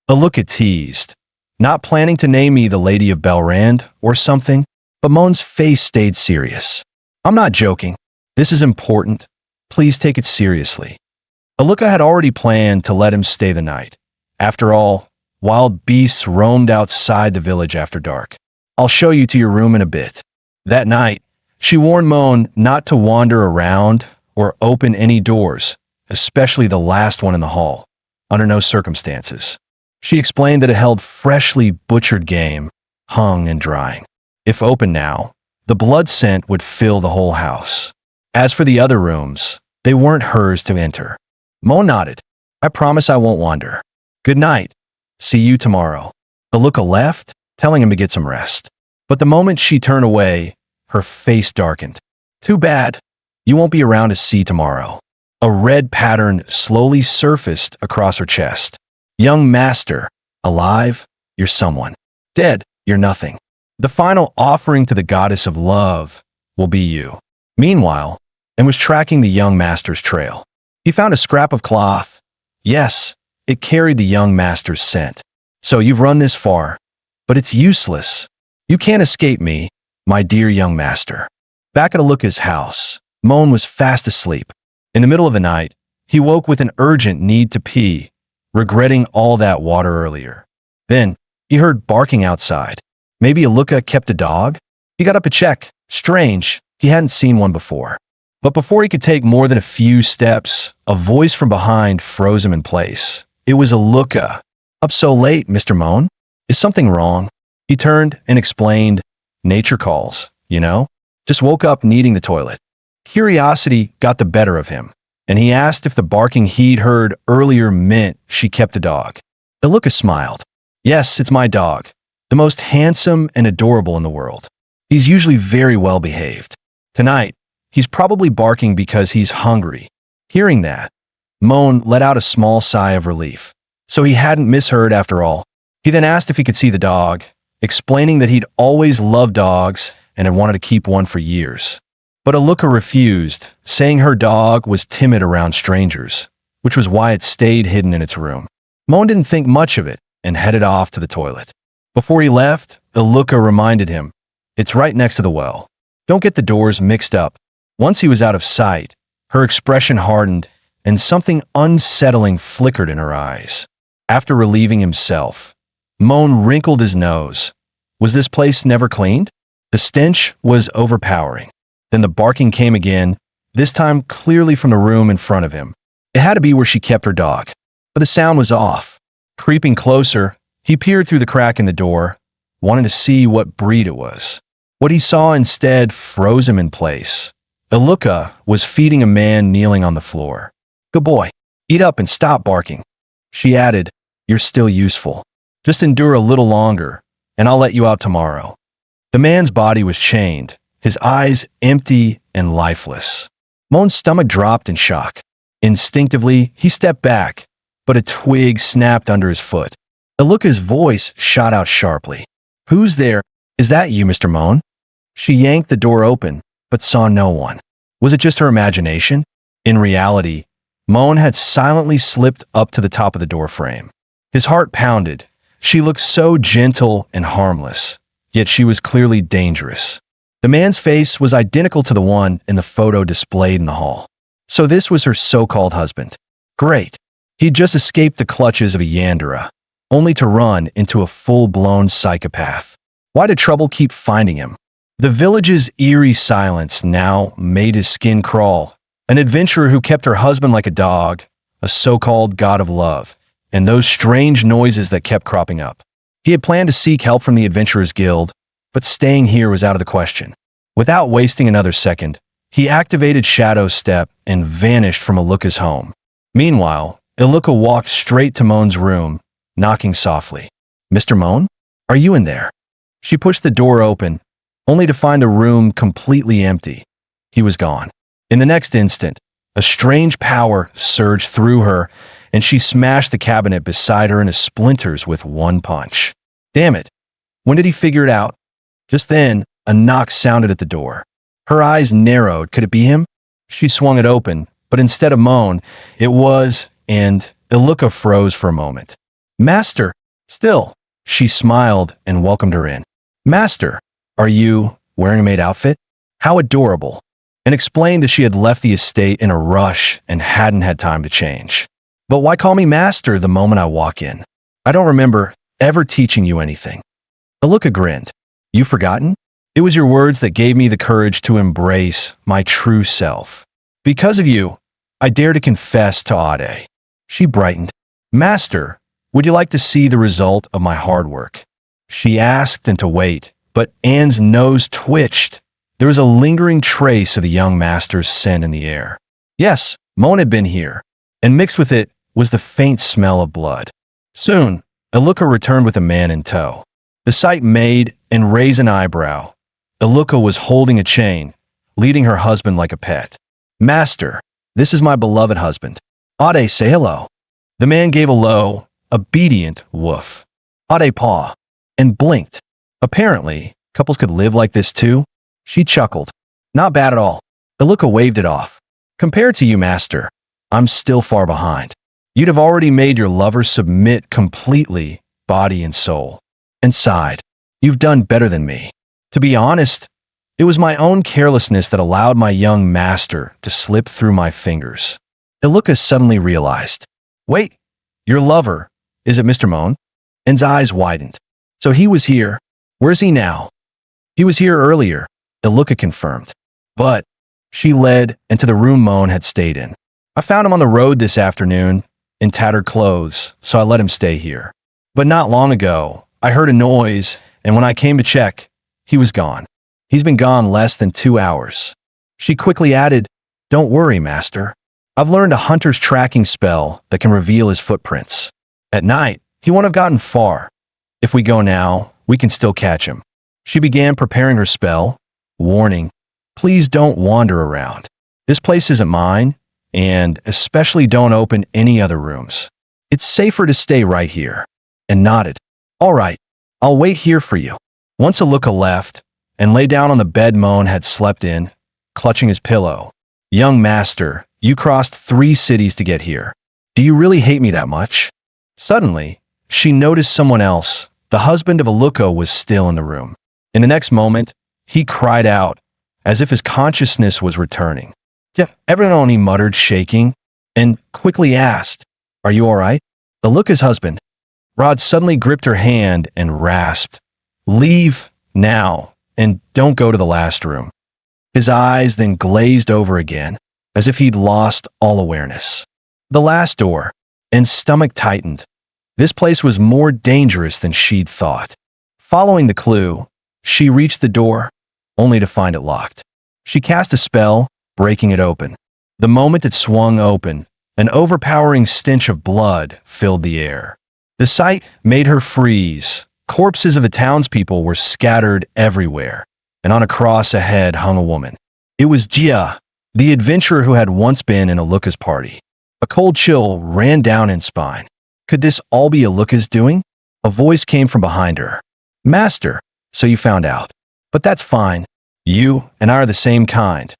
Aluka teased, not planning to name me the Lady of Belrand or something, but Moan's face stayed serious. I'm not joking. This is important. Please take it seriously. Aluka had already planned to let him stay the night. After all, wild beasts roamed outside the village after dark. I'll show you to your room in a bit. That night, she warned Moan not to wander around or open any doors, especially the last one in the hall, under no circumstances. She explained that it held freshly butchered game, hung and drying. If open now, the blood scent would fill the whole house. As for the other rooms, they weren't hers to enter. Moan nodded. I promise I won't wander. Good night. See you tomorrow. Aluka left, telling him to get some rest. But the moment she turned away, her face darkened. Too bad. You won't be around to see tomorrow. A red pattern slowly surfaced across her chest. Young master, alive, you're someone. Dead, you're nothing. The final offering to the goddess of love will be you. Meanwhile, and was tracking the young master's trail. He found a scrap of cloth. Yes, it carried the young master's scent. So you've run this far, but it's useless. You can't escape me, my dear young master. Back at Aluka's house, Moan was fast asleep. In the middle of the night, he woke with an urgent need to pee, regretting all that water earlier. Then, he heard barking outside. Maybe Aluka kept a dog? He got up to check. Strange, he hadn't seen one before. But before he could take more than a few steps, a voice from behind froze him in place. It was Aluka. Up so late, Mr. Moan? Is something wrong? He turned and explained, nature calls, you know? Just woke up needing the toilet. Curiosity got the better of him, and he asked if the barking he'd heard earlier meant she kept a dog. Aluka smiled. Yes, it's my dog. The most handsome and adorable in the world. He's usually very well behaved. Tonight, he's probably barking because he's hungry. Hearing that, Moan let out a small sigh of relief. So he hadn't misheard after all. He then asked if he could see the dog, explaining that he'd always loved dogs and had wanted to keep one for years. But Aluka refused, saying her dog was timid around strangers, which was why it stayed hidden in its room. Moan didn't think much of it and headed off to the toilet. Before he left, Aluka reminded him, it's right next to the well. Don't get the doors mixed up. Once he was out of sight, her expression hardened and something unsettling flickered in her eyes. After relieving himself, Moan wrinkled his nose. Was this place never cleaned? The stench was overpowering. Then the barking came again, this time clearly from the room in front of him. It had to be where she kept her dog, but the sound was off. Creeping closer, he peered through the crack in the door, wanting to see what breed it was. What he saw instead froze him in place. Aluka was feeding a man kneeling on the floor. Good boy, eat up and stop barking. She added, you're still useful. Just endure a little longer, and I'll let you out tomorrow. The man's body was chained, his eyes empty and lifeless. Moan's stomach dropped in shock. Instinctively, he stepped back, but a twig snapped under his foot. Aluka's voice shot out sharply. Who's there? Is that you, Mr. Moan? She yanked the door open, but saw no one. Was it just her imagination? In reality, Moan had silently slipped up to the top of the door frame. His heart pounded. She looked so gentle and harmless, yet she was clearly dangerous. The man's face was identical to the one in the photo displayed in the hall. So this was her so-called husband. Great. He'd just escaped the clutches of a Yandere. only to run into a full-blown psychopath. Why did trouble keep finding him? The village's eerie silence now made his skin crawl. An adventurer who kept her husband like a dog, a so-called god of love, and those strange noises that kept cropping up. He had planned to seek help from the Adventurers Guild, but staying here was out of the question. Without wasting another second, he activated Shadow Step and vanished from Iluka's home. Meanwhile, Iluka walked straight to Moan's room, knocking softly. "Mr. Moan? Are you in there?" She pushed the door open, only to find the room completely empty. He was gone. In the next instant, a strange power surged through her, and she smashed the cabinet beside her into splinters with one punch. Damn it. When did he figure it out? Just then, a knock sounded at the door. Her eyes narrowed. Could it be him? She swung it open, but instead of Moan, it was, and Iluka froze for a moment. "Master, still." She smiled and welcomed her in. "Master, are you wearing a maid outfit? How adorable." And explained that she had left the estate in a rush and hadn't had time to change. "But why call me master the moment I walk in? I don't remember ever teaching you anything." Iluka grinned. "You've forgotten? It was your words that gave me the courage to embrace my true self. Because of you, I dare to confess to Ade." She brightened. "Master, would you like to see the result of my hard work?" She asked and to wait, but Anne's nose twitched. There was a lingering trace of the young master's scent in the air. Yes, Moan had been here, and mixed with it was the faint smell of blood. Soon, Iluka returned with a man in tow. The sight made and raised an eyebrow. Iluka was holding a chain, leading her husband like a pet. "Master, this is my beloved husband. Ade, say hello." The man gave a low, obedient woof. Ade pawed and blinked. Apparently, couples could live like this too. She chuckled. "Not bad at all." Iluka waved it off. "Compared to you, master, I'm still far behind. You'd have already made your lover submit completely, body and soul." And sighed. "You've done better than me. To be honest, it was my own carelessness that allowed my young master to slip through my fingers." Iluka suddenly realized. "Wait, your lover, is it Mr. Moan?" Anne's eyes widened. "So he was here. Where's he now?" "He was here earlier," Iluka confirmed. "But," she led into the room Moan had stayed in. "I found him on the road this afternoon, in tattered clothes, so I let him stay here. But not long ago, I heard a noise, and when I came to check, he was gone. He's been gone less than 2 hours." She quickly added, "Don't worry, master. I've learned a hunter's tracking spell that can reveal his footprints. At night, he won't have gotten far. If we go now, we can still catch him." She began preparing her spell, warning, "Please don't wander around. This place isn't mine, and especially don't open any other rooms. It's safer to stay right here." And nodded. "All right, I'll wait here for you." Once Iluka left and lay down on the bed Moan had slept in, clutching his pillow. "Young master, you crossed 3 cities to get here. Do you really hate me that much?" Suddenly, she noticed someone else. The husband of Iluka was still in the room. In the next moment, he cried out, as if his consciousness was returning. "Yeah, everyone," he muttered, shaking, and quickly asked, "Are you all right?" Iluka's husband. Rod suddenly gripped her hand and rasped, "Leave now, and don't go to the last room." His eyes then glazed over again, as if he'd lost all awareness. The last door, and stomach tightened. This place was more dangerous than she'd thought. Following the clue, she reached the door, only to find it locked. She cast a spell, breaking it open. The moment it swung open, an overpowering stench of blood filled the air. The sight made her freeze. Corpses of the townspeople were scattered everywhere, and on a cross ahead hung a woman. It was Jia, the adventurer who had once been in Iluka's party. A cold chill ran down Anne's spine. Could this all be Iluka's doing? A voice came from behind her. "Master, so you found out. But that's fine. You and I are the same kind.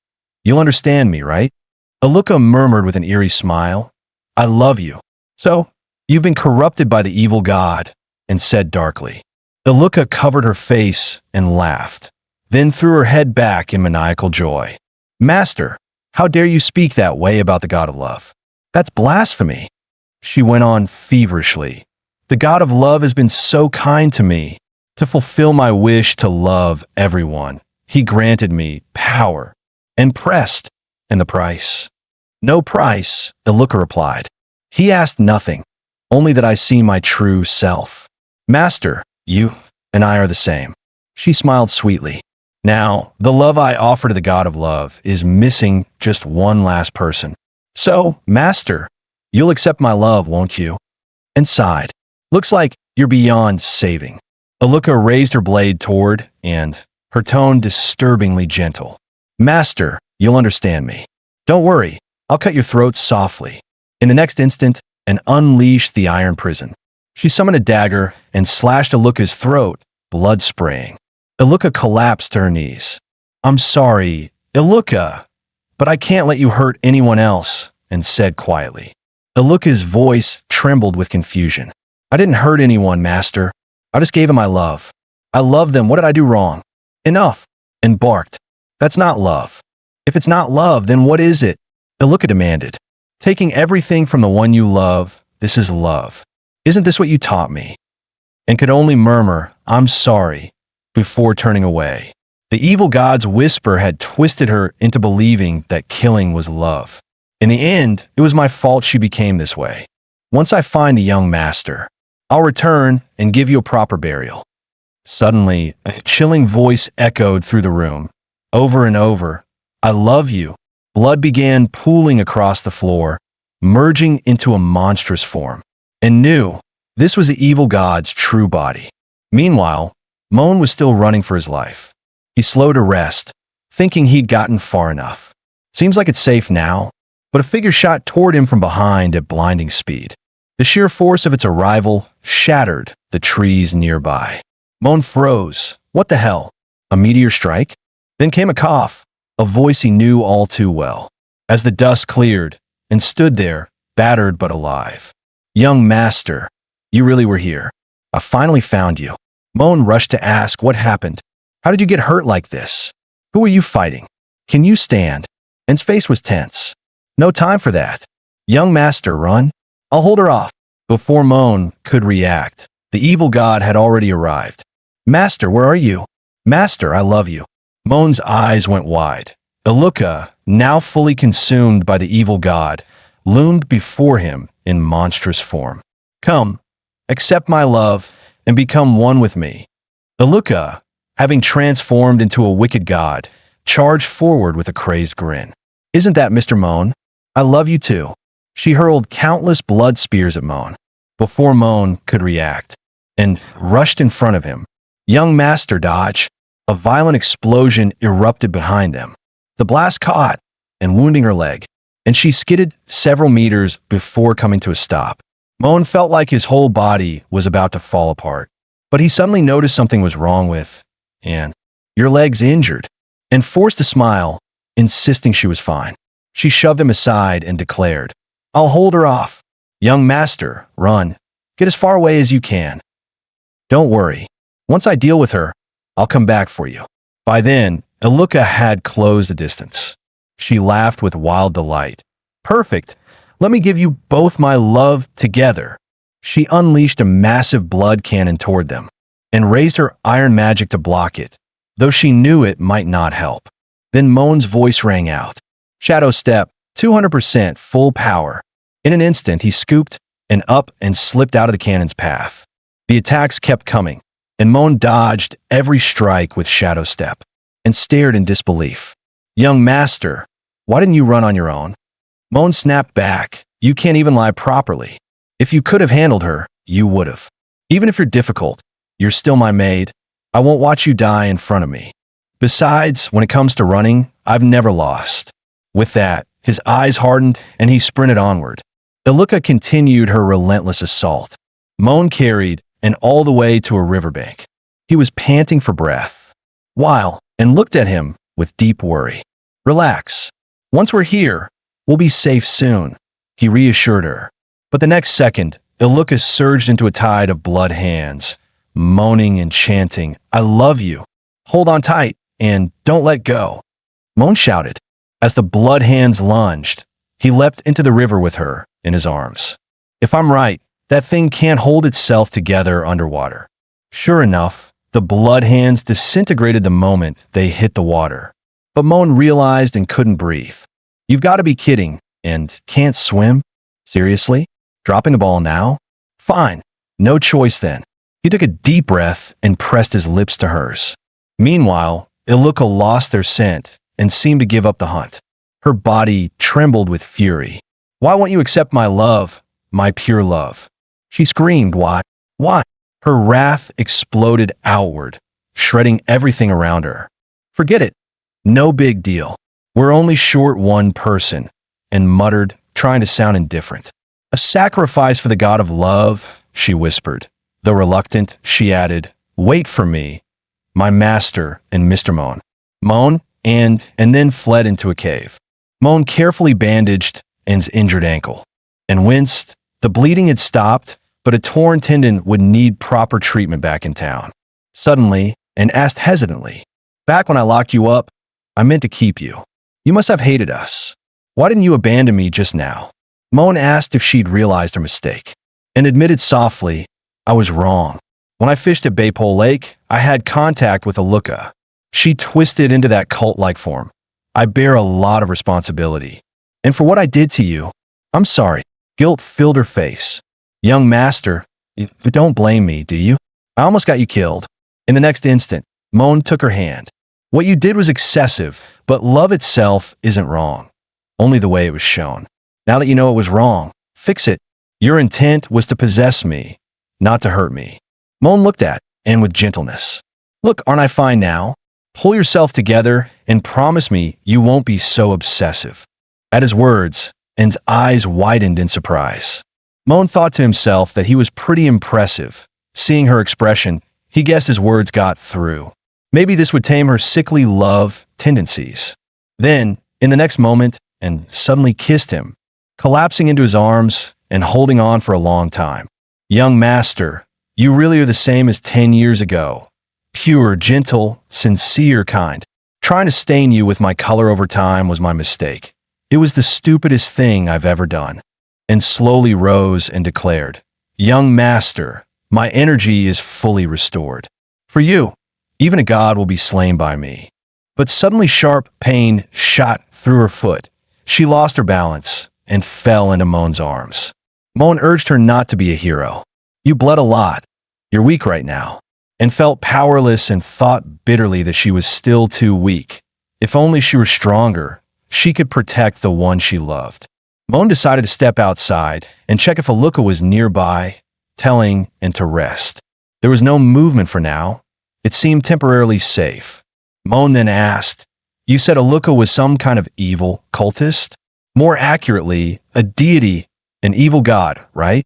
You'll understand me, right?" Iluka murmured with an eerie smile. "I love you. So, you've been corrupted by the evil god," and said darkly. Iluka covered her face and laughed, then threw her head back in maniacal joy. "Master, how dare you speak that way about the god of love? That's blasphemy." She went on feverishly. The god of love has been so kind to me. To fulfill my wish to love everyone, he granted me power and pressed, and the price. No price, Iluka replied. He asked nothing, only that I see my true self. Master, you and I are the same. She smiled sweetly. Now, the love I offer to the god of love is missing just one last person. So, Master, you'll accept my love, won't you? And sighed. Looks like you're beyond saving. Iluka raised her blade toward, and her tone disturbingly gentle. Master, you'll understand me. Don't worry, I'll cut your throat softly. In the next instant, and unleashed the iron prison. She summoned a dagger and slashed Iluka's throat, blood spraying. Iluka collapsed to her knees. I'm sorry, Iluka, but I can't let you hurt anyone else, and said quietly. Iluka's voice trembled with confusion. I didn't hurt anyone, Master. I just gave them my love. I love them. What did I do wrong? Enough, and barked. That's not love. If it's not love, then what is it? Iluka demanded. Taking everything from the one you love, this is love. Isn't this what you taught me? And could only murmur, I'm sorry, before turning away. The evil god's whisper had twisted her into believing that killing was love. In the end, it was my fault she became this way. Once I find the young master, I'll return and give you a proper burial. Suddenly, a chilling voice echoed through the room. Over and over, I love you. Blood began pooling across the floor, merging into a monstrous form. And knew this was the evil god's true body. Meanwhile, Moan was still running for his life. He slowed to rest, thinking he'd gotten far enough. Seems like it's safe now, but a figure shot toward him from behind at blinding speed. The sheer force of its arrival shattered the trees nearby. Moan froze. What the hell? A meteor strike? Then came a cough, a voice he knew all too well, as the dust cleared and stood there, battered but alive. Young master, you really were here. I finally found you. Moan rushed to ask what happened. How did you get hurt like this? Who are you fighting? Can you stand? And his face was tense. No time for that. Young master, run. I'll hold her off. Before Moan could react, the evil god had already arrived. Master, where are you? Master, I love you. Moan's eyes went wide. Iluka, now fully consumed by the evil god, loomed before him in monstrous form. Come, accept my love, and become one with me. Iluka, having transformed into a wicked god, charged forward with a crazed grin. Isn't that Mr. Moan? I love you too. She hurled countless blood spears at Moan, before Moan could react, and rushed in front of him. Young master, dodge. A violent explosion erupted behind them. The blast caught and wounding her leg, and she skidded several meters before coming to a stop. Moan felt like his whole body was about to fall apart, but he suddenly noticed something was wrong with, and your leg's injured, and forced a smile, insisting she was fine. She shoved him aside and declared, I'll hold her off. Young master, run. Get as far away as you can. Don't worry. Once I deal with her, I'll come back for you. By then, Iluka had closed the distance. She laughed with wild delight. Perfect. Let me give you both my love together. She unleashed a massive blood cannon toward them and raised her iron magic to block it, though she knew it might not help. Then Moan's voice rang out. Shadow Step, 200% full power. In an instant, he scooped and up and slipped out of the cannon's path. The attacks kept coming, and Moan dodged every strike with Shadow Step and stared in disbelief. Young master, why didn't you run on your own? Moan snapped back. You can't even lie properly. If you could have handled her, you would have. Even if you're difficult, you're still my maid. I won't watch you die in front of me. Besides, when it comes to running, I've never lost. With that, his eyes hardened and he sprinted onward. Iluka continued her relentless assault. Moan carried, and all the way to a riverbank. He was panting for breath. While, and looked at him with deep worry. Relax. Once we're here, we'll be safe soon, he reassured her. But the next second, Iluka surged into a tide of blood hands, moaning and chanting, I love you. Hold on tight, and don't let go. Moan shouted. As the blood hands lunged, he leapt into the river with her in his arms. If I'm right, That thing can't hold itself together underwater. Sure enough, the blood hands disintegrated the moment they hit the water. But Moan realized and couldn't breathe. You've got to be kidding. And can't swim? Seriously? Dropping a ball now? Fine. No choice then. He took a deep breath and pressed his lips to hers. Meanwhile, Iluka lost their scent and seemed to give up the hunt. Her body trembled with fury. Why won't you accept my love, my pure love? She screamed, why? Why? Her wrath exploded outward, shredding everything around her. Forget it. No big deal. We're only short one person, and muttered, trying to sound indifferent. A sacrifice for the god of love, she whispered. Though reluctant, she added, wait for me, my master and Mr. Moan. Moan, and then fled into a cave. Moan carefully bandaged N's injured ankle, and winced. The bleeding had stopped, but a torn tendon would need proper treatment back in town. Suddenly, and asked hesitantly, back when I locked you up, I meant to keep you. You must have hated us. Why didn't you abandon me just now? Moan asked if she'd realized her mistake, and admitted softly, I was wrong. When I fished at Baypole Lake, I had contact with Iluka. She twisted into that cult-like form. I bear a lot of responsibility. And for what I did to you, I'm sorry. Guilt filled her face. Young master, you don't blame me, do you? I almost got you killed. In the next instant, Moan took her hand. What you did was excessive, but love itself isn't wrong. Only the way it was shown. Now that you know it was wrong, fix it. Your intent was to possess me, not to hurt me. Moan looked at N with gentleness. Look, aren't I fine now? Pull yourself together and promise me you won't be so obsessive. At his words, N's eyes widened in surprise. Moan thought to himself that he was pretty impressive. Seeing her expression, he guessed his words got through. Maybe this would tame her sickly love tendencies. Then, in the next moment, N suddenly kissed him, collapsing into his arms and holding on for a long time. Young master, you really are the same as 10 years ago. Pure, gentle, sincere kind. Trying to stain you with my color over time was my mistake. It was the stupidest thing I've ever done. And slowly rose and declared, Young master, my energy is fully restored. For you, even a god will be slain by me. But suddenly sharp pain shot through her foot. She lost her balance and fell into Moan's arms. Moan urged her not to be a hero. You bled a lot. You're weak right now. And felt powerless and thought bitterly that she was still too weak. If only she were stronger, she could protect the one she loved. Moan decided to step outside and check if Iluka was nearby, telling N to rest. There was no movement for now. It seemed temporarily safe. Moan then asked, You said Iluka was some kind of evil cultist? More accurately, a deity, an evil god, right?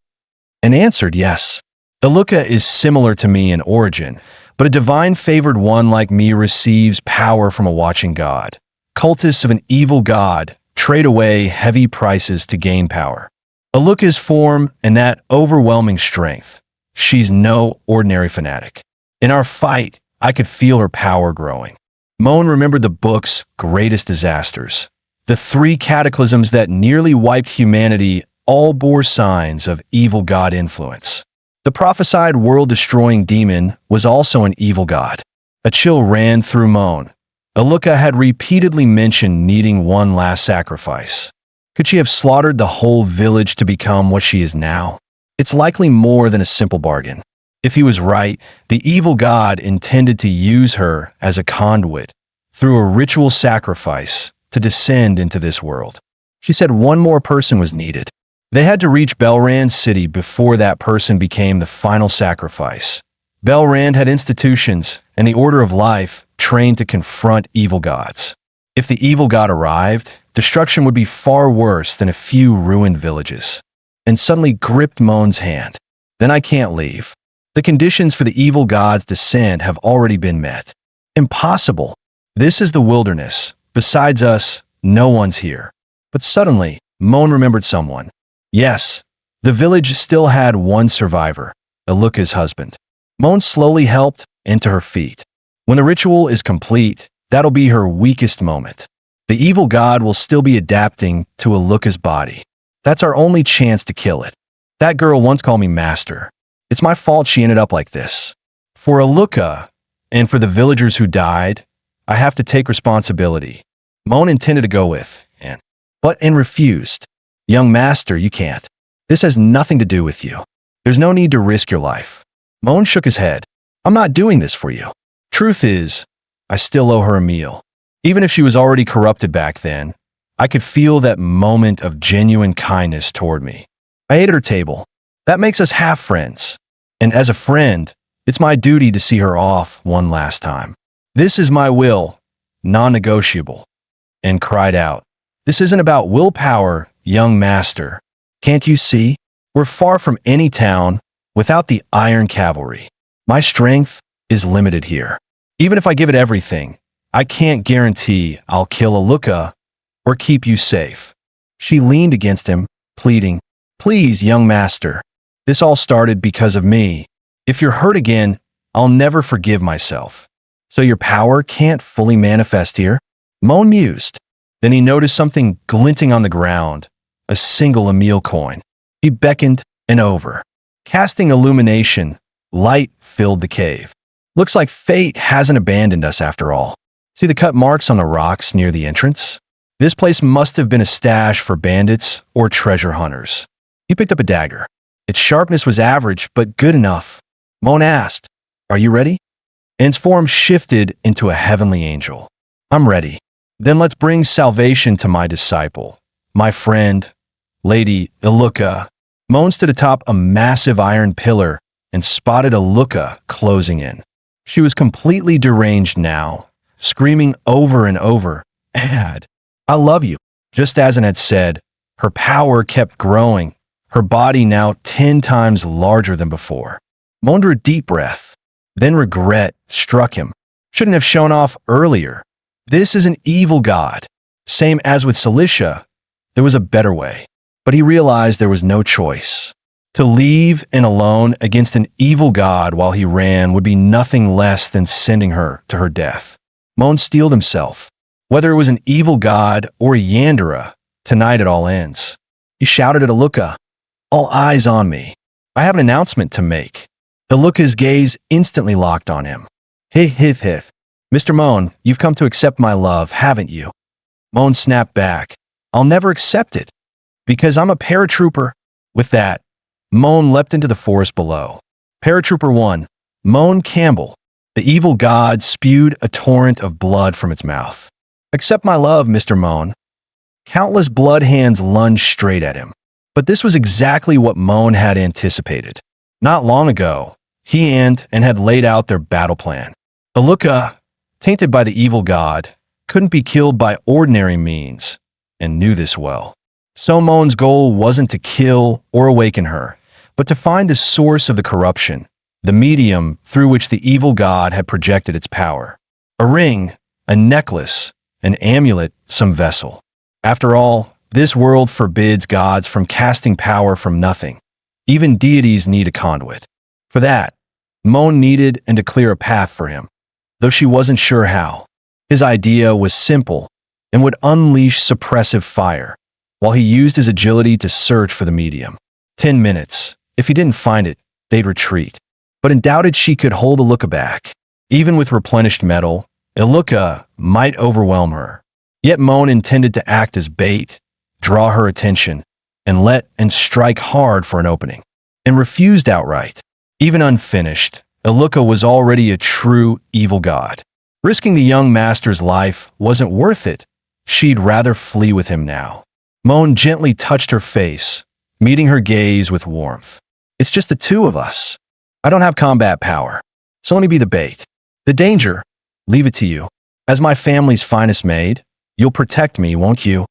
And answered yes. Iluka is similar to me in origin, but a divine-favored one like me receives power from a watching god. Cultists of an evil god trade away heavy prices to gain power. Iluka's form and that overwhelming strength. She's no ordinary fanatic. In our fight, I could feel her power growing. Moan remembered the book's greatest disasters. The 3 cataclysms that nearly wiped humanity all bore signs of evil god influence. The prophesied world-destroying demon was also an evil god. A chill ran through Moan. Iluka had repeatedly mentioned needing one last sacrifice. Could she have slaughtered the whole village to become what she is now? It's likely more than a simple bargain. If he was right, the evil god intended to use her as a conduit, through a ritual sacrifice, to descend into this world. She said one more person was needed. They had to reach Belrand City before that person became the final sacrifice. Belrand had institutions and the Order of Life trained to confront evil gods. If the evil god arrived, destruction would be far worse than a few ruined villages. And suddenly gripped Moan's hand. Then I can't leave. The conditions for the evil god's descent have already been met. Impossible. This is the wilderness. Besides us, no one's here. But suddenly, Moan remembered someone. Yes, the village still had one survivor, Iluka's husband. Moan slowly helped N to her feet. When the ritual is complete, that'll be her weakest moment. The evil god will still be adapting to Iluka's body. That's our only chance to kill it. That girl once called me master. It's my fault she ended up like this. For Aluka, and for the villagers who died, I have to take responsibility. Moan intended to go with, but refused. Young master, you can't. This has nothing to do with you. There's no need to risk your life. Moan shook his head. I'm not doing this for you. Truth is, I still owe her a meal. Even if she was already corrupted back then, I could feel that moment of genuine kindness toward me. I ate at her table. That makes us half friends. And as a friend, it's my duty to see her off one last time. This is my will, non-negotiable. And cried out, this isn't about willpower, young master. Can't you see? We're far from any town without the iron cavalry. My strength is limited here. Even if I give it everything, I can't guarantee I'll kill Aluka or keep you safe. She leaned against him, pleading, please, young master. This all started because of me. If you're hurt again, I'll never forgive myself. So your power can't fully manifest here? Moan mused. Then he noticed something glinting on the ground, a single Emil coin. He beckoned and over. Casting illumination, light filled the cave. Looks like fate hasn't abandoned us after all. See the cut marks on the rocks near the entrance? This place must have been a stash for bandits or treasure hunters. He picked up a dagger. Its sharpness was average, but good enough. Moan asked, are you ready? And its form shifted into a heavenly angel. I'm ready. Then let's bring salvation to my disciple, my friend, Lady Aluka. Moan stood atop a massive iron pillar and spotted Aluka closing in. She was completely deranged now, screaming over and over, Ad, I love you. Just as An had said, her power kept growing, her body now 10 times larger than before. Moan drew a deep breath. Then regret struck him. Shouldn't have shown off earlier. This is an evil god. Same as with Cilicia, there was a better way. But he realized there was no choice. To leave and alone against an evil god while he ran would be nothing less than sending her to her death. Moan steeled himself. Whether it was an evil god or a Yandere, tonight it all ends. He shouted at Aluka, all eyes on me. I have an announcement to make. Aluka's gaze instantly locked on him. Hith. Mr. Moan, you've come to accept my love, haven't you? Moan snapped back. I'll never accept it, because I'm a paratrooper. With that, Moan leapt into the forest below. Paratrooper 1, Moan Campbell. The evil god spewed a torrent of blood from its mouth. Accept my love, Mr. Moan. Countless blood hands lunged straight at him. But this was exactly what Moan had anticipated. Not long ago, he and An had laid out their battle plan. Aluka, tainted by the evil god, couldn't be killed by ordinary means, and knew this well. So Moan's goal wasn't to kill or awaken her, but to find the source of the corruption, the medium through which the evil god had projected its power. A ring, a necklace, an amulet, some vessel. After all, this world forbids gods from casting power from nothing. Even deities need a conduit. For that, Moan needed and to clear a path for him, though she wasn't sure how. His idea was simple and would unleash suppressive fire, while he used his agility to search for the medium. 10 minutes. If he didn't find it, they'd retreat. But An doubted she could hold Aluka back. Even with replenished metal, Aluka might overwhelm her. Yet Moan intended to act as bait, draw her attention, and let An strike hard for an opening. And refused outright. Even unfinished, Aluka was already a true evil god. Risking the young master's life wasn't worth it. She'd rather flee with him now. Moan gently touched her face, meeting her gaze with warmth. It's just the two of us. I don't have combat power, so let me be the bait. The danger, leave it to you. As my family's finest maid, you'll protect me, won't you?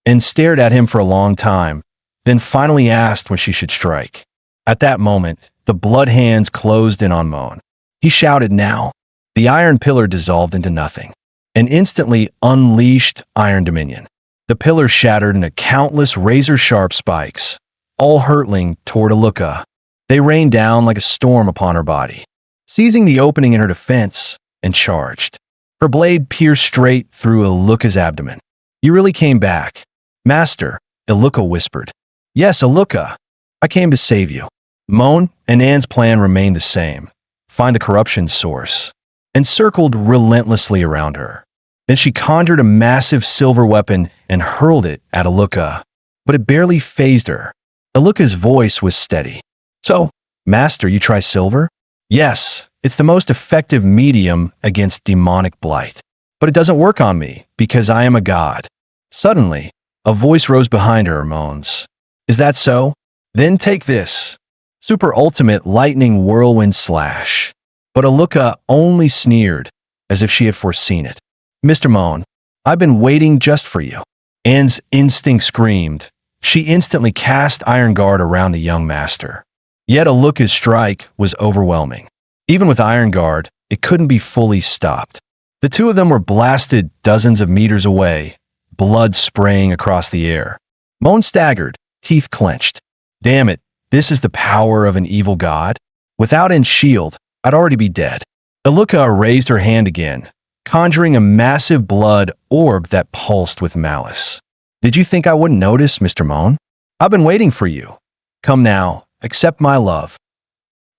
And stared at him for a long time, then finally asked when she should strike. At that moment, the blood hands closed in on Moan. He shouted now. The iron pillar dissolved into nothing, and instantly unleashed iron dominion. The pillar shattered into countless razor-sharp spikes, all hurtling toward Aluka. They rained down like a storm upon her body, seizing the opening in her defense, and charged. Her blade pierced straight through Aluka's abdomen. You really came back. Master, Aluka whispered. Yes, Aluka. I came to save you. Moan and Anne's plan remained the same. Find the corruption source, and circled relentlessly around her. Then she conjured a massive silver weapon and hurled it at Aluka, but it barely fazed her. Aluka's voice was steady. So, Master, you try silver? Yes, it's the most effective medium against demonic blight. But it doesn't work on me, because I am a god. Suddenly, a voice rose behind her, moans. Is that so? Then take this. Super Ultimate Lightning Whirlwind Slash. But Aluka only sneered, as if she had foreseen it. Mr. Moan, I've been waiting just for you. Anne's instinct screamed. She instantly cast Iron Guard around the young master. Yet Aluka's strike was overwhelming. Even with Iron Guard, it couldn't be fully stopped. The two of them were blasted dozens of meters away, blood spraying across the air. Moan staggered, teeth clenched. Damn it, this is the power of an evil god? Without Anne's shield, I'd already be dead. Aluka raised her hand again, conjuring a massive blood orb that pulsed with malice. Did you think I wouldn't notice, Mr. Moan? I've been waiting for you. Come now, accept my love.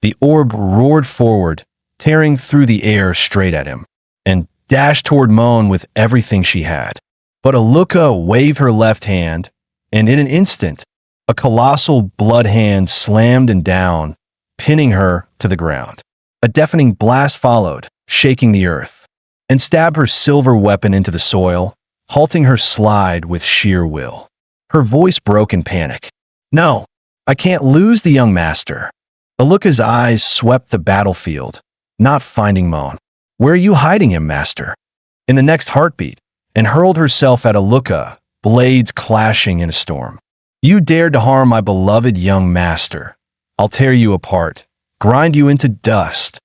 The orb roared forward, tearing through the air straight at him, and dashed toward Moan with everything she had. But Aluka waved her left hand, and in an instant, a colossal blood hand slammed and down, pinning her to the ground. A deafening blast followed, shaking the earth, and stabbed her silver weapon into the soil, halting her slide with sheer will. Her voice broke in panic. No, I can't lose the young master. Aluka's eyes swept the battlefield, not finding Moan. Where are you hiding him, master? In the next heartbeat, and hurled herself at Aluka, blades clashing in a storm. You dared to harm my beloved young master. I'll tear you apart, grind you into dust.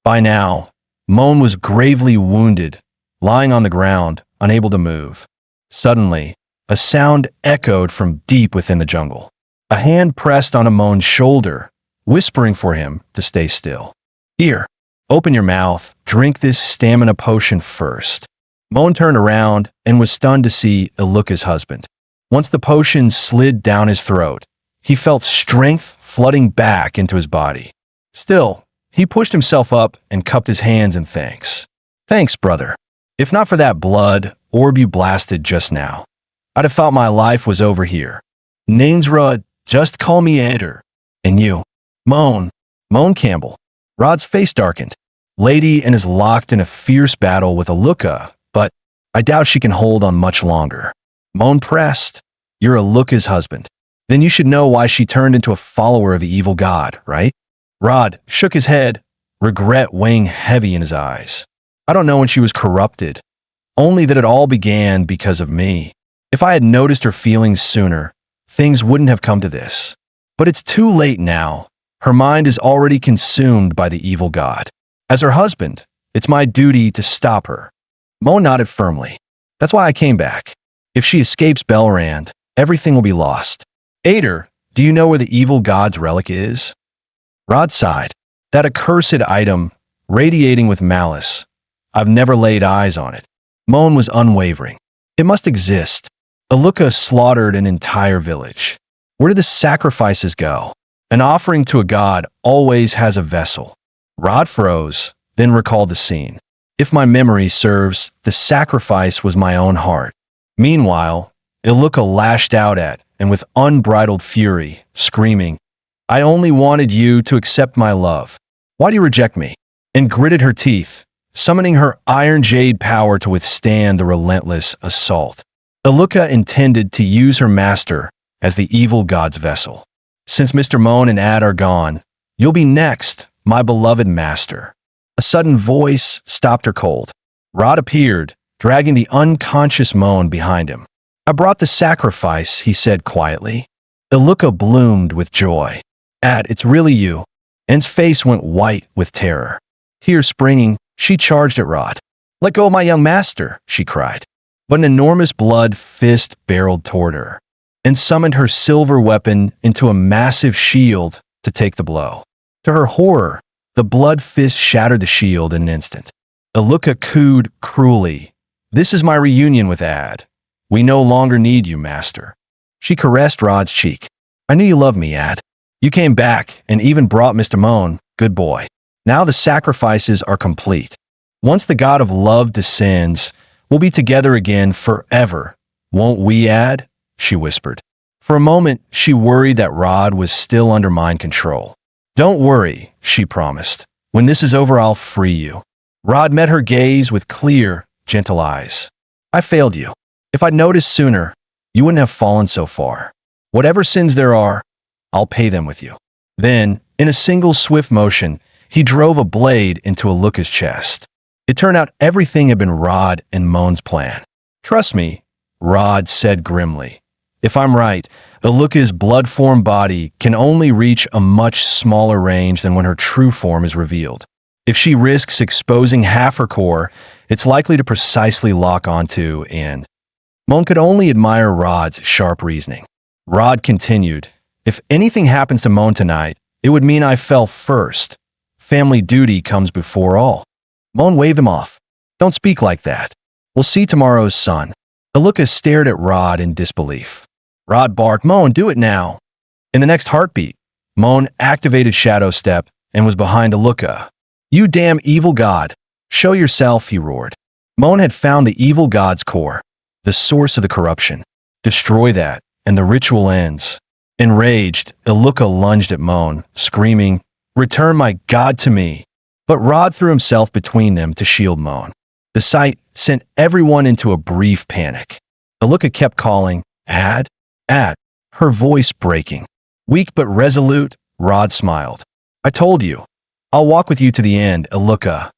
By now, Moan was gravely wounded, lying on the ground, unable to move. Suddenly, a sound echoed from deep within the jungle. A hand pressed on Moan's shoulder, whispering for him to stay still. Here, open your mouth, drink this stamina potion first. Moan turned around and was stunned to see Aluka's husband. Once the potion slid down his throat, he felt strength flooding back into his body. Still, he pushed himself up and cupped his hands in thanks. Thanks, brother. If not for that blood orb you blasted just now, I'd have thought my life was over here. Name's Rod, just call me Eder. And you, Moan Campbell. Rod's face darkened. Lady and is locked in a fierce battle with Aluka, but I doubt she can hold on much longer. Moan pressed. You're Aluka's husband. Then you should know why she turned into a follower of the evil god, right? Rod shook his head, regret weighing heavy in his eyes. I don't know when she was corrupted, only that it all began because of me. If I had noticed her feelings sooner, things wouldn't have come to this. But it's too late now. Her mind is already consumed by the evil god. As her husband, it's my duty to stop her. Moan nodded firmly. That's why I came back. If she escapes Belrand, everything will be lost. Ader, do you know where the evil god's relic is? Rod sighed. That accursed item, radiating with malice. I've never laid eyes on it. Moan was unwavering. It must exist. Aluka slaughtered an entire village. Where did the sacrifices go? An offering to a god always has a vessel. Rod froze, then recalled the scene. If my memory serves, the sacrifice was my own heart. Meanwhile, Aluka lashed out at, and with unbridled fury, screaming, I only wanted you to accept my love. Why do you reject me? And gritted her teeth, summoning her iron jade power to withstand the relentless assault. Aluka intended to use her master as the evil god's vessel. Since Mr. Moan and Ad are gone, you'll be next, my beloved master. A sudden voice stopped her cold. Rod appeared, dragging the unconscious Moan behind him. I brought the sacrifice, he said quietly. Aluka bloomed with joy. Ad, it's really you. Anne's face went white with terror. Tears springing, she charged at Rod. Let go of my young master, she cried. But an enormous blood fist barreled toward her and summoned her silver weapon into a massive shield to take the blow. To her horror, the blood fist shattered the shield in an instant. Aluka cooed cruelly. This is my reunion with Ad. We no longer need you, master. She caressed Rod's cheek. I knew you loved me, Ad. You came back and even brought Mr. Moan. Good boy. Now the sacrifices are complete. Once the god of love descends, we'll be together again forever. Won't we, Ad? She whispered. For a moment, she worried that Rod was still under mind control. Don't worry, she promised. When this is over, I'll free you. Rod met her gaze with clear, gentle eyes. I failed you. If I'd noticed sooner, you wouldn't have fallen so far. Whatever sins there are, I'll pay them with you. Then, in a single swift motion, he drove a blade into Aluka's chest. It turned out everything had been Rod and Moan's plan. Trust me, Rod said grimly. If I'm right, Aluka's blood-formed body can only reach a much smaller range than when her true form is revealed. If she risks exposing half her core, it's likely to precisely lock onto and Moan could only admire Rod's sharp reasoning. Rod continued, if anything happens to Moan tonight, it would mean I fell first. Family duty comes before all. Moan waved him off. Don't speak like that. We'll see tomorrow's sun. Aluka stared at Rod in disbelief. Rod barked, Moan, do it now. In the next heartbeat, Moan activated Shadow Step and was behind Aluka. You damn evil god. Show yourself, he roared. Moan had found the evil god's core, the source of the corruption. Destroy that, and the ritual ends. Enraged, Aluka lunged at Moan, screaming, Return my god to me. But Rod threw himself between them to shield Moan. The sight sent everyone into a brief panic. Aluka kept calling, Ad, Ad, her voice breaking. Weak but resolute, Rod smiled. I told you. I'll walk with you to the end, Aluka.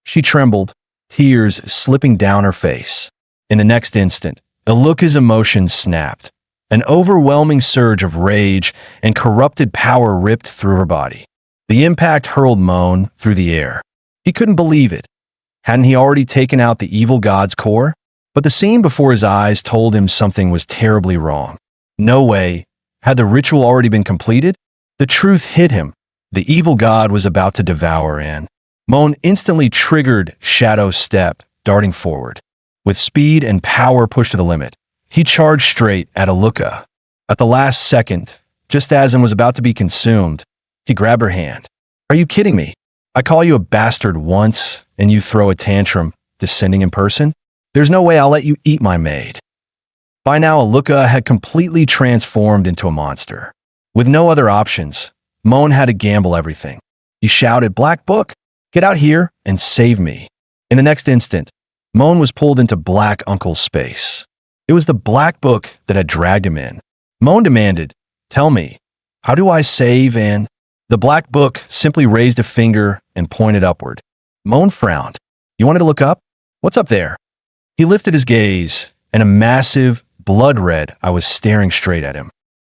She trembled, tears slipping down her face. In the next instant, Aluka's emotions snapped. An overwhelming surge of rage and corrupted power ripped through her body. The impact hurled Moan through the air. He couldn't believe it. Hadn't he already taken out the evil god's core? But the scene before his eyes told him something was terribly wrong. No way. Had the ritual already been completed? The truth hit him. The evil god was about to devour Anne. Moan instantly triggered Shadow Step, darting forward. With speed and power pushed to the limit, he charged straight at Aluka. At the last second, just as Anne was about to be consumed, he grabbed her hand. Are you kidding me? I call you a bastard once, and you throw a tantrum, descending in person? There's no way I'll let you eat my maid. By now, Aluka had completely transformed into a monster. With no other options, Moan had to gamble everything. He shouted, Black Book, get out here and save me. In the next instant, Moan was pulled into Black Uncle's space. It was the Black Book that had dragged him in. Moan demanded, Tell me, how do I save Anne? The Black Book simply raised a finger and pointed upward. Moan frowned. You wanted to look up? What's up there? He lifted his gaze, and a massive, blood red eye was staring straight at him.